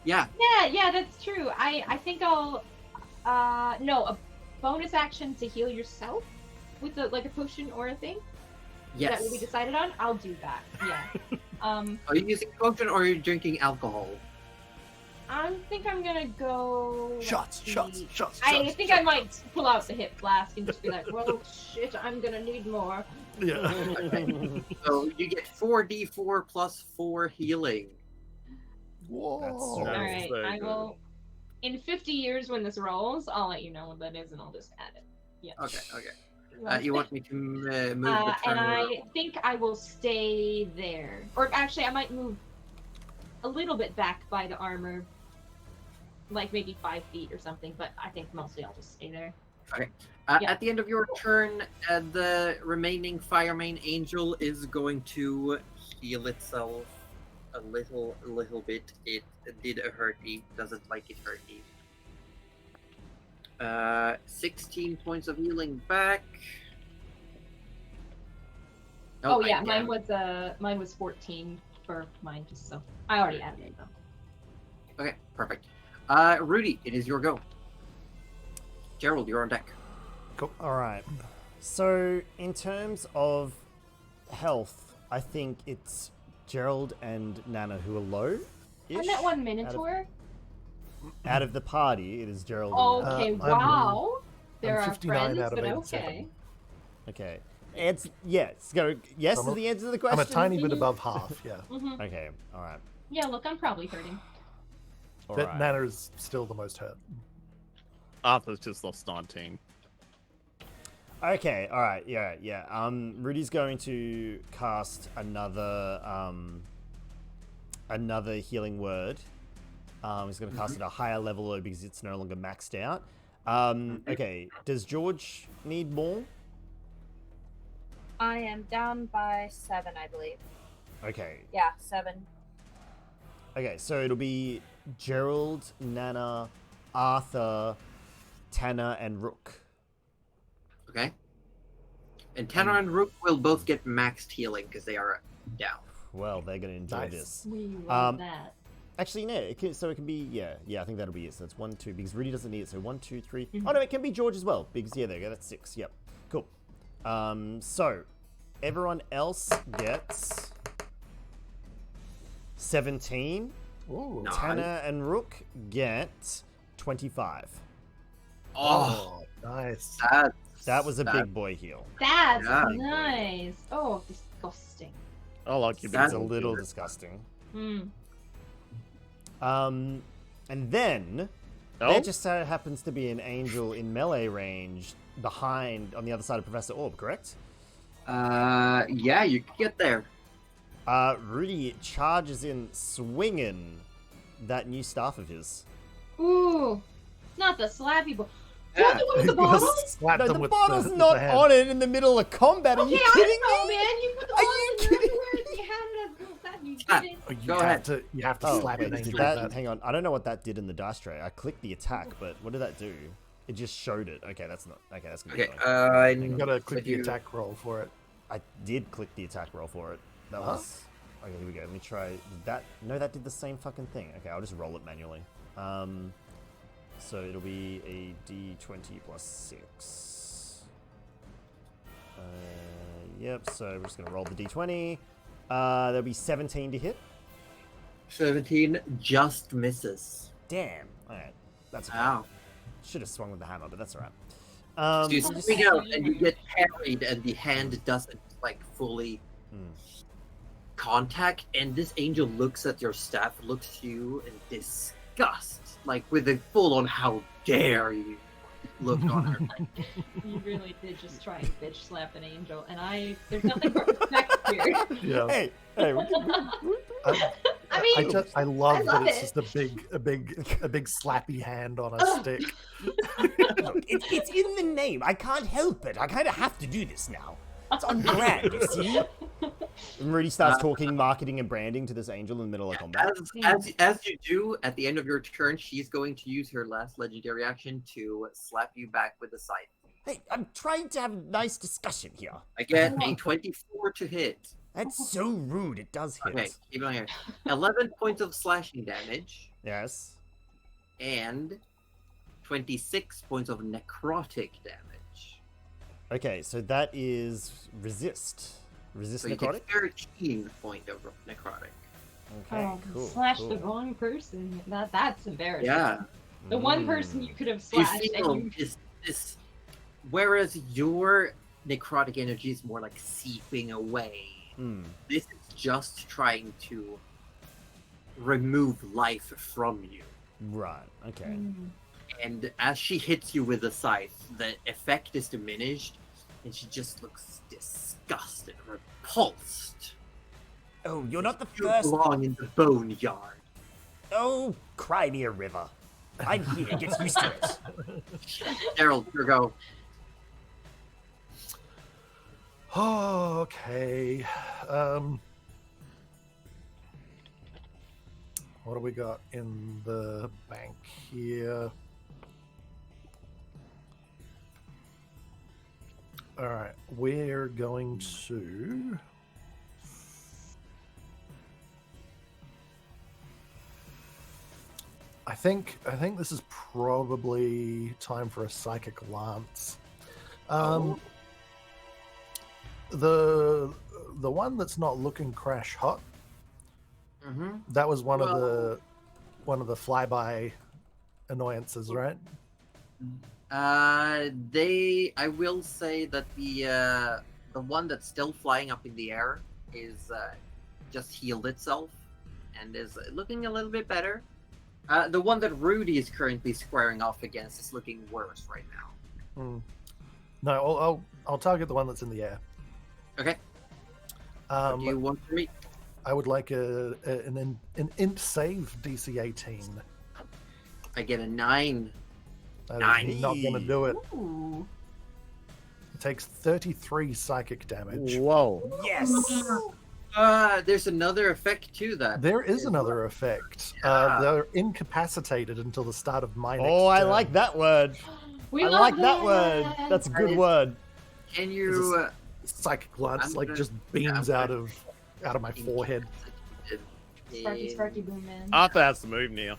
Yeah, Yeah, that's true. I think I'll no, a bonus action to heal yourself with a potion or a thing yes. that will be decided on. I'll do that. Yeah. Are you using potion or are you drinking alcohol? I think I'm gonna go. Shots. I think I might pull out the hip flask and just be like, "Well, shit, I'm gonna need more." Yeah. So you get 4d4 plus 4 healing. Whoa. That's All That's right, so I good. will. In 50 years, when this rolls, I'll let you know what that is, and I'll just add it. Yeah. Okay. You want me to move the turn? And I think I will stay there, or actually, I might move a little bit back by the armor, like maybe 5 feet or something. But I think mostly I'll just stay there. At the end of your turn, the remaining fire main angel is going to heal itself a little bit. It did a hurty. Doesn't like it hurty. 16 points of healing back. Oh yeah, I- mine was 14 for mine, just so I already added it though. Okay, perfect. Rudy, it is your go. Gerald, you're on deck. all right. So in terms of health, I think it's Gerald and Nana who are low. And that one Minotaur. Out of the party, it is Gerald. And Nana. Okay, I'm- wow. There I'm are 59 friends, out of but 87. okay. Okay. It's yes. Go. Yes I'm is a- the answer to the I'm question. a tiny bit Mhm. above half, yeah. hmm Okay. All right. Yeah, look, I'm probably hurting. All But right. Nana is still the most hurt. Arthur's just lost 19. Okay, all right, yeah. Rudy's going to cast another healing word. He's going to cast it at a higher level though because it's no longer maxed out. Okay, does George need more? I am down by 7, I believe. Okay, Yeah, 7. okay, so it'll be Gerald, Nana, Arthur, Tanner, and Rook. Okay. And Tanner and Rook will both get maxed healing because they are down. Well, they're going to enjoy Nice. this. We love Um, that. Actually, no. So it can be yeah. I think that'll be it. So that's 1, 2 because Rudy doesn't need it. So 1, 2, 3. Oh no, it can be George as well. Because there you go. That's 6. Yep. Cool. So everyone else gets 17. Ooh. Nice. Tanner and Rook get 25. Oh, Nice. That was a big boy heal. That's Yeah. nice. Oh, disgusting. I like you. It's That- a little disgusting. Mm. And then Oh, there just so happens to be an angel in melee range behind on the other side of Professor Orb, correct? yeah, you can get there. Rudy charges in swinging that new staff of his. Ooh, not the slappy boy. Yeah. Not the one with the bottle? Slapped No, him the with bottle's with not the hand. on it in the middle of combat. Are Okay, you I kidding know, me? man. You put the Are bottle you in your kidding? underwear and you had it as well. That you Ah. didn't. You Go have to Oh, slap wait, an did angel that, with that. hang on. I don't know what that did in the dice tray. I clicked the attack, but what did that do? It just showed it. Okay, that's not. Okay, that's gonna be Okay, fine. You gotta click but the you- attack roll for it. I did click the attack roll for it. That Huh? was. Okay, here we go. Let me try that. No, that did the same fucking thing. Okay, I'll just roll it manually. So it'll be a d20 plus 6. Yep, so we're just gonna roll the d20. There'll be 17 to hit. 17 just misses. Damn. Alright. That's okay. Wow. Should have swung with the hammer, but that's alright. So you Just- swing out and you get parried, and the hand doesn't like fully Hmm. contact. And this angel looks at your staff, looks to you in disgust, like with a full-on "How dare you!" look on her face. You really did just try and bitch slap an angel, and there's nothing but respect here. Yeah. Hey, we can- I mean, I love I that love it's it. just a big slappy hand on a stick. Look, it's in the name. I can't help it. I kind of have to do this now. It's on brand, you see? And Rudy starts talking marketing and branding to this angel in the middle of combat. As you do, at the end of your turn, she's going to use her last legendary action to slap you back with a scythe. Hey, I'm trying to have a nice discussion here. Again, a 24 to hit. That's so rude. It does hit. Okay, keep on here. 11 points of slashing damage Yes. and 26 points of necrotic damage. Okay, so that is resist. Resist So you necrotic? take 13 points of necrotic. Okay, oh, cool. slash cool. the wrong person. That's embarrassing. Yeah. The one Mm. person you could have You slashed, feel and you this, whereas your necrotic energy is more like seeping away. Mm. This is just trying to remove life from you. Right, okay. Mm. And as she hits you with the scythe, the effect is diminished, and she just looks disgusted, repulsed. Oh, you're not the You first. belong in the boneyard. Oh, cry me a river. I'm here. Get used to it. Gerald, your go. Oh, okay. What do we got in the bank here? All right, we're going to. I think this is probably time for a psychic lance. The one that's not looking crash hot. Mm-hmm. That was one of the flyby annoyances, right? I will say that the one that's still flying up in the air is just healed itself and is looking a little bit better. The one that Rudy is currently squaring off against is looking worse right now. Hmm. No, I'll target the one that's in the air. Okay. What do you want from me? I would like an int save DC 18. I get a 9. That Nine. is not going to do it. Ooh. It takes 33 psychic damage. Whoa. Yes. There's another effect to that. There is another effect. Yeah. They're incapacitated until the start of my next Oh, I turn. like that word. We I love like that word. that. That's a good Nice. word. Can you? Psychic lance I'm like gonna- just yeah, beams I'm out gonna- of my forehead. Sparky, Sparky, boom, man. Arthur has to move now.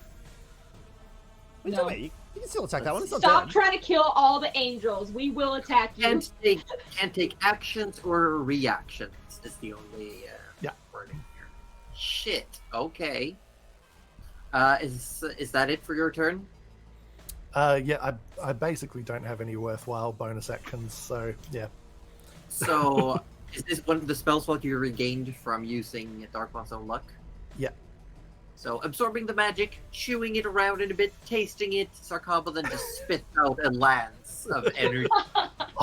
What are you talking about? You can still attack that one. It's not Stop dead. trying to kill all the angels. We will attack you. Can't take actions or reactions. Is the only wording here. Shit. Okay. Is that it for your turn? Yeah, I basically don't have any worthwhile bonus actions, so yeah. So, is this one of the spell slot you regained from using Darkmoth's Own Luck? Yeah. So, absorbing the magic, chewing it around in a bit, tasting it, Sarkaba then just spits out a lance of energy.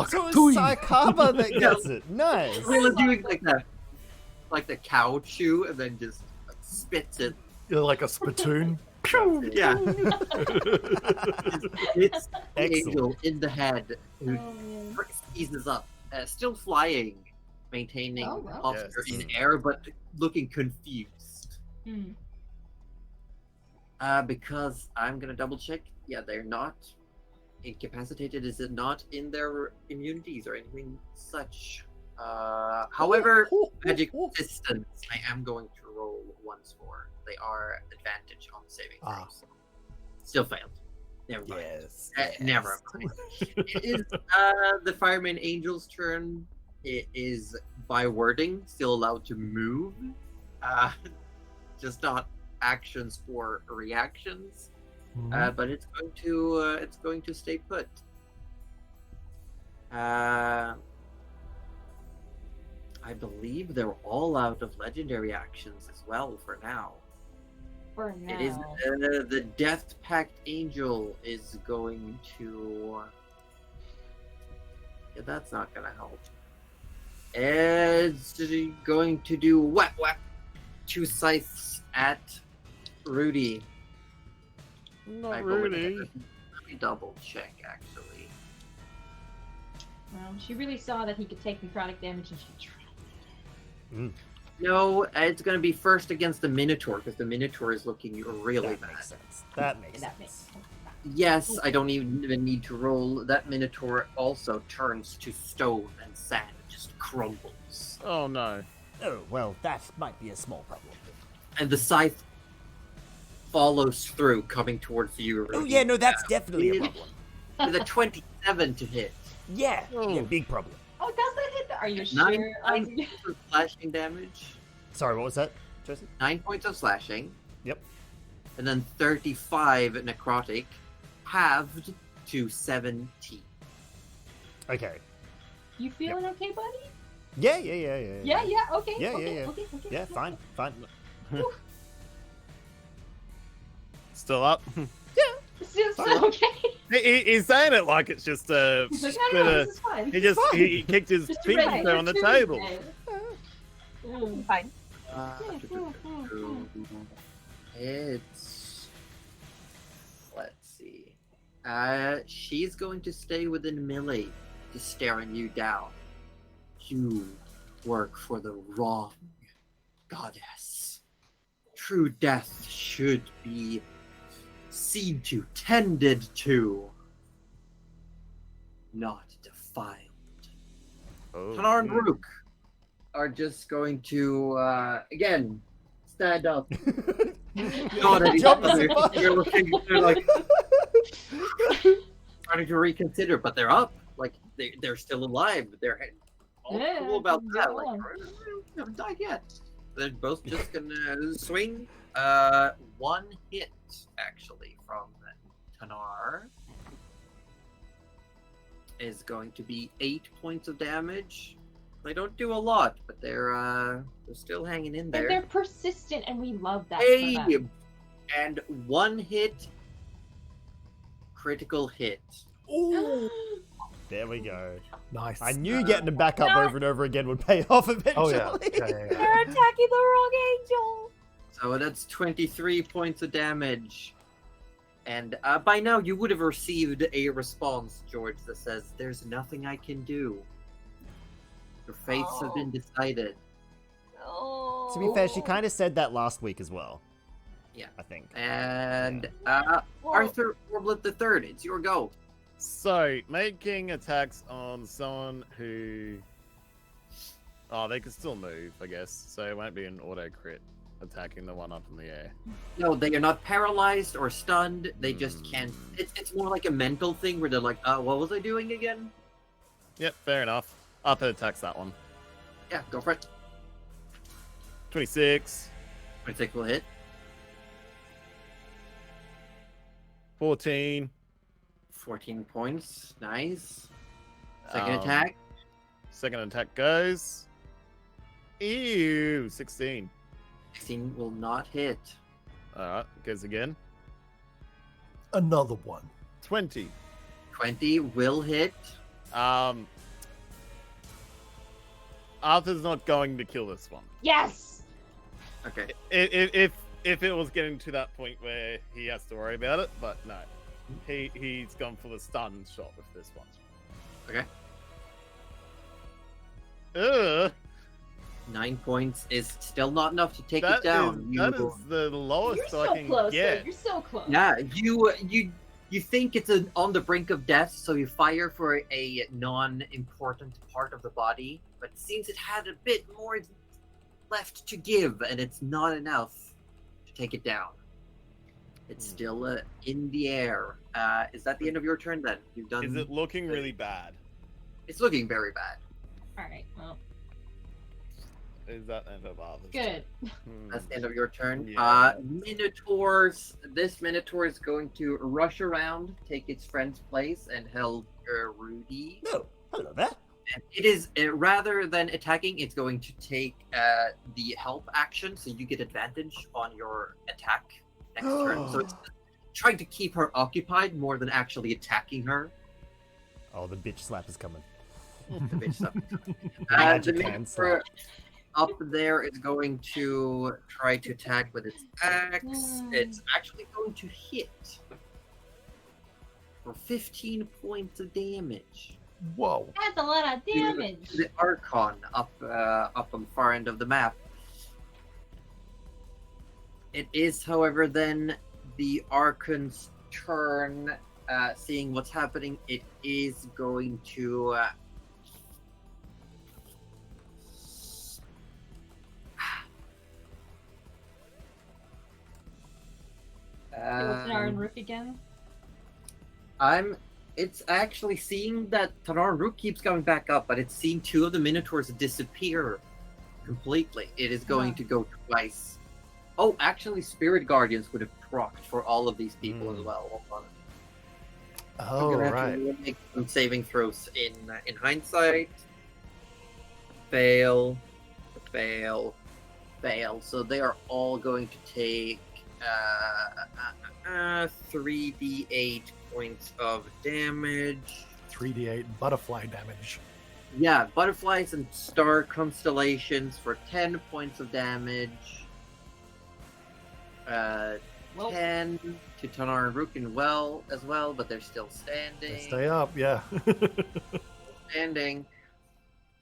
So it's Saikaba that gets it. Nice. Really doing like the cow chew, and then just spits it. You're like a spittoon. Yeah. It's the Excellent. angel in the head who Oh, man. eases up, still flying, maintaining Oh, well. posture Yes. in air, but looking confused. Hmm. Because I'm gonna double check. Yeah, they're not incapacitated. Is it not in their immunities or anything such? However, magic resistance, I am going to roll once more. They are advantage on saving throws. Still failed. Never mind. Yes. Never mind. It is the fireman angel's turn. It is by wording still allowed to move, just not actions or reactions. But it's going to stay put. I believe they're all out of legendary actions as well for now. For now. It is the Death Pact Angel is going to. Yeah, that's not gonna help. It's going to do whack whack, 2 scythes at Rudy. Not I believe really. it. Let me double check actually. Well, she really saw that he could take necrotic damage, and she tried. No, it's gonna be first against the Minotaur because the Minotaur is looking really That bad. makes sense. That makes That sense. makes sense. Yes, I don't even need to roll. That Minotaur also turns to stone and sand, just crumbles. Oh no. Oh, well, that might be a small problem. And the scythe follows through, coming towards you. Oh, Rudy. yeah, no, that's definitely a problem. With a 27 to hit. Yeah, Oh. yeah, big problem. Oh, does that hit? Are you 9 sure? points of slashing damage. Sorry, what was that, Joseph? 9 points of slashing. Yep. And then 35 necrotic, halved to 17. Okay. You feeling okay, buddy? Yeah. Yeah, yeah. Okay. Yeah, okay, yeah. Okay, okay. Yeah, fine. Still up. Still okay. He's saying it like it's just a He's like, bit no, of. this is fine. He just he kicked his Just a finger regular on the Tuesday. table. Mm. Fine. It's. Let's see. She's going to stay within melee, just staring you down. You work for the wrong goddess. True death should be seen to, tended to, not defiled. Oh. Tanar and Rook are just going to, again, stand up. Not at each Jump as other. a bus. They're looking, they're like, trying to reconsider, but they're up. Like, they're still alive. They're all Yeah, cool about keep that. Like, going. we haven't died yet. They're both just gonna swing. 1 hit, actually, from Tanar. Is going to be 8 points of damage. They don't do a lot, but they're still hanging in And there. they're persistent, and we love that. Hey, for them. and 1 hit, critical hit. Ooh. There we go. Nice. I knew getting them back up over and over again would pay off eventually. Oh yeah. Yeah, yeah, yeah. They're attacking the wrong angel. So that's 23 points of damage. And by now you would have received a response, George, that says, "There's nothing I can do. Your fates have been decided." Oh. To be fair, she kind of said that last week as well. Yeah. I think. And Well, Arthur Orblet III, it's your go. So, making attacks on someone who... Oh, they can still move, I guess. So it won't be an auto crit. attacking the one up in the air. No, they are not paralyzed or stunned. They just can't. It's more like a mental thing where they're like, what was I doing again? Yep, fair enough. Up attacks that one. Yeah, go for it. 26. 26 will hit. 14. 14 points. Nice. Second Um, attack. Second attack goes. Ew, 16. 16 will not hit. Alright, goes again. Another one. 20. 20 will hit. Arthur's not going to kill this one. Yes. Okay. If it was getting to that point where he has to worry about it, but no. He's gone for the stun shot with this one. Okay. Ugh. 9 points is still not enough to take it down. That is the lowest You're I so can close. get. You're so close. Yeah, you think it's on the brink of death, so you fire for a non-important part of the body, but it seems it had a bit more left to give, and it's not enough to take it down. It's still in the air. Is that the end of your turn then? You've done. Is it looking really bad? It's looking very bad. All right. Well, Is that the end of Arthur's? good. That's the end of your turn. Yeah. Minotaurs. This Minotaur is going to rush around, take its friend's place, and help Rudy. No, hello there. And it is rather than attacking, it's going to take the help action, so you get advantage on your attack next turn. So it's trying to keep her occupied more than actually attacking her. Oh, the bitch slap is coming. The bitch stuff. Magic The hand Minotaur up there is going to try to attack with its axe. It's actually going to hit for 15 points of damage. Whoa. That's a lot of damage. The Archon up on the far end of the map. It is, however, then the Archon's turn. Seeing what's happening, it is going to. What's our roof again? It's actually seeing that Tanar keeps coming back up, but it's seeing two of the Minotaurs disappear completely. It is going to go twice. Oh, actually, Spirit Guardians would have procced for all of these people as well. Hold on. Oh, I'm gonna have right. to make some saving throws in hindsight. Fail, fail, fail. So they are all going to take 3d8 points of damage. 3d8 butterfly damage. Yeah, butterflies and star constellations for 10 points of damage. 10 to Tanar and Rukin as well, but they're still standing. Stay up, yeah. Standing.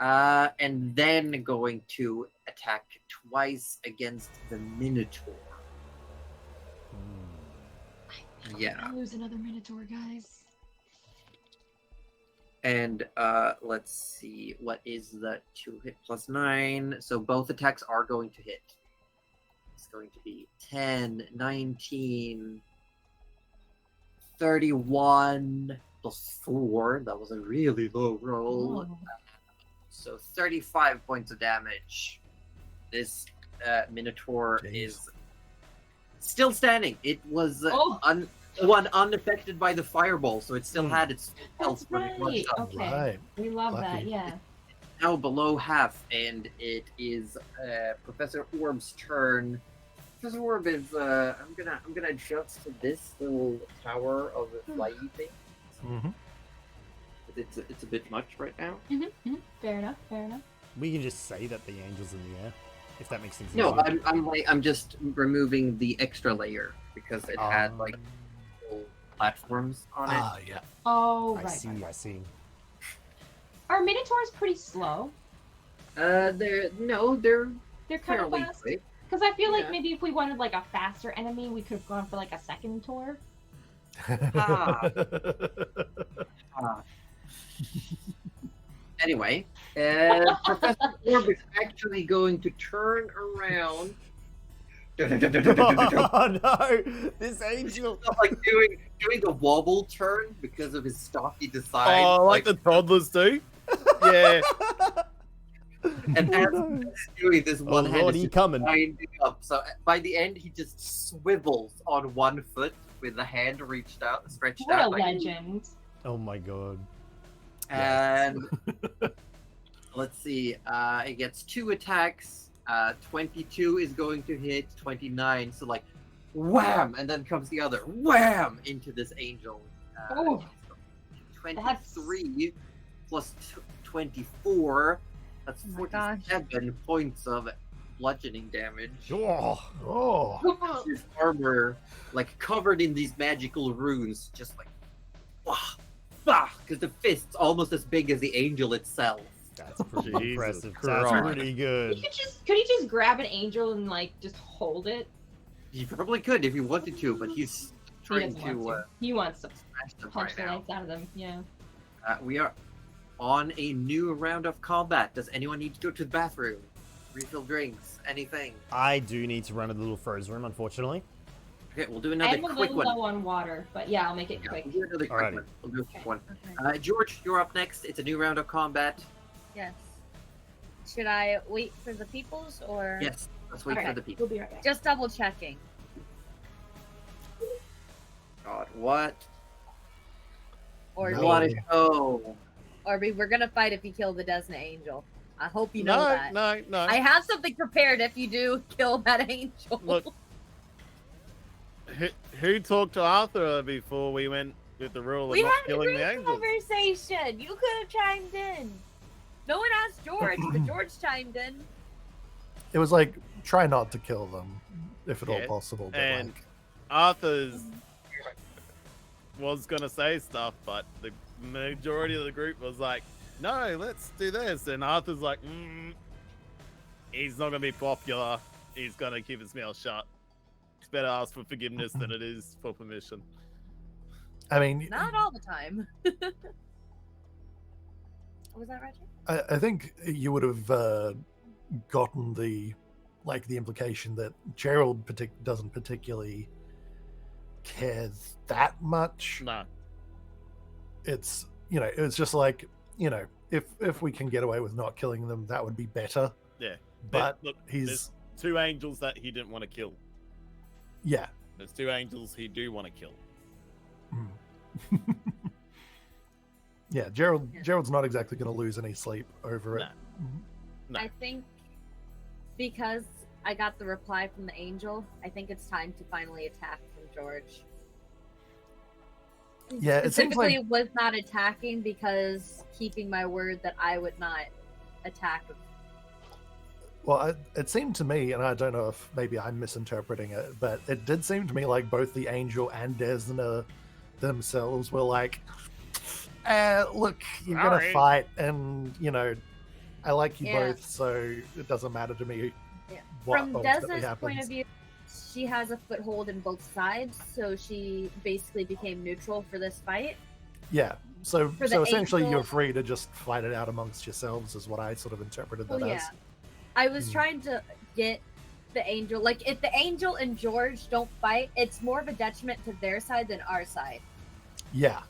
And then going to attack twice against the Minotaur. Yeah. I lose another Minotaur, guys. And let's see, what is the 2 hit plus 9? So both attacks are going to hit. It's going to be 10, 19, 31 plus 4. That was a really low roll. Oh. So 35 points of damage. This Minotaur Jeez. is still standing. It was Oh. unaffected by the fireball, so it still had its health. That's when it was right. done. Okay. Right. We love that. Lucky. Yeah. Now below half, and it is Professor Orb's turn. Professor Orb is I'm gonna adjust to this little tower of the flyy thing. Mm-hmm. It's a bit much right now. Fair enough. Fair enough. We can just say that the angel's in the air, if that makes things No, easier. I'm just removing the extra layer because it had like little platforms on it. Ah, yeah. Oh, I right. see, I see. Are Minotaurs pretty slow? They're They're kind of fairly fast. quick. Because I feel like Yeah. maybe if we wanted like a faster enemy, we could have gone for like a second tour. Ah. Anyway, Professor Orb is actually going to turn around Oh no! This angel. like doing a wobble turn because of his stocky design. Oh, like the toddlers do. Yeah. And as he's doing this, one hand Lord, is he just coming. winding up. So by the end, he just swivels on one foot with the hand stretched What a out. Like, legend. Oh my god. and let's see, it gets 2 attacks. 22 is going to hit 29. So like, wham, and then comes the other wham into this angel. Oh, 23 plus 24. That's Oh my gosh. 47 points of bludgeoning damage. Oh. Oh, His armor, like covered in these magical runes, just like, because the fist's almost as big as the angel itself. That's pretty Jesus impressive. Christ. That's pretty good. could he just grab an angel and like just hold it? He probably could if he wanted to, but he's He trying doesn't to want to. He wants to smash them punch right the now. lights out of them. Yeah. We are on a new round of combat. Does anyone need to go to the bathroom? Refill drinks? Anything? I do need to run a little froze room, unfortunately. Okay, we'll do another I'm a quick little one. low on water, but yeah, I'll make it Yeah, quick. we'll do another quick Alrighty. one. We'll do a quick Okay. one. okay. George, you're up next. It's a new round of combat. Yes. Should I wait for the peoples or Yes, let's wait for Alright, the people. We'll be right back. just double checking? God, what? Or No. What a show! or we're gonna fight if you kill the Desna Angel. I hope you know No, that. no. I have something prepared if you do kill that angel. Look, who talked to Arthur before we went with the rule of we not had a killing great the angels? conversation. You could have chimed in. No one asked George, but George chimed in. it was like try not to kill them if at all Yeah, possible. But and like, Arthur's was gonna say stuff, but the majority of the group was like, "No, let's do this." And Arthur's like, "He's not gonna be popular. He's gonna keep his mouth shut. It's better ask for forgiveness than it is for permission." I mean, Not all the time. Was that right? I think you would have gotten the implication that Gerald doesn't particularly care that much. No, It's it's just like if we can get away with not killing them, that would be better. yeah. But look, he's there's 2 angels that he didn't want to kill. yeah. There's 2 angels he do want to kill. Yeah, Gerald's not exactly going to lose any sleep over it. No. No. I think because I got the reply from the angel, I think it's time to finally attack from George. Yeah, it seems Specifically, like was not attacking because keeping my word that I would not attack. well, it seemed to me, and I don't know if maybe I'm misinterpreting it, but it did seem to me like both the angel and Desna themselves were like, look, you're gonna Alright. fight, and I like you Yeah. both, so it doesn't matter to me Yeah. what From ultimately Desna's point of happens. view, she has a foothold in both sides, so she basically became neutral for this fight. Yeah, so For the essentially angel- you're free to just fight it out amongst yourselves, is what I sort of interpreted that Oh as. yeah, I was Hmm. trying to get the angel. Like, if the angel and George don't fight, it's more of a detriment to their side than our side, Yeah.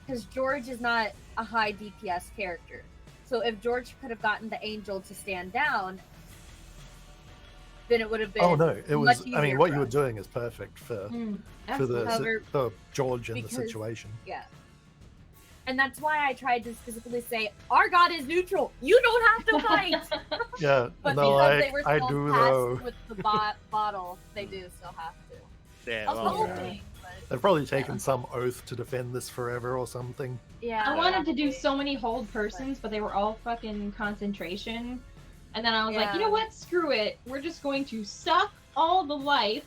because George is not a high DPS character. So if George could have gotten the angel to stand down, then it would have been. Oh no, it was. much I mean, easier what for you were us. doing is perfect for Cover- the George in the because- situation. Yeah. And that's why I tried to specifically say, our god is neutral. You don't have to fight. Yeah, But and they're because like, they were I still do passed though. with the bottle, they do still have to. Yeah, I was well, hoping, but They've probably taken some oath to defend this forever or something. yeah. I wanted to do probably. so many hold persons, but they were all fucking concentration. And then I was like, you Yeah. know what? Screw it. We're just going to suck all the life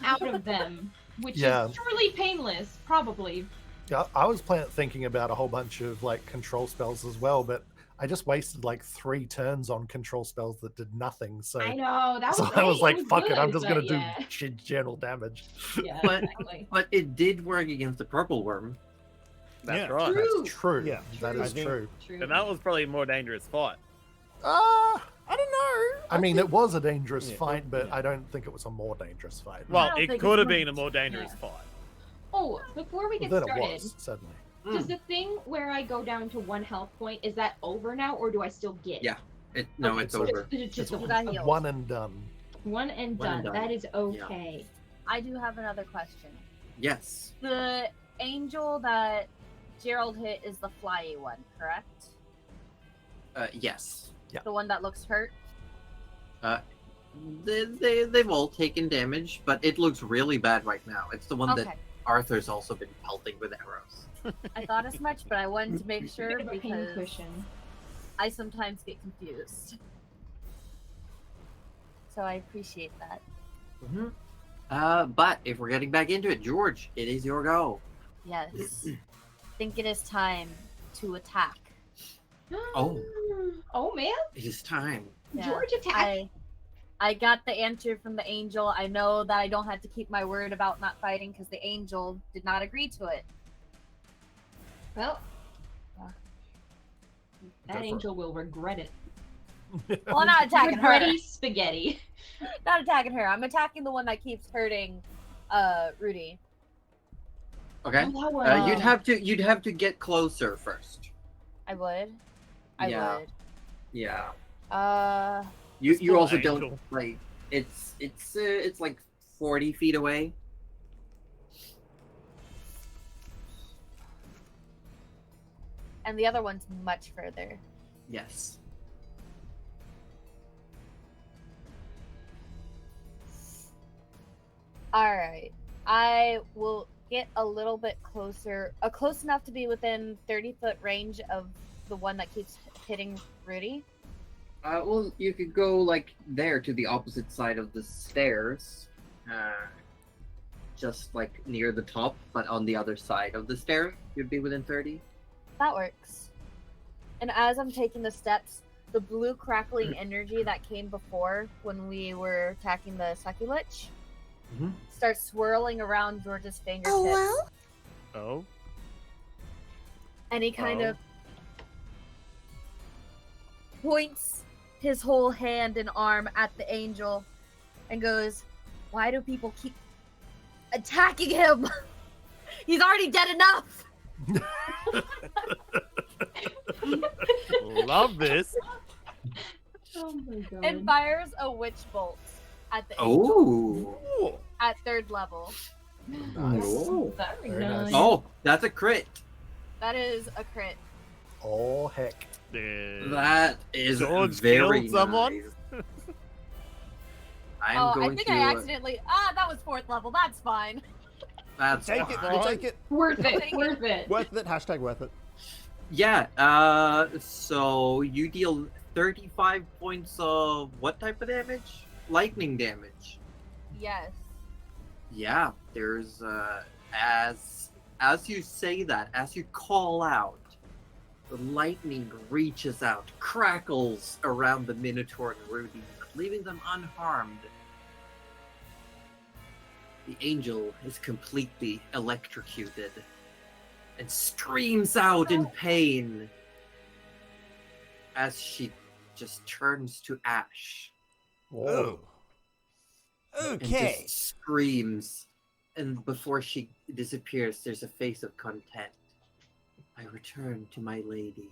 out of them, which Yeah. is truly painless, probably. Yeah, I was thinking about a whole bunch of control spells as well, but I just wasted 3 turns on control spells that did nothing. So, I know that was. so I was hey, like, it fuck it, good, I'm just gonna but do yeah. general damage. Yeah, But- exactly. But it did work against the purple worm. that's Yeah. right. True. True. Yeah, that true. is I think- true. True. And that was probably a more dangerous fight. I don't I mean, it was a dangerous Yeah. fight, but Yeah. I don't think it was a more dangerous fight. Well, don't it think could it's have been a much- more dangerous yeah. fight. Oh, before we Well, get then started, it was, certainly. does the thing where I go down to 1 health point, is that over now, or do I still get? Yeah. No, Okay, it's so over. It's just It's over. got healed. one and done. One and One and done. done. That is okay. I do have another question. Yes. The angel that Gerald hit is the flyy one, correct? Yes. The one that looks hurt? They've all taken damage, but it looks really bad right now. It's the one Okay. that Arthur's also been pelting with arrows. I thought as much, but I wanted to make sure Bit of a pain because cushion. I sometimes get confused. So I appreciate that. But if we're getting back into it, George, it is your go. Yes. I think it is time to attack. Oh. Oh man, It is time. Yeah. George attack. I got the answer from the angel. I know that I don't have to keep my word about not fighting because the angel did not agree to it. Well, Yeah. that Go for angel will regret it. Well, I'm not attacking her. Regretty spaghetti. Not attacking her. I'm attacking the one that keeps hurting Rudy. Okay. Oh, that one. You'd have to get closer first. I would. I Yeah. would. Yeah. This You poor also angel. don't like it's like 40 feet away. and the other one's much further. Yes. Alright. I will get a little bit closer, close enough to be within 30-foot range of the one that keeps hitting Rudy. Well, you could go like there to the opposite side of the stairs, just like near the top, but on the other side of the stair, you'd be within 30. That works. And as I'm taking the steps, the blue crackling energy that came before when we were attacking the Succulich Mhm. starts swirling around George's fingertips. Oh. And he kind Oh. of points his whole hand and arm at the angel and goes, "Why do people keep attacking him? He's already dead enough." Love this. Oh my god. And fires a witch bolt at the angel Oh. at 3rd level. Nice. Oh. Very Very nice. nice. Oh, that's a crit. That is a crit. Oh, heck. Yeah. That is George very killed someone? nice. I'm Oh, going I think to. I accidentally. That was 4th level. That's fine. That's Take it, fine. we'll take it. Worth it. Take it. Worth it. Worth it, hashtag worth it. Yeah. So you deal 35 points of what type of damage? Lightning damage. Yes. Yeah. There's as you say that, as you call out, the lightning reaches out, crackles around the Minotaur and Rudy, leaving them unharmed. The angel is completely electrocuted and screams out in pain as she just turns to ash Whoa. and Okay. just screams. And before she disappears, there's a face of content. I return to my lady.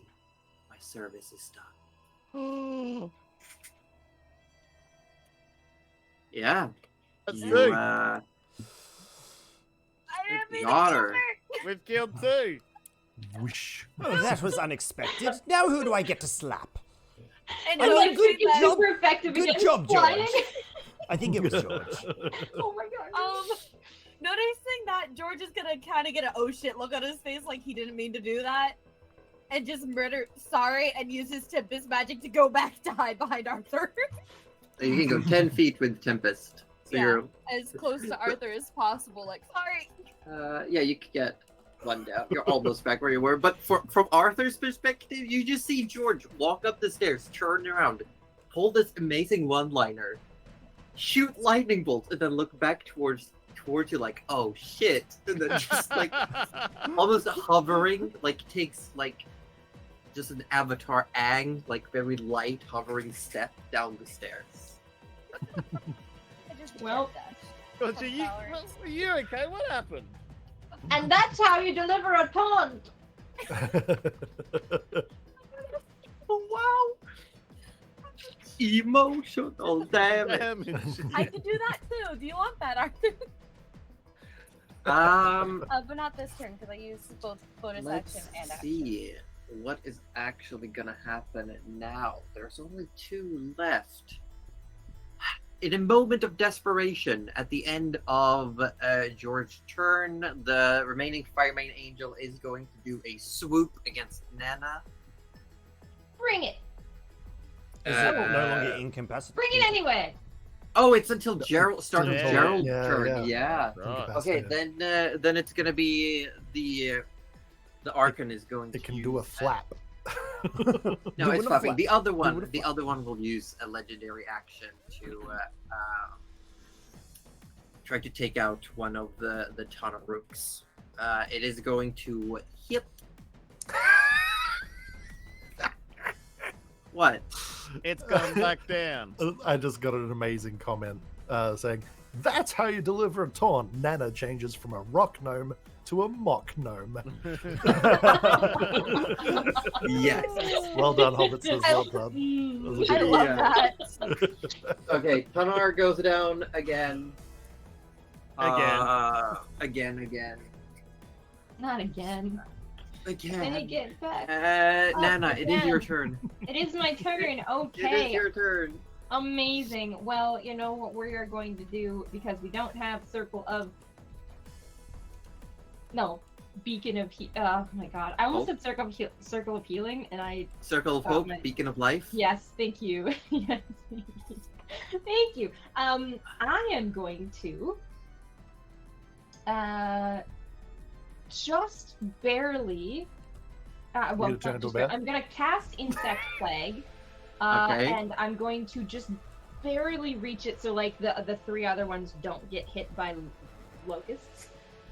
My service is done. Yeah. Let's You, see. I didn't mean to Got kill her. her. We've killed 2. Whoosh. Oh, that was unexpected. Now who do I get to slap? And I And like like, good it's job. super effective Good against job, flying. George. I think it was George. Oh my god. Noticing that George is gonna kind of get an oh shit look on his face, like he didn't mean to do that, and just murder sorry and use his Tempest magic to go back to hide behind Arthur You can go 10 feet with Tempest. So Yeah. you're as close to Arthur as possible. Like sorry. yeah, you could get one down. You're almost back where you were. But from Arthur's perspective, you just see George walk up the stairs, turn around, pull this amazing one-liner, shoot lightning bolts, and then look back towards you like, oh shit, and then just like almost hovering, like takes like just an avatar Aang, like very light hovering step down the stairs. I just Well, Well, are you okay? What happened? And that's how you deliver a taunt. Wow. Emotional damage. Damage. I can do that too. Do you want that, Arthur? But not this turn because I used both bonus Let's action and action. see what is actually gonna happen now. There's only 2 left. In a moment of desperation, at the end of George's turn, the remaining Fire Main Angel is going to do a swoop against Nana. Bring it. Is it no longer incapacitated? Bring it anyway. Oh, it's until Gerald starts Yeah. Gerald's Yeah, turn. yeah. Right. Okay, then it's gonna be the Archon is going to It can use do a flap. No, it's Doing a flapping. flap. The other Doing one, a the flap. other one will use a legendary action to try to take out one of the tunnel rooks. It is going to hit. What? It's gone back down. I just got an amazing comment saying, "That's how you deliver a taunt." Nana changes from a rock gnome to a mock gnome. Yes. Well done, Hobbitses. Well done. That was a I good love Yeah. that. Okay, Tanar goes down again. Again. Again. Not again. Can I Again. get back? Nana, it is your again. turn. It is my turn. It is Okay. your turn. Amazing. Well, you know what we are going to do because we don't have beacon of oh my god. I almost said circle of healing and I Circle of Oh, Hope, my- Beacon of Life. yes, thank you. Yes. Thank you. I am going to just barely well, You turn not into a just bear? I'm gonna cast Insect Plague. Okay. And I'm going to just barely reach it so like the 3 other ones don't get hit by locusts.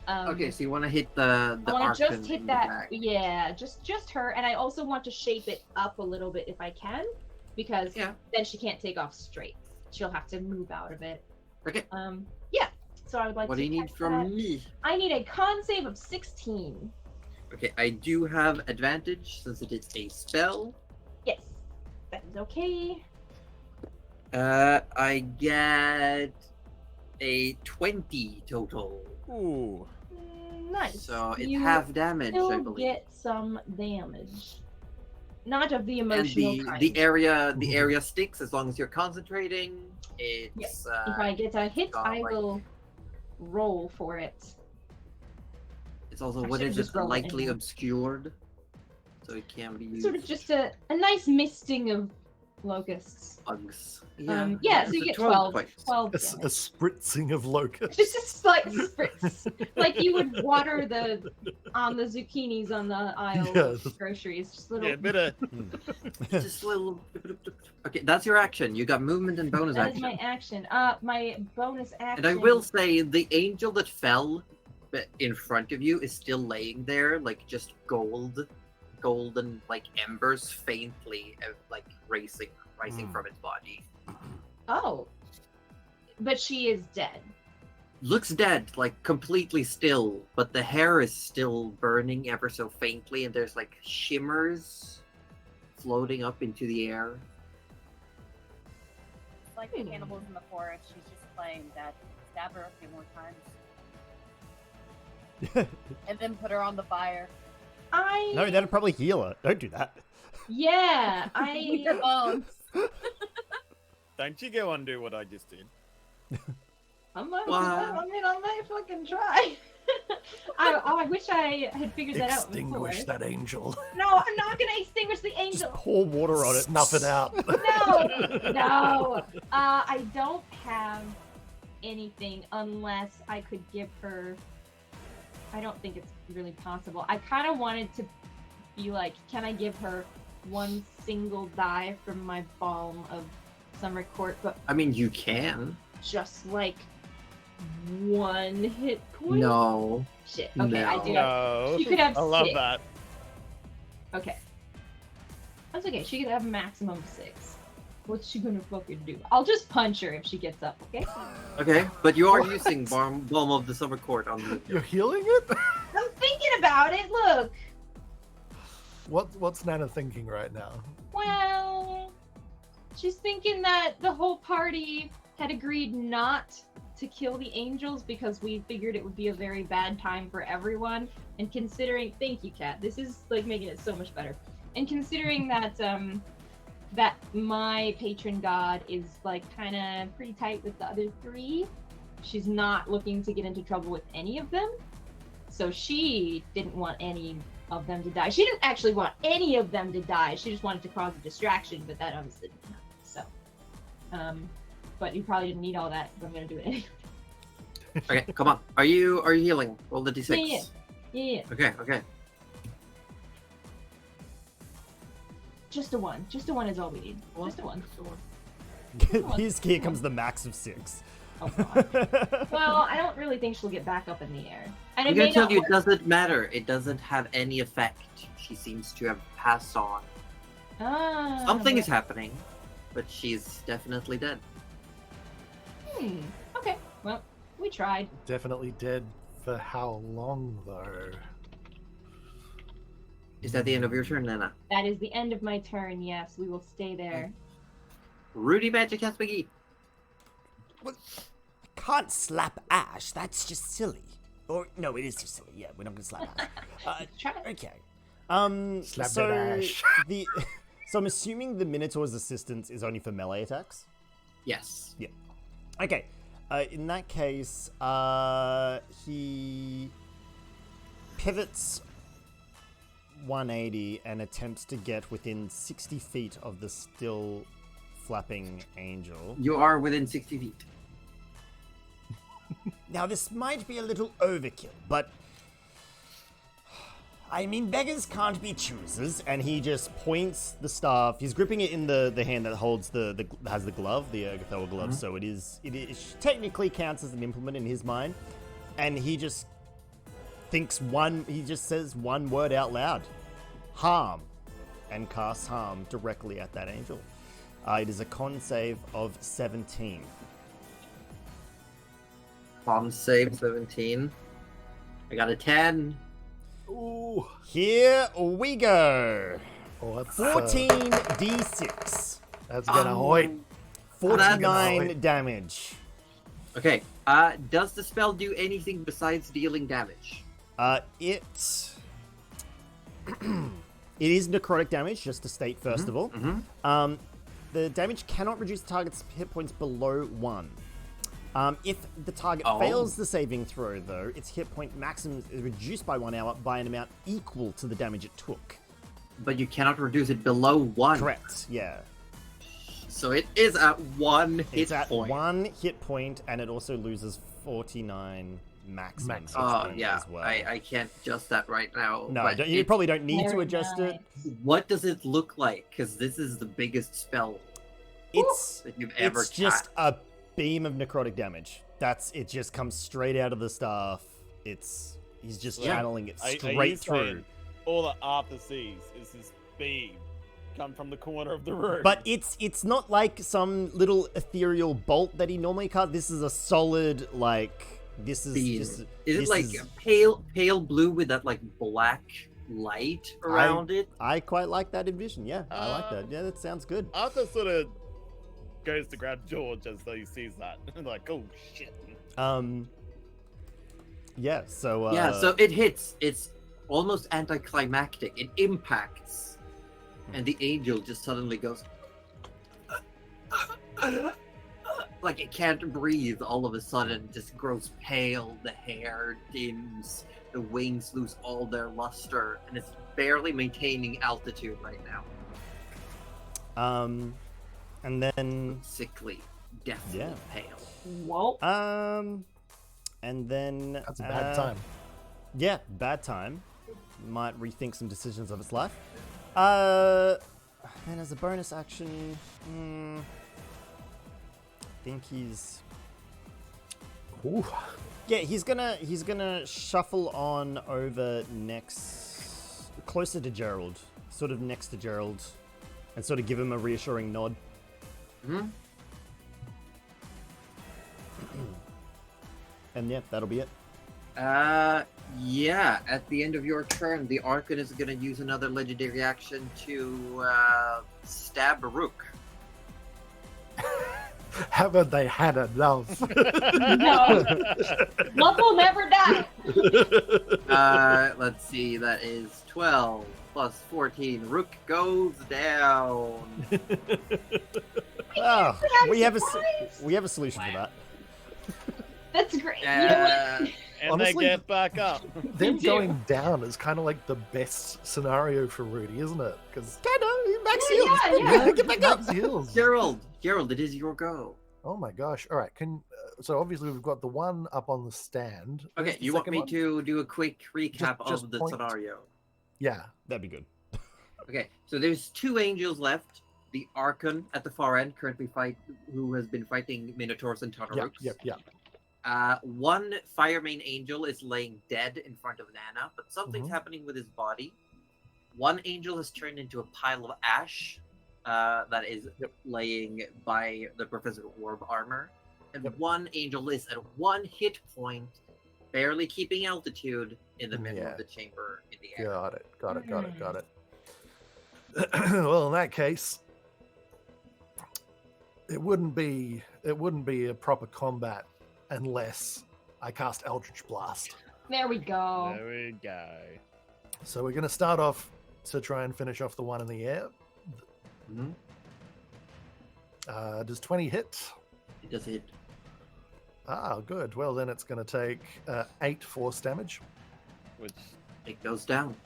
Okay, so you want to hit the I want to Archon just hit in the that, back. yeah, just her, and I also want to shape it up a little bit if I can, because Yeah. then she can't take off straight. She'll have to move out of it. Okay. Yeah. So I would like What to. do you need cast from that. me? I need a con save of 16. Okay, I do have advantage since it is a spell. Yes, that is okay. I get a 20 total. Ooh. Nice. So it's You half damage, I still believe. get some damage. Not of the And emotional kind. the area sticks as long as you're concentrating. It's Yes. If I get a hit, got, I like- will roll for it. it's also I what should've is just it rolled it lightly anyway. obscured, so it can be used. Sort of just a nice misting of locusts. bugs. Yeah, so you get 12 points. 12 A damage. spritzing of locusts. Just a slight spritz. Like you would water the zucchinis on the aisle Yes. of groceries. Just little. Yeah, bit of Just a little. Okay, that's your action. You got movement and bonus That is action. my action. My bonus action. And I will say the angel that fell in front of you is still laying there, like just golden like embers faintly like rising from its body. Oh. But she is dead. Looks dead, like completely still, but the hair is still burning ever so faintly, and there's like shimmers floating up into the air. It's like the cannibals in the forest. She's just playing that. Stab her a few more times. And then put her on the fire. No, that'd probably heal her. Don't do that. Yeah, With your bones. Don't you go undo what I just did. I might fucking try. I wish I had figured that out before. Extinguish that angel. No, I'm not gonna extinguish the Just angel. pour water on it. Snuff it out. No. I don't have anything unless I could give her. I don't think it's really possible. I kind of wanted to be like, can I give her one single die from my Balm of Summer Court, but I mean, you can. just like 1 hit point? No. Shit. Okay, I No. do. No. You could have I love 6. that. Okay. That's okay. She can have a maximum of 6. What's she gonna fucking do? I'll just punch her if she gets up, okay? Okay, but you are What? using Balm of the Summer Court on the. You're healing it? I'm thinking about it, look! What's Nana thinking right now? Well, she's thinking that the whole party had agreed not to kill the angels because we figured it would be a very bad time for everyone. And considering, thank you, Kat. This is like making it so much better. And considering that that my patron god is like kind of pretty tight with the other 3, she's not looking to get into trouble with any of them. So she didn't want any of them to die. She didn't actually want any of them to die. She just wanted to cause a distraction, but that obviously didn't happen. So, but you probably didn't need all that. But I'm gonna do it anyway. Okay, come on. Are you healing? Roll the d6. Yeah. Okay. Just a 1. Just a 1 is all we need. Just a 1. Here comes the max of 6. Oh, God. Well, I don't really think she'll get back up in the air. And I'm it gonna may tell not you, work. it doesn't matter. It doesn't have any effect. She seems to have passed on. Something is happening, but she's definitely dead. Okay. Well, we tried. Definitely dead for how long though? Is that the end of your turn, Nana? That is the end of my turn. Yes, we will stay there. Rudy Magic has McGee. Can't slap Ash. That's just silly. Or no, it is just silly. Yeah, we're not gonna slap Ash. Try it. Okay. Slap so that Ash. so I'm assuming the Minotaur's assistance is only for melee attacks. Yes. Okay. In that case, he pivots 180 and attempts to get within 60 feet of the still flapping angel. You are within 60 feet. Now, this might be a little overkill, but I mean, beggars can't be choosers. And he just points the staff. He's gripping it in the hand that holds has the glove, the Ergothoa glove. So it technically counts as an implement in his mind. And he just he just says one word out loud, harm, and casts harm directly at that angel. It is a con save of 17. Con save 17. I got a 10. Ooh. Here we go. Oh, that's 14d6. That's gonna hoit. 49 damage. Okay. Does the spell do anything besides dealing damage? It is necrotic damage, just to state first of all. The damage cannot reduce the target's hit points below 1. If the target fails the saving throw, though, its hit point maximum is reduced by 1 hour by an amount equal to the damage it took. But you cannot reduce it below 1. Correct, yeah. So it is at 1 hit It's at point. 1 hit point, and it also loses 49 maximum hit Oh, point yeah. as well. I can't adjust that right now. No, but you probably don't need to Very adjust it. What does it look like? Because this is the biggest spell It's that you've ever it's just cast. a beam of necrotic damage. It just comes straight out of the staff. He's just Yeah. channeling it Are you straight through. saying all that Arthur sees is this beam come from the corner of the room? But it's not like some little ethereal bolt that he normally casts. This is a solid this is Beam. just. Is this it like pale blue with that like black light around it? I quite like that envision. Yeah, I like that. Yeah, that sounds good. Arthur sort of goes to grab George as though he sees that. Like, oh shit. Yeah. So. Yeah, so it hits. It's almost anticlimactic. It impacts, and the angel just suddenly goes like it can't breathe. All of a sudden, just grows pale. The hair dims. The wings lose all their luster, and it's barely maintaining altitude right now. And then. Sickly, deathly Yeah. pale. Whoa. And then. That's a bad time. Yeah, bad time. Might rethink some decisions of its life. And as a bonus action, I think he's. Ooh. Yeah, he's gonna shuffle on over closer to Gerald, sort of next to Gerald, And sort of give him a reassuring nod. Hmm. And yeah, that'll be it. Yeah. At the end of your turn, the Archon is gonna use another legendary action to stab Rook. Haven't they had enough? No. Love will never die. Let's see. That is 12 plus 14. Rook goes down. Oh, I'm we have a solution for that. That's great. You know what? And Honestly, they get back up. Them do. going down is kind of like the best scenario for Rudy, isn't it? Because Max Yeah, heals. yeah. Get back up. heals. Gerald, it is your go. Oh my gosh! All right, so obviously we've got the one up on the stand. Where's Okay, the you want second me one? to do a quick recap Just of the point. scenario? Yeah. That'd be good. Okay, so there's 2 angels left. The Archon at the far end, who has been fighting Minotaurs and Tanaruks. Yep. 1 Fire Main Angel is laying dead in front of Nana, but something's Mhm. happening with his body. 1 angel has turned into a pile of ash that is laying by the Professor Orb armor. And 1 angel is at 1 hit point, barely keeping altitude in the middle Yeah. of the chamber in the air. Got it. Well, in that case, it wouldn't be a proper combat unless I cast Eldritch Blast. There we go. There we go. So we're going to start off to try and finish off the one in the air. Mhm. Does 20 hit? It does hit. Ah, good. Well, then it's going to take 8 force damage. Which It goes down.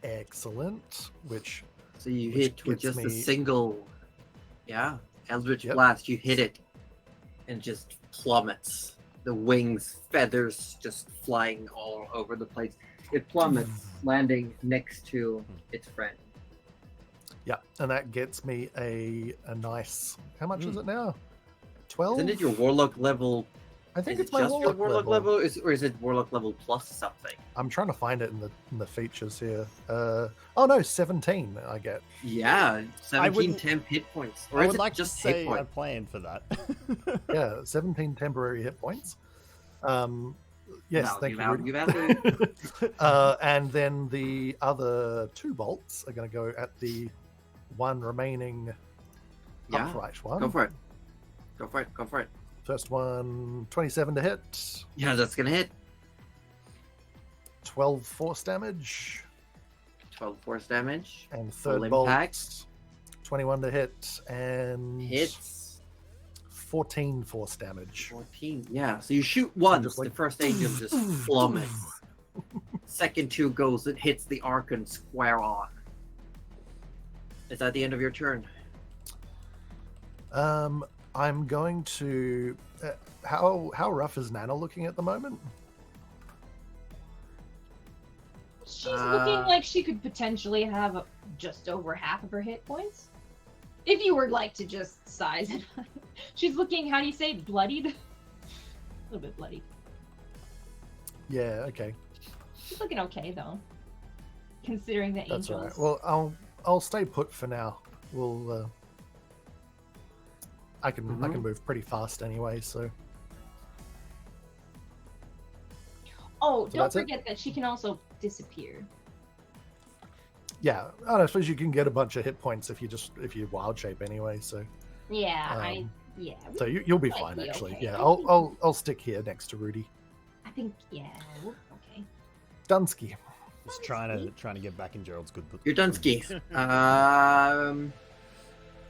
Excellent. Which So you Which hit with gets just a me- single, Eldritch Yep. Blast. You hit it, and just plummets. The wings, feathers, just flying all over the place. It plummets, landing next to its friend. yeah, and that gets me a nice. How much is it now? 12. Isn't it your Warlock level? I think Is it's it my just your Warlock Warlock level. level, or is it Warlock level plus something? I'm trying to find it in the features here. Oh no, 17 I get. Yeah, 17 wouldn't- temp hit points. Or I is would it like just to hit say I points? planned for that. Yeah, 17 temporary hit points. Yes, No, thank you. you've Rudy. And then the other 2 bolts are going to go at the one remaining Yeah, upright one. go for it. Go for it. Go for it. First one, 27 to hit, Yeah, that's gonna hit. 12 force damage, 12 force damage. and Full third bolt, impact. 21 to hit, and Hits. 14 force damage. 14. Yeah, so you shoot once, just like- the first angel just plummets. Second 2 goes, it hits the Archon square on. Is that the end of your turn? I'm going to. How rough is Nana looking at the moment? She's looking like she could potentially have just over half of her hit points. If you were like to just size it. She's looking, how do you say, bloodied? A little bit bloodied. Yeah. Okay. She's looking okay though. Considering the That's all angels. right. Well, I'll stay put for now. We'll. I can move pretty fast anyway, so Oh, So don't that's it? forget that she can also disappear. yeah. I suppose you can get a bunch of hit points if you wild shape anyway. So Yeah, Um, so you'll be Might fine be actually. okay. Yeah, I I'll stick here next to Rudy. I think okay. Dunsky. Just trying to get back in Gerald's good book. You're Dunsky.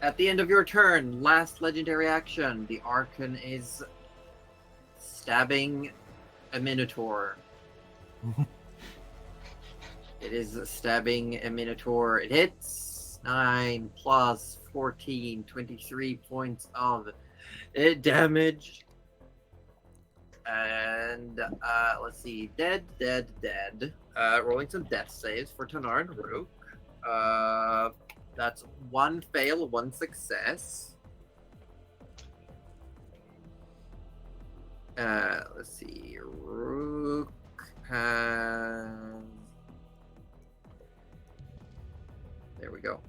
At the end of your turn, last legendary action, the Archon is stabbing a Minotaur. It is stabbing a Minotaur. It hits 9 plus 14, 23 points of damage. And let's see, dead. Rolling some death saves for Tanar and Rook. That's 1 fail, 1 success. Let's see, Rook has. There we go.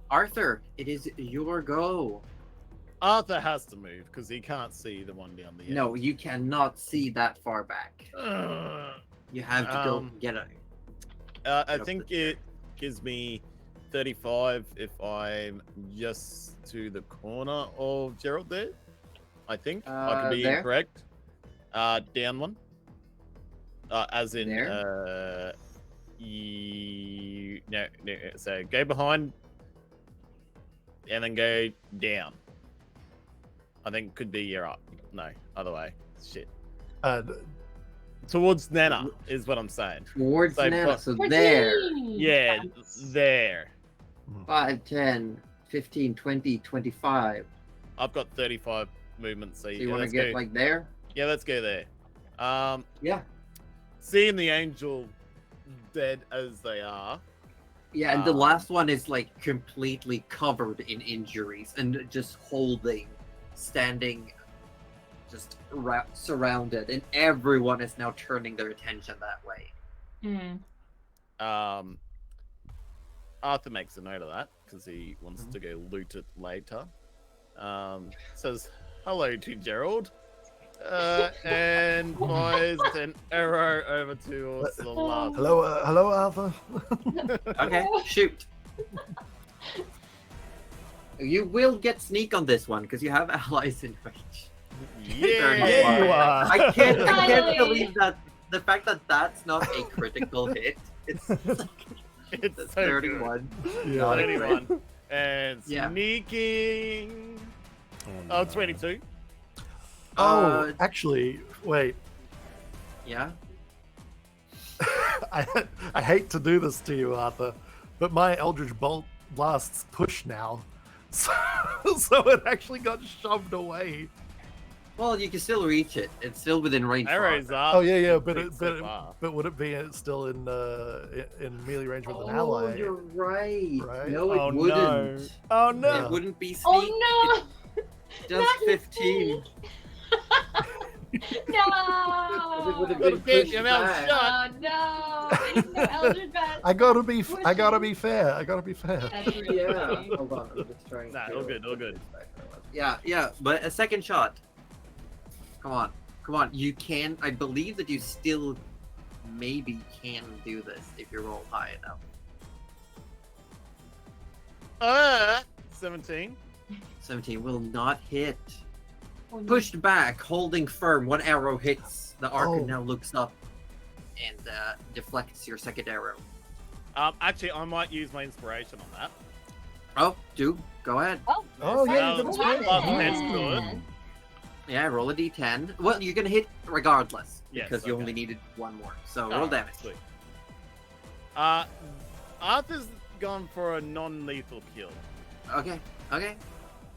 Arthur, it is your go. Arthur has to move because he can't see the one down the end. No, you cannot see that far back. You have to go get it. I Get up think the it gives me 35 if I'm just to the corner of Gerald there. I think I could be there? incorrect. Down one. As in There? no, so go behind and then go down. I think could be you're up. No, other way. Shit. Towards Nana is what I'm saying. Towards So, Nana, so 14. there. Yeah, there. 5, 10, 15, 20, 25. I've got 35 movements. So, So you want to get like there? Yeah, let's go there. Yeah. Seeing the angel dead as they are. Yeah, and the last one is like completely covered in injuries and just holding, standing, just surrounded, and everyone is now turning their attention that way. Arthur makes a note of that because he wants to go loot it later. Says hello to Gerald. And fires an arrow over towards the last. Hello, Arthur. Okay, shoot. You will get sneak on this one because you have allies in range. Yeah, Yeah, you are. I can't Finally. believe that the fact that that's not a critical hit. It's It's that's so 31. Yeah. Not a 31. And Yeah. sneaking. no. Oh, 22. Oh, actually, wait. Yeah. I hate to do this to you, Arthur, but my Eldritch Bolt blasts push now, so it actually got shoved away. Well, you can still reach it. It's still within range. for Arrows Arthur. up. Oh yeah, but so far. would it be still in melee range with an Oh, ally? you're right. Right? No, it Oh, wouldn't. no. Oh no. It wouldn't be sneak. Oh no! Just Not 15. No! It would have Gotta been get pushed your mouth back. shut. Oh no! Ain't no Eldritch Blast. I gotta be fair. I gotta be fair. That's really Yeah. funny. Hold on. I'm just trying Nah, to. all good, all good. Yeah. But a second shot. Come on. You can. I believe that you still maybe can do this if you roll high enough. 17. 17 will not hit. Oh, no. Pushed back, holding firm. One arrow hits. The archer Oh. now looks up and deflects your second arrow. Actually, I might use my inspiration on that. Oh, do go ahead. Oh yeah, Well, that's well, great. well, that's good. Yeah, roll a d10. Well, you're gonna hit regardless Yes, because you okay. only needed one more. So roll Alright, damage. sweet. Arthur's gone for a non-lethal kill. Okay. I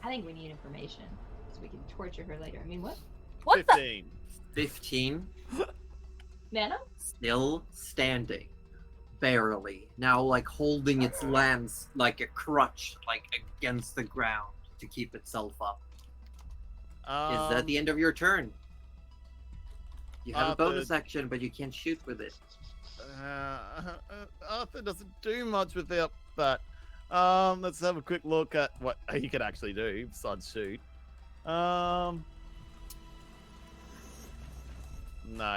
think we need information so we can torture her later. I mean, what? What the? 15. 15. Nana? Still standing. Barely. Now like holding its lance like a crutch, like against the ground to keep itself up. Is that the end of your turn? You have a bonus action, but you can't shoot with it. Arthur doesn't do much without that. Let's have a quick look at what he could actually do besides shoot. No,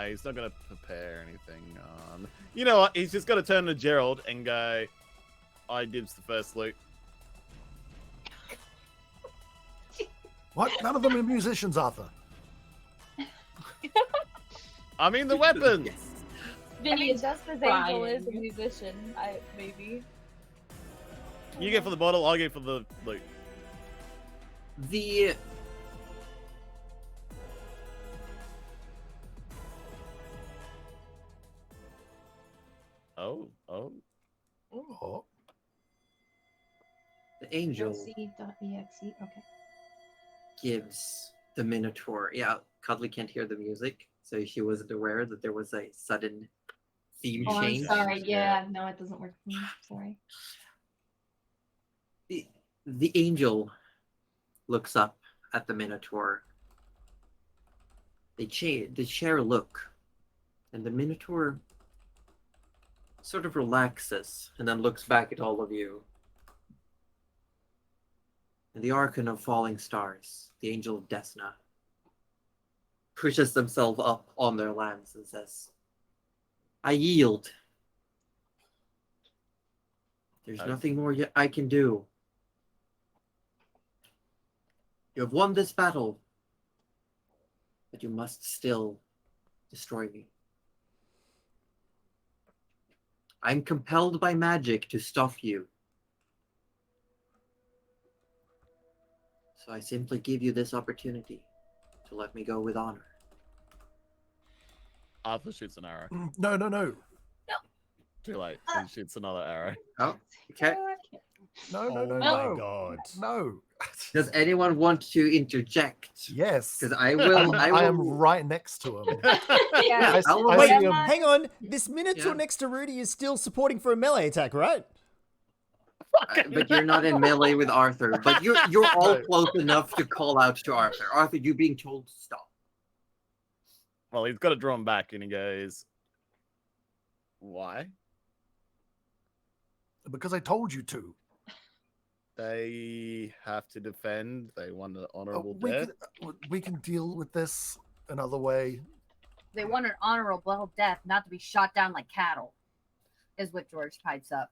he's not going to prepare anything. You know what? He's just got to turn to Gerald and go, I dibs the first loot. What? None of them are musicians, Arthur. I mean, the weapons! Yes. I Vinny mean, is Justice crying. Angel is a musician. Maybe. You go for the bottle, I'll go for the loot. The Oh. Oh, angel .exe. Okay. gives the Minotaur. Yeah, Cuddly can't hear the music, so she wasn't aware that there was a sudden theme Oh, I'm change. sorry. Yeah, no, it doesn't work for me. Sorry. The angel looks up at the Minotaur. They share a look, and the Minotaur sort of relaxes and then looks back at all of you. And the Archon of Falling Stars, the Angel of Desna, pushes themselves up on their lance and says, I yield. There's nothing more I can do. You have won this battle, but you must still destroy me. I'm compelled by magic to stop you. So I simply give you this opportunity to let me go with honor. Arthur shoots an arrow. No. Too late. He shoots another arrow. Oh, okay. No. Oh my god. No. Does anyone want to interject? Yes. Because I will. I am right next to him. Yeah. I'll Wait, see him. hang on. This Minotaur Yeah. next to Rudy is still supporting for a melee attack, right? But you're not in melee with Arthur. But you're all No. close enough to call out to Arthur. Arthur, you're being told to stop. Well, he's got to draw him back, and he goes, "Why? Because I told you to. They have to defend. They want an honorable we death." we can deal with this another way. They want an honorable death, not to be shot down like cattle, is what George pipes up.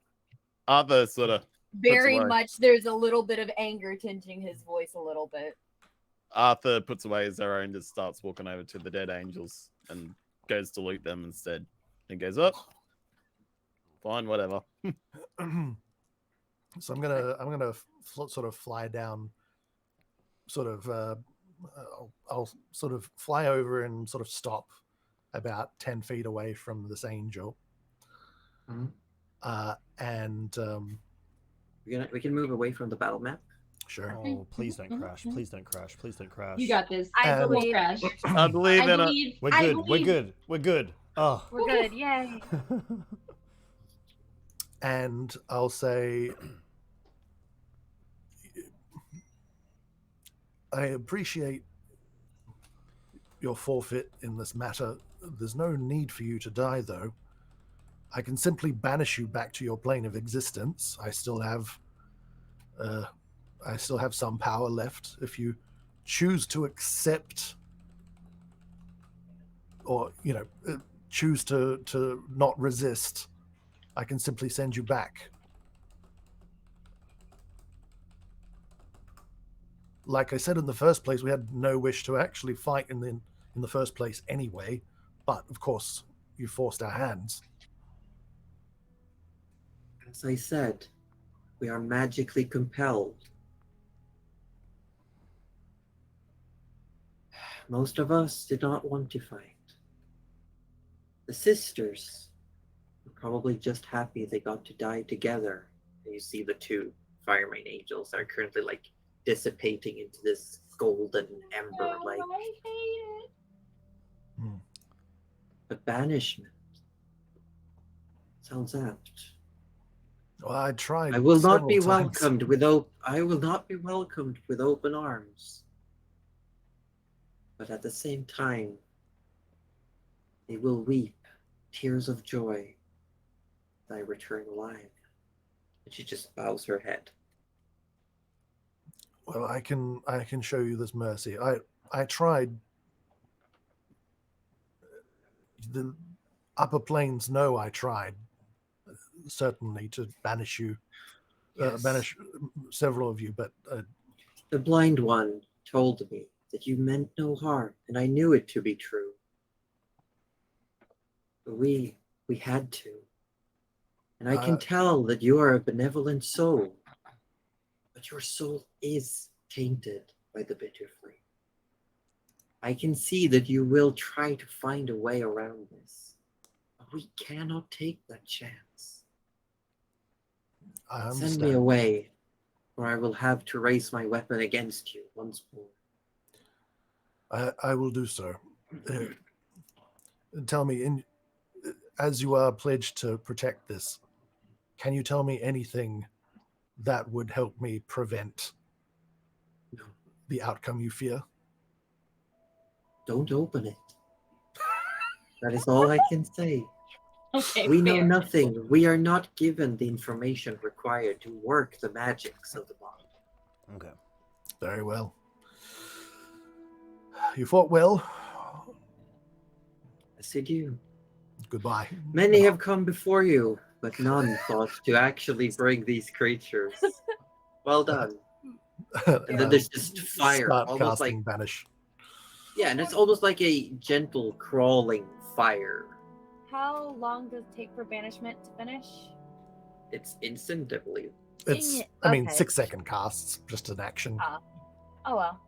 Arthur sort of Very away. much, there's a little bit of anger tinting his voice a little bit. Arthur puts away his arrow and just starts walking over to the dead angels and goes to loot them instead. And goes, "Up, fine, whatever." So I'm gonna sort of fly down, sort of I'll sort of fly over and sort of stop about 10 feet away from this angel. Mhm. And We can move away from the battle map. sure. Oh, please don't crash. Please don't crash. Please don't crash. You got this. I And- We'll believe crash. I believe I in it. believe. We're I good. We're believe- good. We're good. Oh. we're good. Yay. And I'll say, I appreciate your forfeit in this matter. There's no need for you to die, though. I can simply banish you back to your plane of existence. I still have some power left. If you choose to accept, or choose to not resist, I can simply send you back. Like I said in the first place, we had no wish to actually fight in the first place anyway. But of course, you forced our hands. As I said, we are magically compelled. Most of us did not want to fight. The sisters were probably just happy they got to die together. And you see the two fireman angels that are currently dissipating into this golden ember Oh, I hate it. But banishment sounds apt. Well, I tried. I will not several be times. welcomed with I will not be welcomed with open arms. But at the same time, they will weep tears of joy that I return alive. And she just bows her head. Well, I can show you this mercy. I tried. The upper planes know I tried, certainly, to banish you, Yes. banish several of you, but The blind one told me that you meant no harm, and I knew it to be true. But we had to. And I can tell that you are a benevolent soul, but your soul is tainted by the bitter flame. I can see that you will try to find a way around this, but we cannot take that chance. I Send understand. me away, or I will have to raise my weapon against you once more. I will do so. Tell me, as you are pledged to protect this, can you tell me anything that would help me prevent No, the outcome you fear? don't open it. That is all I can say. Okay, We know fair. nothing. We are not given the information required to work the magics of the bomb. Okay. Very well. You fought well. Yes, did you? Goodbye. Many have come before you, but none thought to actually bring these creatures. Well done. And then there's just fire, Start almost casting like banish. yeah, and it's almost like a gentle crawling fire. How long does it take for banishment to finish? It's instant, I believe. It's, it. I mean, Okay. 6-second casts, just an action. Oh well.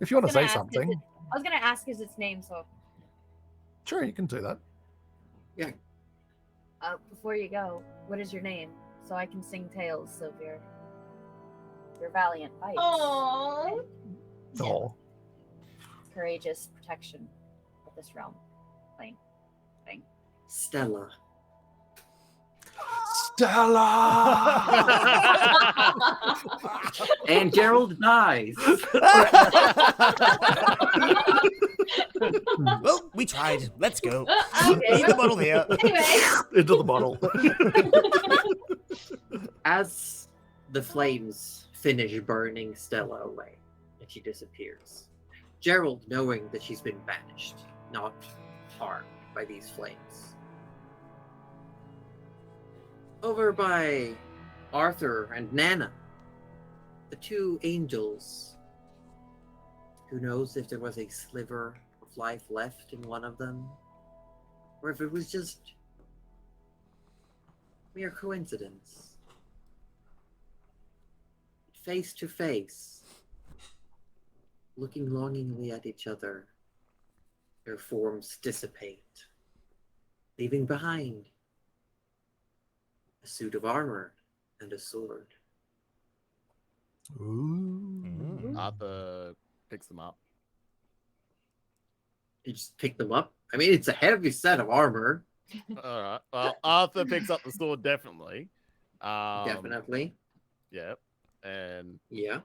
If you want to say gonna ask, something, I was gonna ask is its name, so sure, you can do that. before you go, what is your name? So I can sing tales of your valiant fights. Oh, Oh, Courageous protection of this realm. Thing. Stella. Stella! And Gerald dies. Well, we tried. Let's go. okay. Leave the bottle here. Anyway, Into the bottle. As the flames finish burning Stella away and she disappears, Gerald, knowing that she's been banished, not harmed by these flames, over by Arthur and Nana, the two angels. Who knows if there was a sliver of life left in one of them, or if it was just mere coincidence. Face to face, looking longingly at each other, their forms dissipate, leaving behind a suit of armor and a sword. Ooh. Arthur picks them up. You just pick them up. I mean, it's a heavy set of armor. All right. Well, Arthur picks up the sword definitely. Definitely. Yep. And Yeah.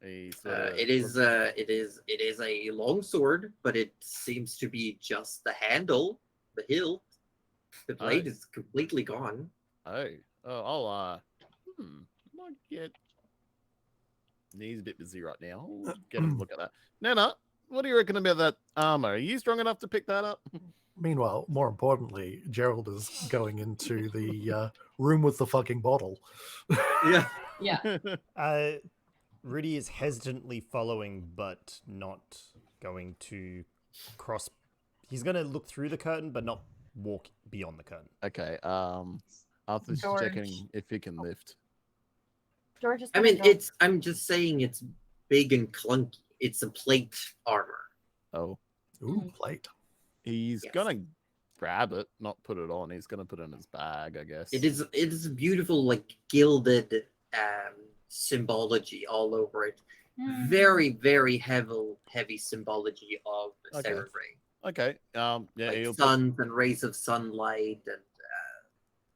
he It is a long sword, but it seems to be just the handle, the hilt. The blade is completely gone. I'll might get. He's a bit busy right now. I'll get him to look at that. Nana, what do you reckon about that armor? Are you strong enough to pick that up? Meanwhile, more importantly, Gerald is going into the room with the fucking bottle. Yeah. yeah. Rudy is hesitantly following, but not going to cross. He's going to look through the curtain, but not walk beyond the curtain. Okay. Arthur's George. checking if he can lift. George is I gonna mean, go. I'm just saying it's big and clunky. It's a plate armor. Oh, Ooh, plate. he's Yes. gonna grab it, not put it on. He's gonna put it in his bag, I guess. It is beautiful, like gilded symbology all over it. Very, very heavy symbology of Okay. Cerebrae. Okay. Yeah. Like He'll suns and rays of sunlight and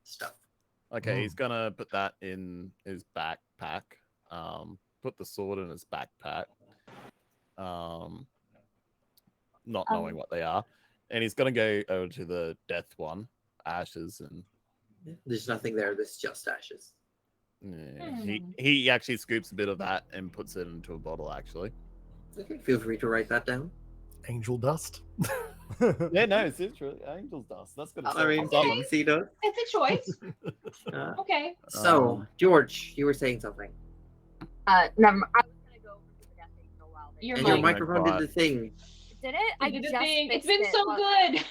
stuff. Okay, he's gonna put that in his backpack. Put the sword in his backpack. Not knowing what they are, and he's gonna go over to the death one, ashes, and There's nothing there. There's just ashes. he actually scoops a bit of that and puts it into a bottle. Actually, Okay, feel free to write that down. Angel dust. yeah, no, it's true. Angel's dust. That's gonna. I mean, solve you them. can see those. It's a choice. Uh, Okay. so, George, you were saying something. Never. I was gonna go over to the Death Angel while they. Your And mic your went microphone quiet. did the thing. Did it? I You did just the thing. It's fixed been it so while- good.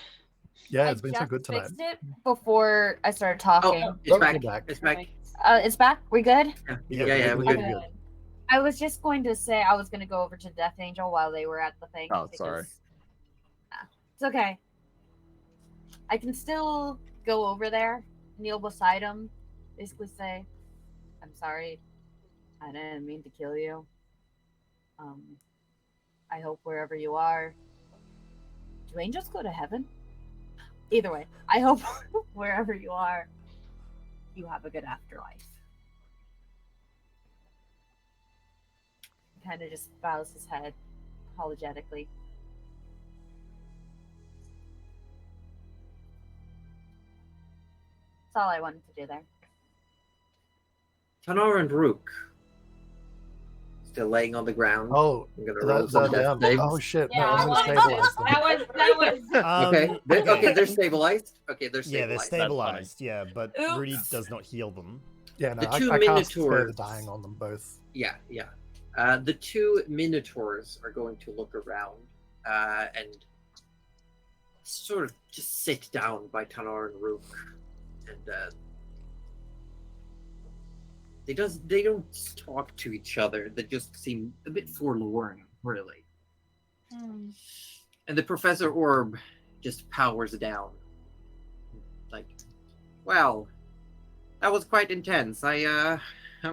Yeah, I it's been so just good tonight. fixed it before I started talking. Oh, it's Oh, back. you're back. It's back. It's back. We good? Yeah, we're good. good. I was just going to say I was going to go over to Death Angel while they were at the thing. Oh, sorry. It's okay. I can still go over there, kneel beside him, basically say, "I'm sorry. I didn't mean to kill you. I hope wherever you are, do angels go to heaven? Either way, I hope wherever you are, you have a good afterlife." Kind of just bows his head apologetically. That's all I wanted to do there. Tanar and Rook. Still laying on the ground. Oh, I'm gonna roll some death saves. oh shit! Yeah, No, I'm gonna I stabilize them. that was Okay, they're stabilized. Okay, they're Yeah, they're stabilized. stabilized. Yeah, but Rudy Oops. does not heal them. Yeah, no, The I two cast Spare the Minotaurs. Dying on them both. Yeah. The two Minotaurs are going to look around and sort of just sit down by Tanar and Rook, and they don't talk to each other. They just seem a bit forlorn, really. And the Professor Orb just powers down. Like, well, that was quite intense. I'm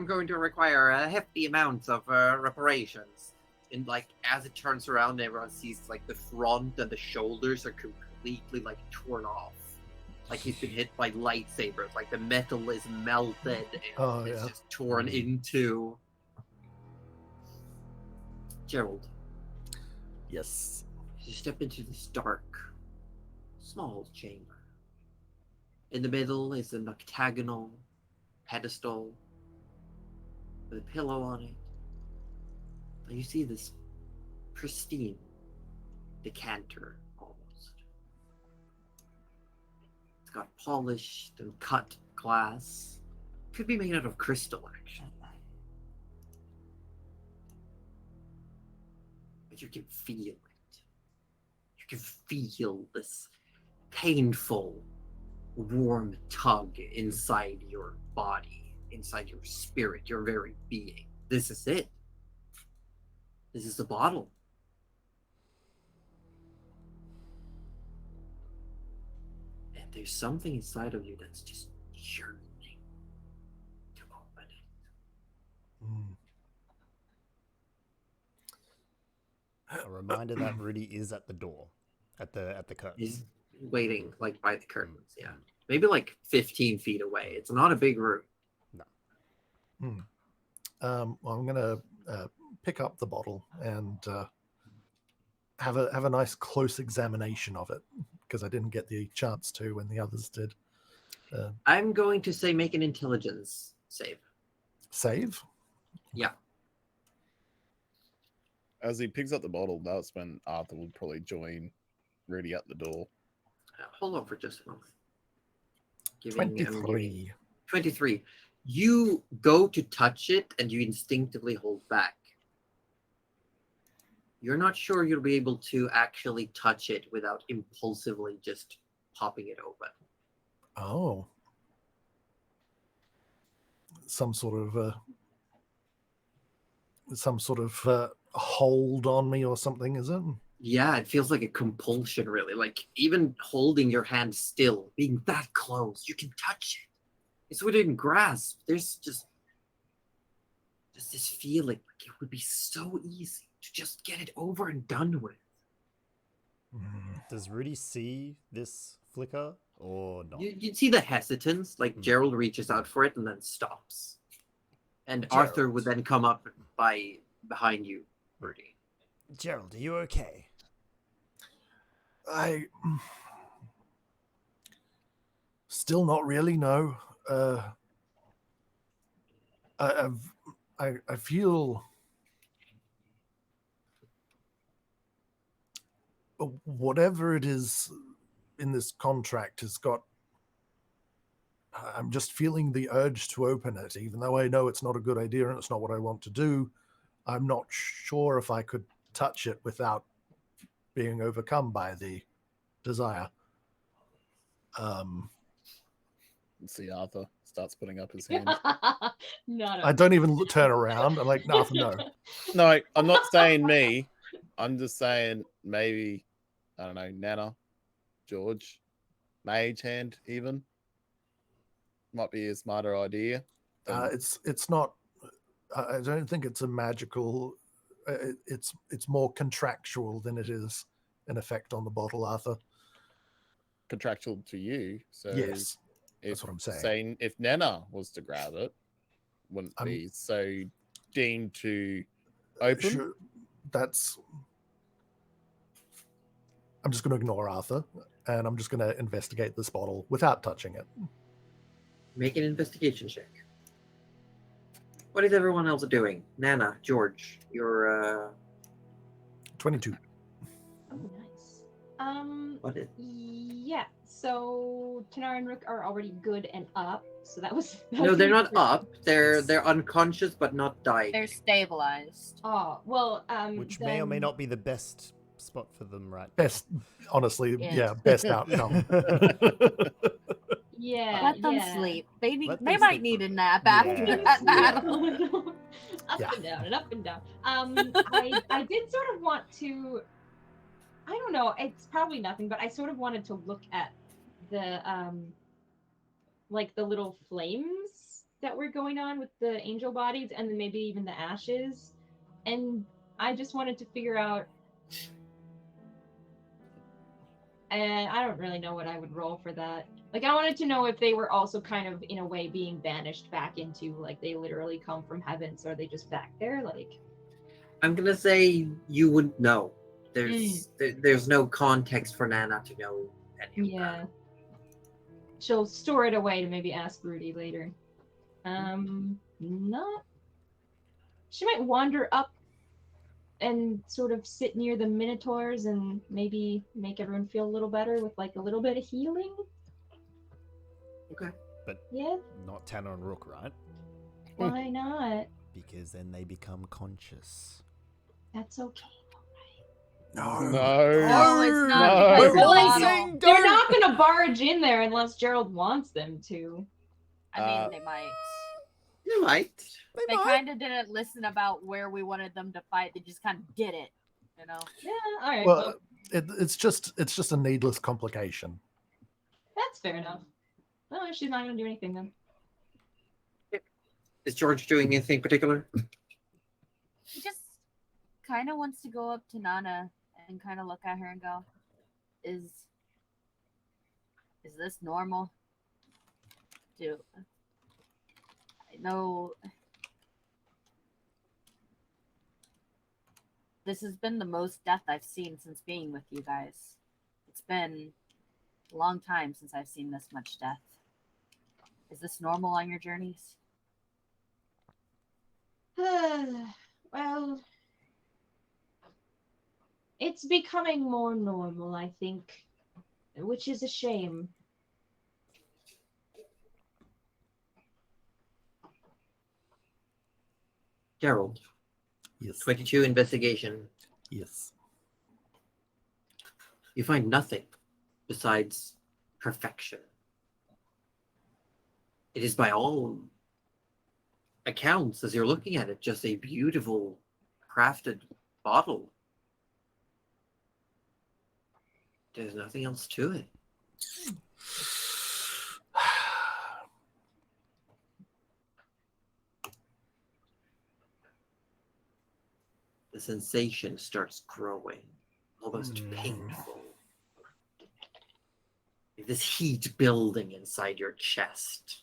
going to require a hefty amount of reparations. And like, as it turns around, everyone sees like the front and the shoulders are completely like torn off. Like he's been hit by lightsabers. Like the metal is melted and it's just torn into. Gerald, Yes. you step into this dark, small chamber. In the middle is an octagonal pedestal with a pillow on it. And you see this pristine decanter almost. It's got polished and cut glass. Could be made out of crystal, actually. But you can feel it. You can feel this painful, warm tug inside your body, inside your spirit, your very being. This is it. This is the bottle. And there's something inside of you that's just yearning to open it. A reminder that Rudy is at the door, at the curtains. He's waiting, like, by the curtains, yeah. Maybe, like, 15 feet away. It's not a big room. Well, I'm gonna pick up the bottle and have a nice close examination of it because I didn't get the chance to when the others did. I'm going to say make an intelligence save. Save? Yeah. As he picks up the bottle, that's when Arthur would probably join Rudy at the door. Hold on for just a moment. 23. 23. You go to touch it and you instinctively hold back. You're not sure you'll be able to actually touch it without impulsively just popping it open. Oh. Some sort of hold on me or something, is it? Yeah, it feels like a compulsion, really. Like, even holding your hand still, being that close, you can touch it. It's within grasp. There's just this feeling like it would be so easy to just get it over and done with. Does Rudy see this flicker or not? You'd see the hesitance, like Gerald reaches out for it and then stops. And Gerald. Arthur would then come up behind you, Rudy. Gerald, are you okay? I still not really, no. I feel whatever it is in this contract has got. I'm just feeling the urge to open it, even though I know it's not a good idea and it's not what I want to do. I'm not sure if I could touch it without being overcome by the desire. See, Arthur starts putting up his hand. No. I don't even turn around. I'm like, no, no. No, I'm not saying me. I'm just saying maybe, I don't know, Nana, George, Mage Hand even. Might be a smarter idea. It's not. I don't think it's a magical. It's more contractual than it is an effect on the bottle, Arthur. Contractual to you. So Yes, that's what I'm saying. Saying if Nana was to grab it, wouldn't be so deemed to open. Sure, I'm just going to ignore Arthur, and I'm just going to investigate this bottle without touching it. Make an investigation check. What is everyone else doing? Nana, George, you're 22. Oh, nice. what is Yeah. So Tanar and Rook are already good and up. So that was. No, they're not up. They're unconscious but not dying. They're stabilized. Oh well. Which may or may not be the best spot for them, right? Best, honestly, Yes. yeah, best outcome. Yeah. Let them yeah. sleep. They Let they them might sleep need for- a nap Yeah. after that Yeah. battle. Up Yeah. and down and up and down. I did sort of want to. I don't know. It's probably nothing, but I sort of wanted to look at the like the little flames that were going on with the angel bodies, and then maybe even the ashes, and I just wanted to figure out. And I don't really know what I would roll for that. Like, I wanted to know if they were also kind of, in a way, being banished back into, like, they literally come from heaven, so are they just back there? Like, I'm gonna say you wouldn't know. There's no context for Nana to know any of yeah. that. She'll store it away to maybe ask Rudy later. Not. She might wander up and sort of sit near the minotaurs and maybe make everyone feel a little better with, like, a little bit of healing. Okay. But Yeah, not Tanner and Rook, right? why not? Because then they become conscious. That's okay. No. No. No, it's not No. because We're the all bottle- saying They're don't. not gonna barge in there unless Gerald wants them to. I mean, they might. You might. They kind of didn't listen about where we wanted them to fight. They just kind of did it, you know. Yeah, all right. Well, it's just a needless complication. That's fair enough. No, she's not gonna do anything then. Is George doing anything particular? He just kind of wants to go up to Nana and kind of look at her and go, "Is this normal? Do I know this has been the most death I've seen since being with you guys. It's been a long time since I've seen this much death. Is this normal on your journeys?" Well, it's becoming more normal, I think, which is a shame. Gerald, Yes. 22 investigation. Yes. You find nothing besides perfection. It is by all accounts, as you're looking at it, just a beautiful crafted bottle. There's nothing else to it. The sensation starts growing, almost painful. This heat building inside your chest.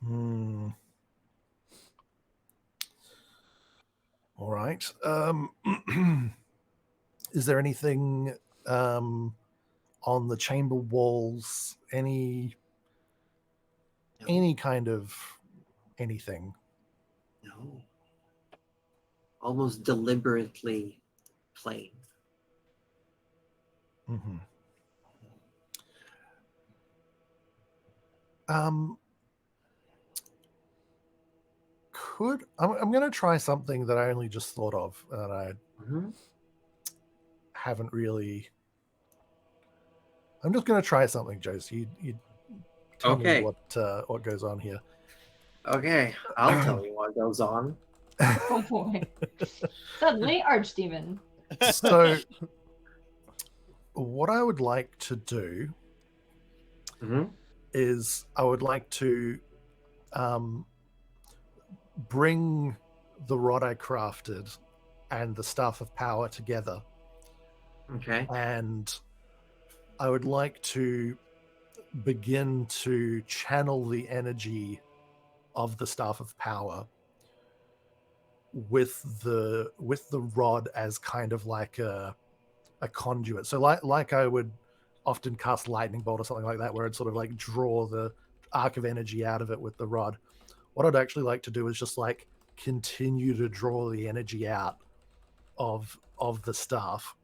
All right. Is there anything on the chamber walls? Any kind of anything? No. Almost deliberately plain. Mm-hmm. I'm going to try something that I only just thought of that I haven't really. I'm just going to try something, Josie. You tell me what goes on here. Okay, I'll tell you what goes on. Oh boy. Suddenly, Archdemon. So, what I would like to do is I would like to bring the rod I crafted and the staff of power together. Okay. And I would like to begin to channel the energy of the staff of power with the rod as kind of like a conduit. So like I would often cast lightning bolt or something like that, where I'd sort of like draw the arc of energy out of it with the rod. What I'd actually like to do is just like continue to draw the energy out of the staff,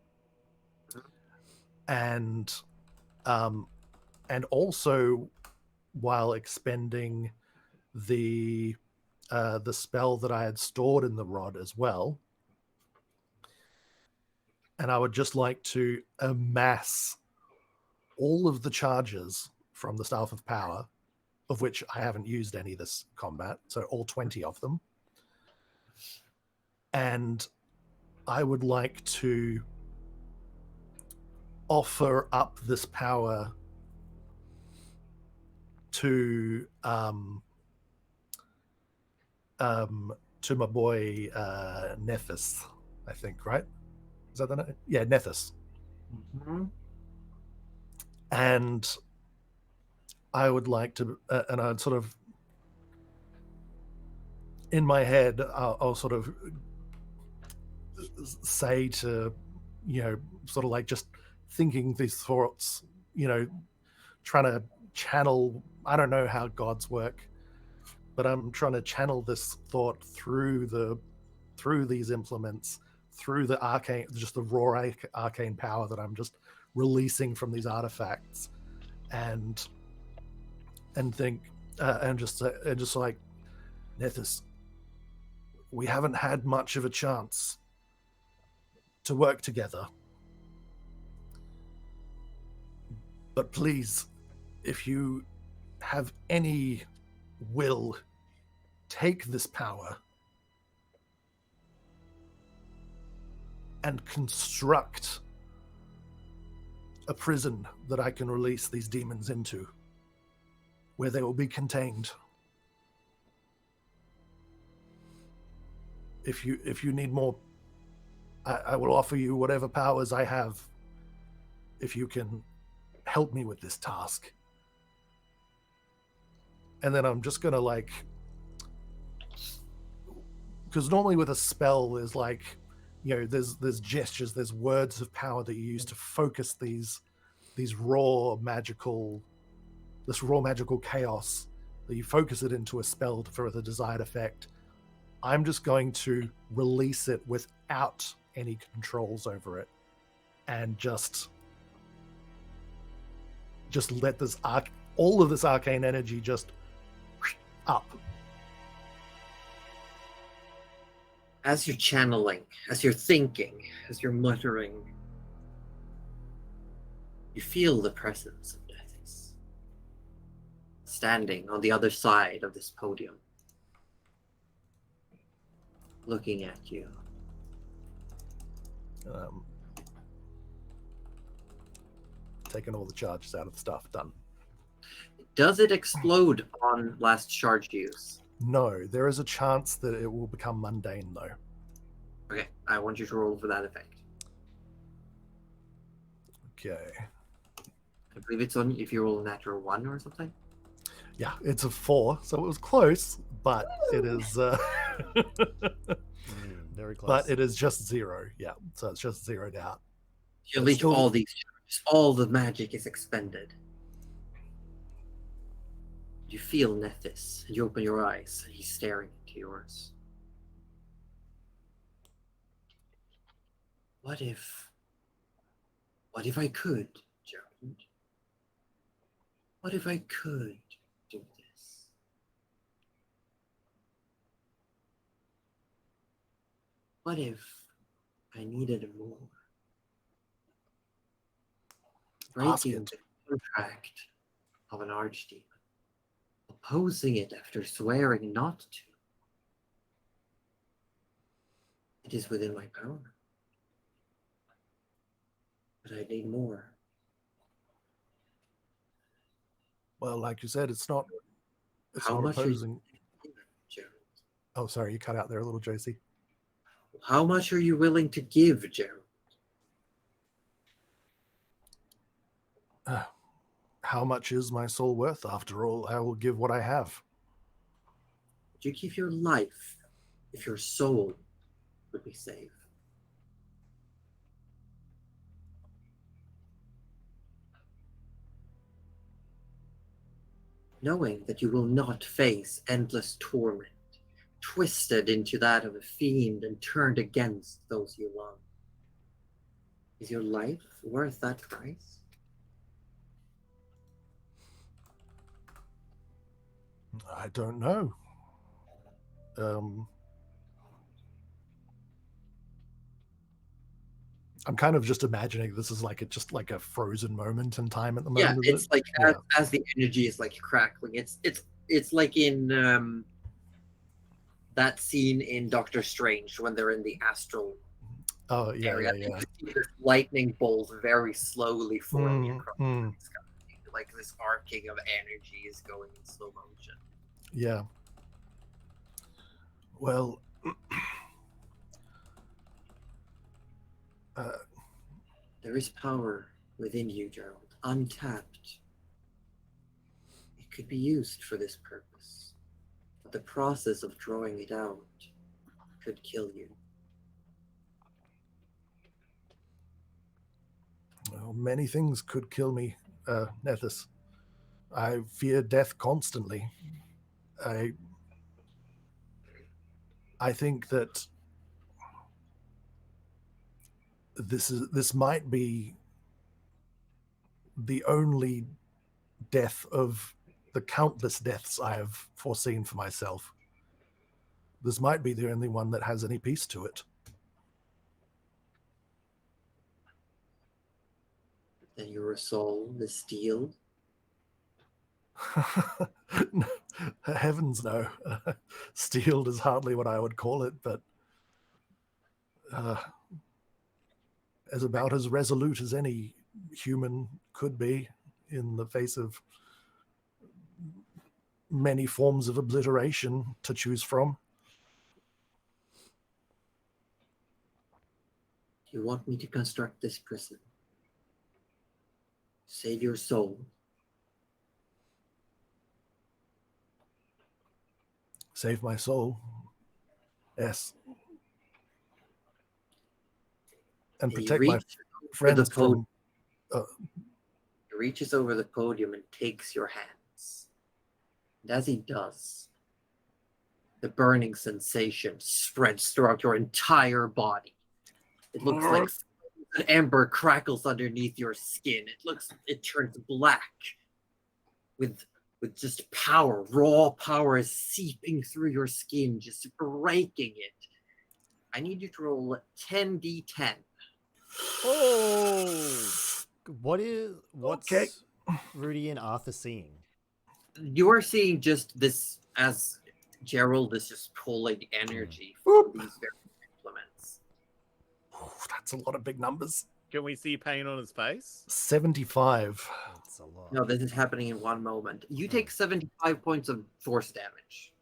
and also while expending the spell that I had stored in the rod as well. And I would just like to amass all of the charges from the Staff of Power, of which I haven't used any this combat, so all 20 of them. And I would like to offer up this power to my boy Nethys, I think, right? Is that the name? Yeah, Nethys. Mm-hmm. And I would like to, and I'd sort of, in my head, I'll sort of say to, sort of like just thinking these thoughts, trying to channel, I don't know how gods work, but I'm trying to channel this thought through these implements, through the arcane, just the raw arcane power that I'm just releasing from these artifacts, and think, and just like, Nethys, we haven't had much of a chance to work together, but please, if you have any will, take this power and construct a prison that I can release these demons into, where they will be contained. If you need more, I will offer you whatever powers I have if you can help me with this task. And then I'm just gonna like, because normally with a spell there's like, there's gestures, there's words of power that you use to focus this raw magical chaos, that you focus it into a spell for the desired effect. I'm just going to release it without any controls over it, and just let all of this arcane energy just up. As you're channeling, as you're thinking, as you're muttering, you feel the presence of Nethys standing on the other side of this podium, looking at you. Taking all the charges out of the stuff. Done. Does it explode on last charge use? No, there is a chance that it will become mundane, though. Okay, I want you to roll for that effect. Okay. I believe it's on if you roll a natural 1 or something. Yeah, it's a 4, so it was close, but it is. Very close. But it is just 0. Yeah, so it's just zeroed out. You leech all these charges. All the magic is expended. You feel Nethys, and you open your eyes, and he's staring into yours. What if I could, Gerald? What if I could do this? What if I needed more? Breaking the contract of an archdemon, opposing it after swearing not to. It is within my power. But I need more. Well, like you said, it's not How much opposing. Are you, Gerald? Oh, sorry, you cut out there a little, Josie. How much are you willing to give, Gerald? How much is my soul worth? After all, I will give what I have. Would you give your life if your soul would be saved? knowing that you will not face endless torment, twisted into that of a fiend and turned against those you love. Is your life worth that price? I don't know. I'm kind of just imagining this is like just like a frozen moment in time at the Yeah, moment. it's like Yeah. as the energy is like crackling. It's like in that scene in Doctor Strange when they're in the astral Oh yeah, area. yeah, You yeah. see this lightning bolt very slowly forming across Mm. the sky. Like this arcing of energy is going in slow motion. Yeah. Well, There is power within you, Gerald, untapped. It could be used for this purpose, but the process of drawing it out could kill you. well, many things could kill me, Nethys. I fear death constantly. I think that this might be the only death of the countless deaths I have foreseen for myself. This might be the only one that has any peace to it. Then your soul is steel. Heavens no. Steeled is hardly what I would call it, but as about as resolute as any human could be in the face of many forms of obliteration to choose from. You want me to construct this prison? Save your soul. Save my soul. Yes. And He protect my reaches over friends the podium. from... He reaches over the podium and takes your hands. And as he does, the burning sensation spreads throughout your entire body. It looks like an ember crackles underneath your skin. It turns black with just power. Raw power is seeping through your skin, just breaking it. I need you to roll 10d10. Oh, what's Okay. Rudy and Arthur seeing? You are seeing just this as Gerald is just pulling energy from these various implements. That's a lot of big numbers. Can we see pain on his face? 75. That's a lot. No, this is happening in one moment. You take 75 points of force damage.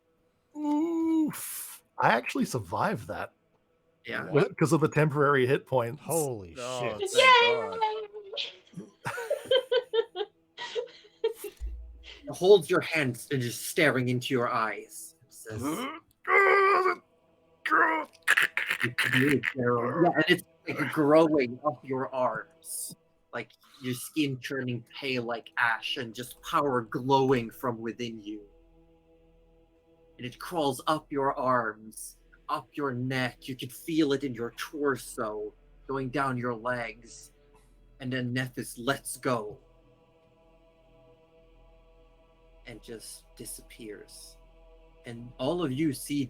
Oof. I actually survived that Yeah. because of the temporary hit points. Holy Oh, shit. thank God. It holds your hands and just staring into your eyes. It says, yeah, and it's like growing up your arms, like your skin turning pale like ash and just power glowing from within you. And it crawls up your arms, up your neck. You can feel it in your torso, going down your legs. And then Nephis lets go and just disappears. And all of you see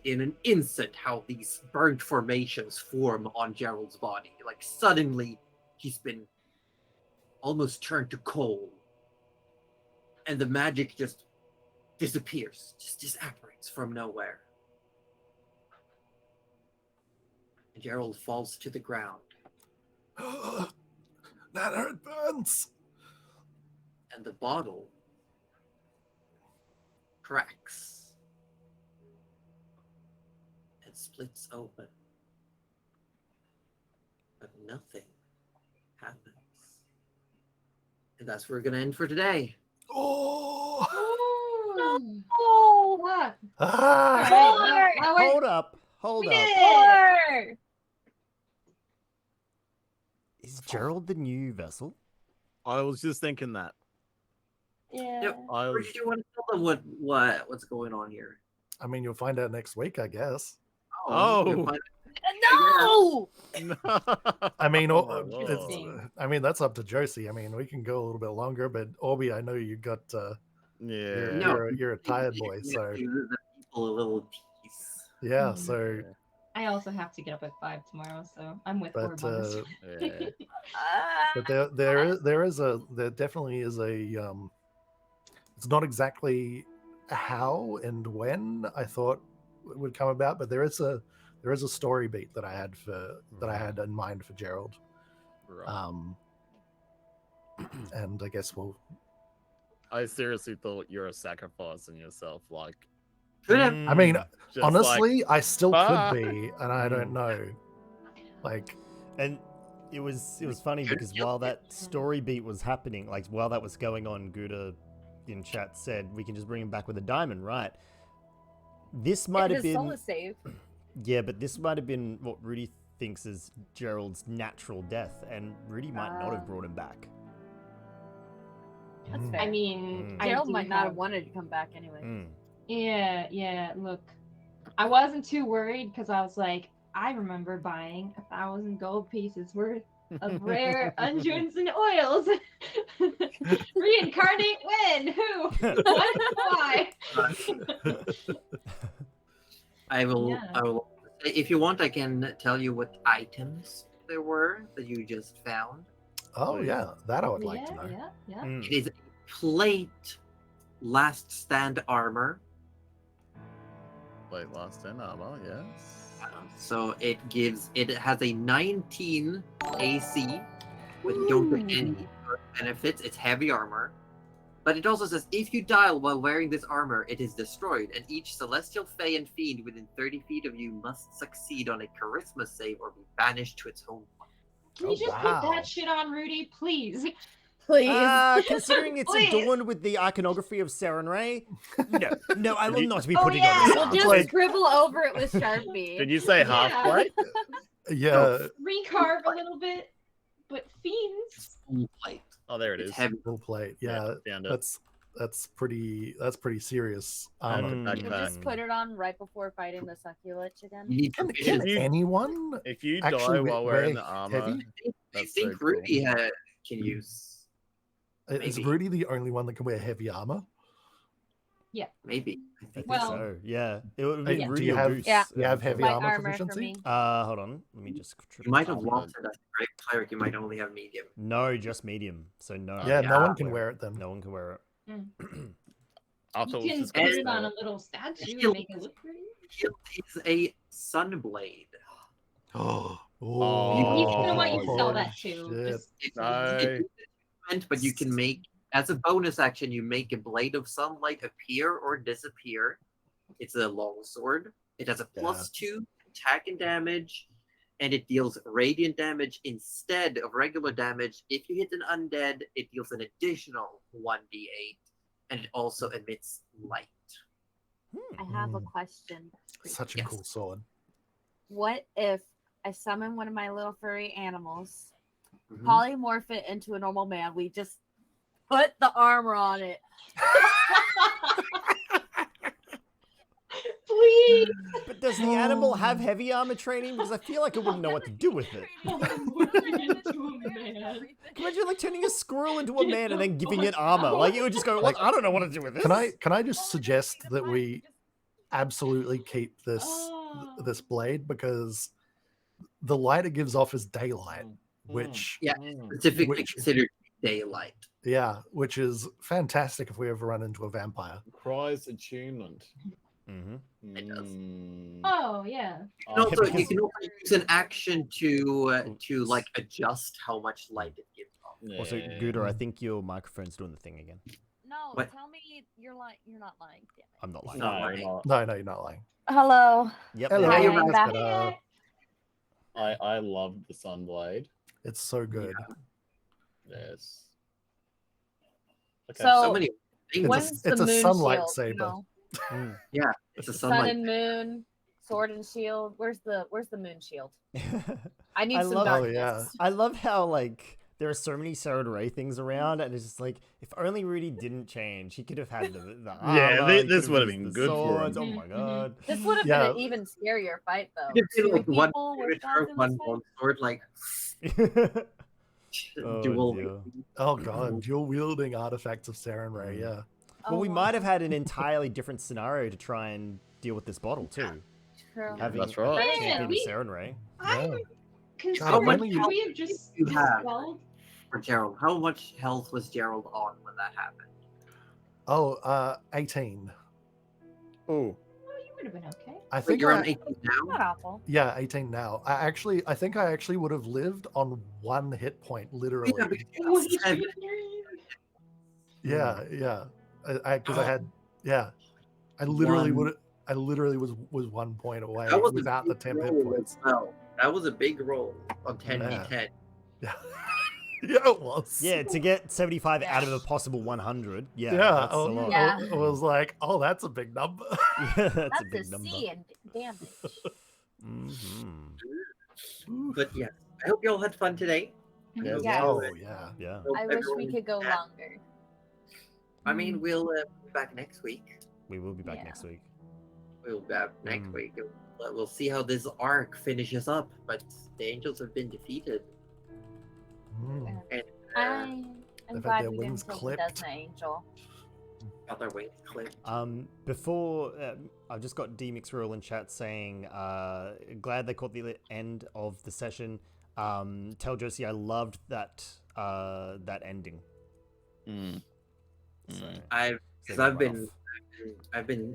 in an instant how these burnt formations form on Gerald's body. Like suddenly he's been almost turned to coal. And the magic just disappears, just disapparates from nowhere. And Gerald falls to the ground. That hurt burns. And the bottle cracks and splits open. But nothing happens. And that's where we're going to end for today. Oh. Oh, what? Ah. Alright, well, we're- Hold up. Hold we up. did it! Four. Is Gerald the new vessel? I was just thinking that. Yeah. I Or was, do you want to tell them what's going on here? I mean, you'll find out next week, I guess. Oh. you'll find- No! no. I mean, Oh my it's, lord. I mean that's up to Josie. I mean, we can go a little bit longer, but Orby, I know you got Yeah. you're a tired boy, so give the people a little tease. yeah. Mm. So, I also have to get up at 5 tomorrow, so I'm with but Orbons. Yeah. but there definitely is a it's not exactly how and when I thought it would come about, but there is a story beat that I had in mind for Gerald. Right. And I guess we'll I seriously thought you were sacrificing yourself, like. Could have. I mean, just honestly, I still ah. could be, and I don't know. Like, And it was funny because while that story beat was happening, like while that was going on, Gouda in chat said we can just bring him back with a diamond, right? This might have His soul been is saved. yeah, but this might have been what Rudy thinks is Gerald's natural death, and Rudy might not have brought him back. That's Mm. fair. I mean, I Gerald do might not have have- wanted to come back anyway. Mm. Yeah, look. I wasn't too worried because I was like, I remember buying 1,000 gold pieces worth of rare unguents and oils. Reincarnate when? Who? What? Why? I will. Yeah. I will. If you want, I can tell you what items there were that you just found. oh yeah, that I would like to know. Yeah. Mm. It is a plate last stand armor. Wait, last in armor, yes. So it has a 19 AC, but you don't get any benefits. It's heavy armor. But it also says if you die while wearing this armor, it is destroyed, and each celestial fae and fiend within 30 feet of you must succeed on a charisma save or be banished to its home. Can you Oh, just wow. put that shit on, Rudy, please? Please. Considering it's Please. adorned with the iconography of Saren Ray, no, I will not be Oh, putting yeah. on this We'll armor. just Like- scribble over it with Sharpie. Did you say half Yeah. plate? Yeah, Recarve a little bit, but fiends. It's full plate. Oh, there it It's is. heavy. full plate. Yeah, Found it. that's pretty serious armor. Mm. We'll just put it on right before fighting the succulent again. You need Can proficiency. you- anyone If you actually die while wearing wear the armor, heavy? I that's think so cool. Rudy can use. Is Maybe. Rudy the only one that can wear heavy armor? Maybe. I I think think Well- so. Yeah, it would Hey, be do Rudy you or have- Goose. Yeah. You have heavy Light armor armor for proficiency? me. Hold on. Let me just. you might have triple lost check. it as a great cleric. You might only have medium. No, just medium. So no. Yeah, no yeah. one can wear it then. No one can wear it. I thought You it was can just put gonna it on say- a little statue He'll- and make it look pretty. It is a sunblade. Oh, He's gonna want you to sell holy that too. shit. Just- It's No. but you can make as a bonus action. You make a blade of sunlight appear or disappear. It's a long sword. It has a +2 attack and damage, and it deals radiant damage instead of regular damage. If you hit an undead, it deals an additional 1d8, and it also emits light. I have a question. Such a Yes. cool sword. What if I summon one of my little furry animals, Mhm. polymorph it into a normal man? We just put the armor on it. Please. But does the animal have heavy armor training? Because I feel like it wouldn't know what to do with it. Imagine like turning a squirrel into a man and then giving it armor. Like it would just go, like, I don't know what to do with this. Can I just suggest that we absolutely keep this this blade, because the light it gives off is daylight, which Yeah, specifically Which- considered daylight. which is fantastic if we ever run into a vampire. Prize attunement. Mhm. It does. Oh yeah. And also, because- you can also use an action to like adjust how much light it gives off. Also, Gouda, I think your microphone's doing the thing again. No, What? tell me you're lying. You're not lying. Damn it. I'm not lying. No. No, not. No, you're not lying. Hello. Yep. Hello, Hi, there you I'm go. back. I love the sunblade. It's so good. Yes. Okay. So- So many things. When's it's the a moon sunlight shield, saber. you know? Mm. It's a Sun sunlight. and moon, sword and shield. Where's the moon shield? I need I some love- Oh darkness. yeah. I love how like there are so many Sarah Ray things around, and it's just like, if only Rudy didn't change, he could have had the armor, he this could would have used been the good for swords. him. Oh my god. This would have Yeah. been an even scarier fight, though. You did Two like one people with signature, swords in one this fight. long sword, like Oh, dual. dear. Oh god, dual wielding artifacts of Saren Ray, yeah. Well, Oh, we wow. might have had an entirely different scenario to try and deal with this bottle too. True. Having That's right. a champion We- of Saren Ray. I'm How concerned. much Could health we have just you have? dispelled? For Gerald, how much health was Gerald on when that happened? Oh, 18. Oh, Oh, you would have been okay. I Wait, think you're on I, 18 Not now? awful. yeah, 18 now. I think I actually would have lived on 1 hit point, literally. Yeah, because you Oh, have the 7. Yeah, yeah. Because I Oh. had, yeah. I literally One. would. I literally was 1 point away That was without a the big 10 hit roll points. as well. That was a big roll on 10d10. Yeah, yeah, it was. Yeah, to get 75 out of Yeah. a possible 100. Yeah, yeah. that's a lot. Yeah. I was like, oh, that's a big number. Yeah, that's That's a big number. C in damage. Mm-hmm. But yeah, I hope you all had fun today. I hope Yeah. you- Oh yeah. Yeah. hope I wish we everyone could go had- longer. I mean, we'll be back next week. We will be back Yeah. next week. We'll be back next Mm. week. We'll see how this arc finishes up. But the angels have been defeated. Mm. And I'm had glad their we wings didn't take clipped. Desna Angel. got their wings clipped. Before I've just got D-Mix Rule in chat saying, glad they caught the end of the session. Tell Josie I loved that that ending. Mm. So, I've so because they I've run been off. I've been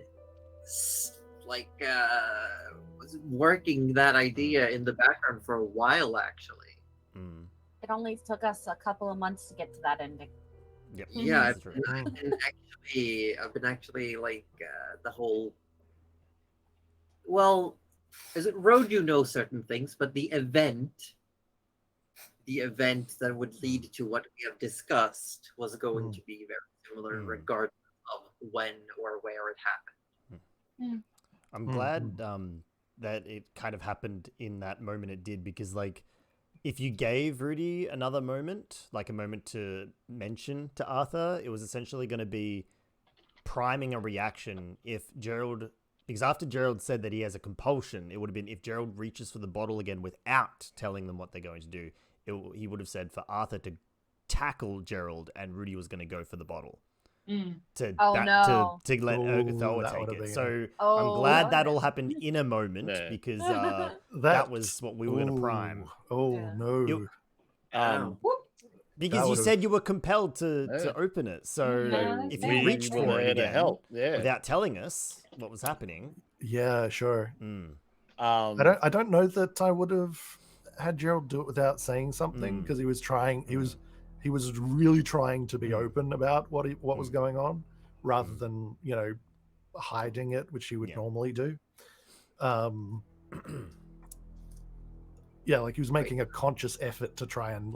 like was working that idea in the background for a while actually. Mm. It only took us a couple of months to get to that ending. Yep. Yeah, that's true. I've been actually like the whole. Well, as it road, you know certain things, but the event that would lead to what we have discussed was going to be very similar, Mm. regardless of when or where it happened. I'm glad that it kind of happened in that moment it did, because like if you gave Rudy another moment, like a moment to mention to Arthur, it was essentially going to be priming a reaction if Gerald, because after Gerald said that he has a compulsion, it would have been if Gerald reaches for the bottle again without telling them what they're going to do, he would have said for Arthur to tackle Gerald and Rudy was going to go for the bottle. To Oh, no. to let Ooh, Ergothoa that take would've it. been- So Oh, I'm glad that all happened in a moment Yeah. because that was what we were going to prime. Oh Yeah. no. You- Because That you would've- said you were compelled Yeah. to open it. So Yeah, if that's you fair. reached We for were it there to again help. Yeah. without telling us what was happening, Yeah, sure. I don't know that I would have had Gerald do it without saying something, because he was trying. He was really trying to be open about what was going on, rather than hiding it, which he would Yeah. normally do. Yeah, like he was making a conscious effort to try and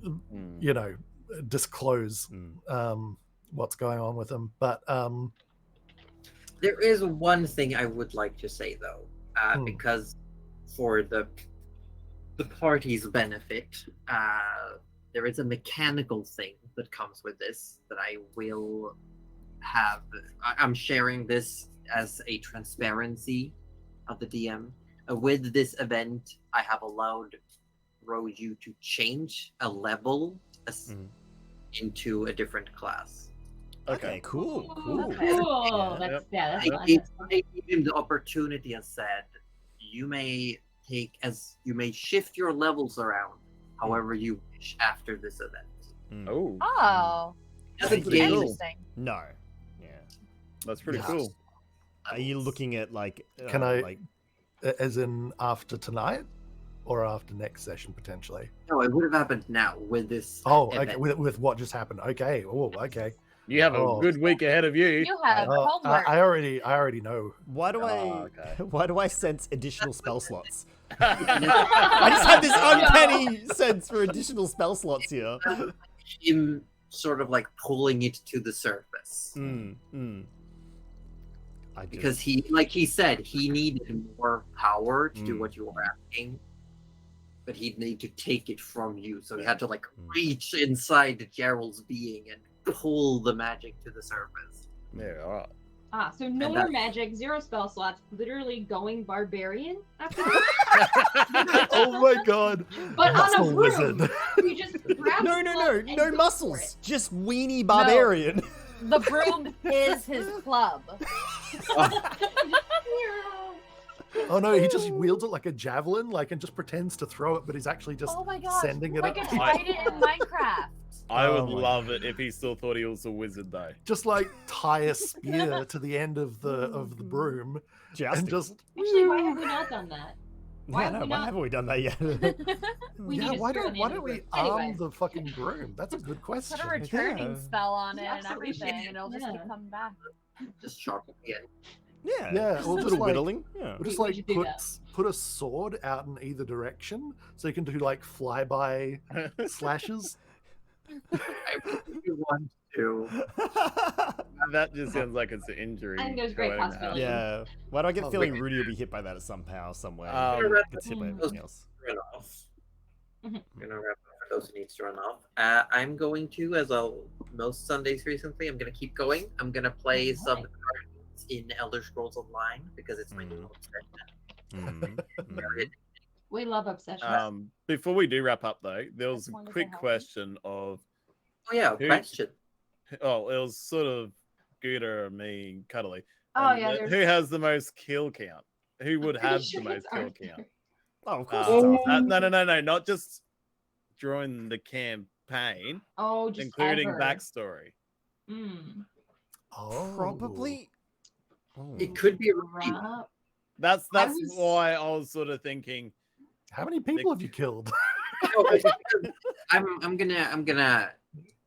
Mm. disclose what's going on with him. But There is one thing I would like to say though, because for the party's benefit, there is a mechanical thing that comes with this that I will have. I'm sharing this as a transparency of the DM. With this event, I have allowed Roju to change a level into a different class. Okay, cool. Cool. Yeah, That's yep. that's I fun. gave, That's fun. I gave him the opportunity and said, you may shift your levels around however you wish after this event. Oh, Oh, As a That's pretty game, cool. interesting. No. Yeah. that's pretty Yeah. cool. Are you looking at like Can I- like as in after tonight, or after next session potentially? No, it would have happened now with this. Oh, event. okay. With what just happened? Okay. Oh, okay. You have a Oh. good week ahead of you. You have Oh, homework. I already know. why do I okay. why do I sense additional spell slots? I just had this uncanny sense for additional spell slots here. Him sort of like pulling it to the surface. Because he, like he said, he needed more power to do what you were asking. but he'd need to take it from you. So he had to like reach inside Gerald's being and pull the magic to the surface. Yeah, all right. So no And more that- magic, 0 spell slots, literally going barbarian after this. Oh my god. But on a Muscle broom, wizard. you just grab No, the no, club no, and no go for muscles. it. Just weenie barbarian. The broom is his club. Oh no, he just wields it like a javelin, like, and just pretends to throw it, but he's actually just Oh my gosh. sending it Like up. a trident in Minecraft. I would Oh my love it if he still thought he was a wizard, though. Just like tie a spear to the end of the broom Just. and just Actually, why have we not done that? Why Yeah, have no, we why not- haven't we done that yet? We yeah, need to why screw don't the why don't we broom. arm Anyway. the fucking broom? That's a good question. Put a returning Yeah. spell on it and Absolutely everything, should. and it'll just Yeah. keep coming back. Just sharpen again. Yeah. Yeah, just or a just little like- whittling. Yeah. We'll just We like should do that. put a sword out in either direction, so you can do like flyby slashes. I really want to. That just sounds like it's an injury. I think there's great going to possibility. happen. Yeah. Why do I get the Oh, feeling wait. Rudy will be hit by that somehow, somewhere? Gets hit by Mm. everything else. Run off. Mhm. Gonna wrap up for those who needs to run off. I'm going to, as I'll most Sundays recently, I'm gonna keep going. I'm gonna play some Alright. cards in Elder Scrolls Online because it's my new obsession. Mm. We love obsession. Before we do wrap up, though, there was As a long as quick they help me. question of, Oh yeah, Who- question. oh, it was sort of Gooter, me, and Cuddly. Oh, yeah, there's- Who has the most kill count? Who would Pretty have sure the most it's kill Arthur. count? Oh, of course. Oh. it's Arthur. No, not just during the campaign, Oh, just including ever. backstory. Mm. Oh, Probably. Oh. It could be a repeat. Right. That's was- why I was sort of thinking. How many people have you killed? I'm gonna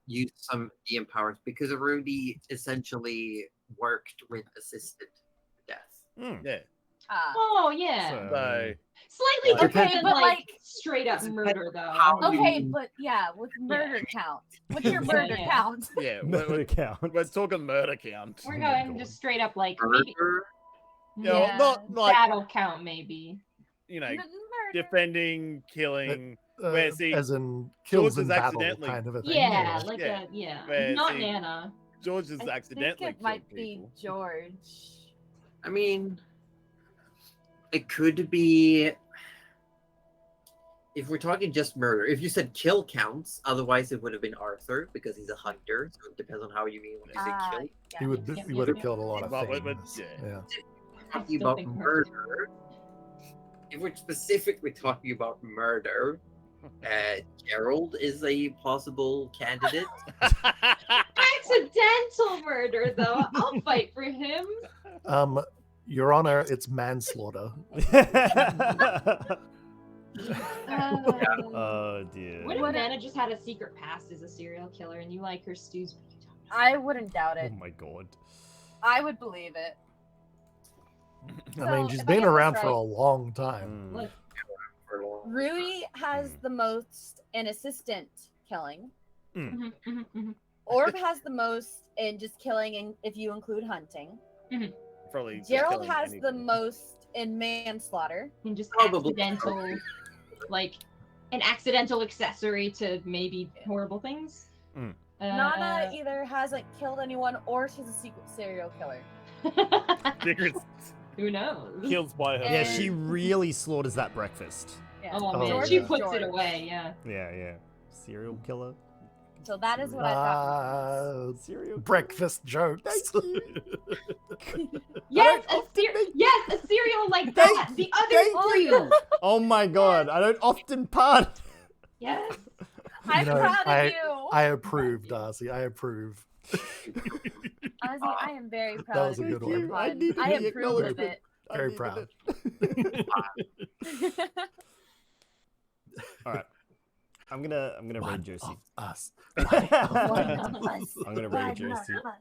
use some DM powers because Rudy essentially worked with assisted death. Mm. Yeah. Oh, yeah. So Slightly Like- different Okay, than but, like, like- straight up It's murder, though. how Okay, you- but yeah, with murder count. What's your Yeah, murder yeah. count? yeah, Murder count. we're talking murder count. We're Oh my going God. just straight up like maybe Murder? Yeah, well, not like battle count, maybe. you know, Murder. defending, killing. Where, see, as in kills George in is battle accidentally- kind of a thing. Yeah, or- like Yeah. a Where, not see, Nana. George has I accidentally think it might killed be people. George. I mean, it could be. If we're talking just murder, if you said kill counts, otherwise it would have been Arthur because he's a hunter. So it depends on how you mean when you say Ah, kill. yeah, He would makes he sense. would have killed a lot of But- things. but- yeah. Yeah. Talking still about think murder. If we're specifically talking about murder, Gerald is a possible candidate. Accidental murder, though. I'll fight for him. Your Honor, it's manslaughter. Oh dear. What if What if- Nana just had a secret past as a serial killer and you like her stews, but you don't know? I wouldn't doubt Oh it. my god. I would believe it. I mean, So, she's if I been get this around for right- a long time. Mm. Look, For a long Rudy has the most in assistant killing. mhm, mhm, mhm. Orb has the most in just killing, and if you include hunting. Probably just Gerald killing has the anything. most in manslaughter. And just Probably. accidental, like an accidental accessory to maybe horrible things. Mm. Nana either hasn't killed anyone or she's a secret serial killer. Secret Who knows? kills by her. Yeah, And- she really slaughters that breakfast. Yeah. Oh man, Oh, she yeah. puts George. it away. Yeah. Yeah. Serial killer. So that is what I thought. Serial killer. Breakfast jokes. Thank you. Yes, don't often make- yes, a cereal like Thank- that. The other Thank three. you. Oh my god, I don't often pun. Yes. I'm You know, proud of you. I approve, Darcy. I approve. Honestly, I am very proud That was a of good you. one. for I fun. needed I the approve of acknowledgement. it. I Very needed proud. it. All right. I'm gonna One raid Josie. of us. I'm One of us. gonna One raid of Josie. us.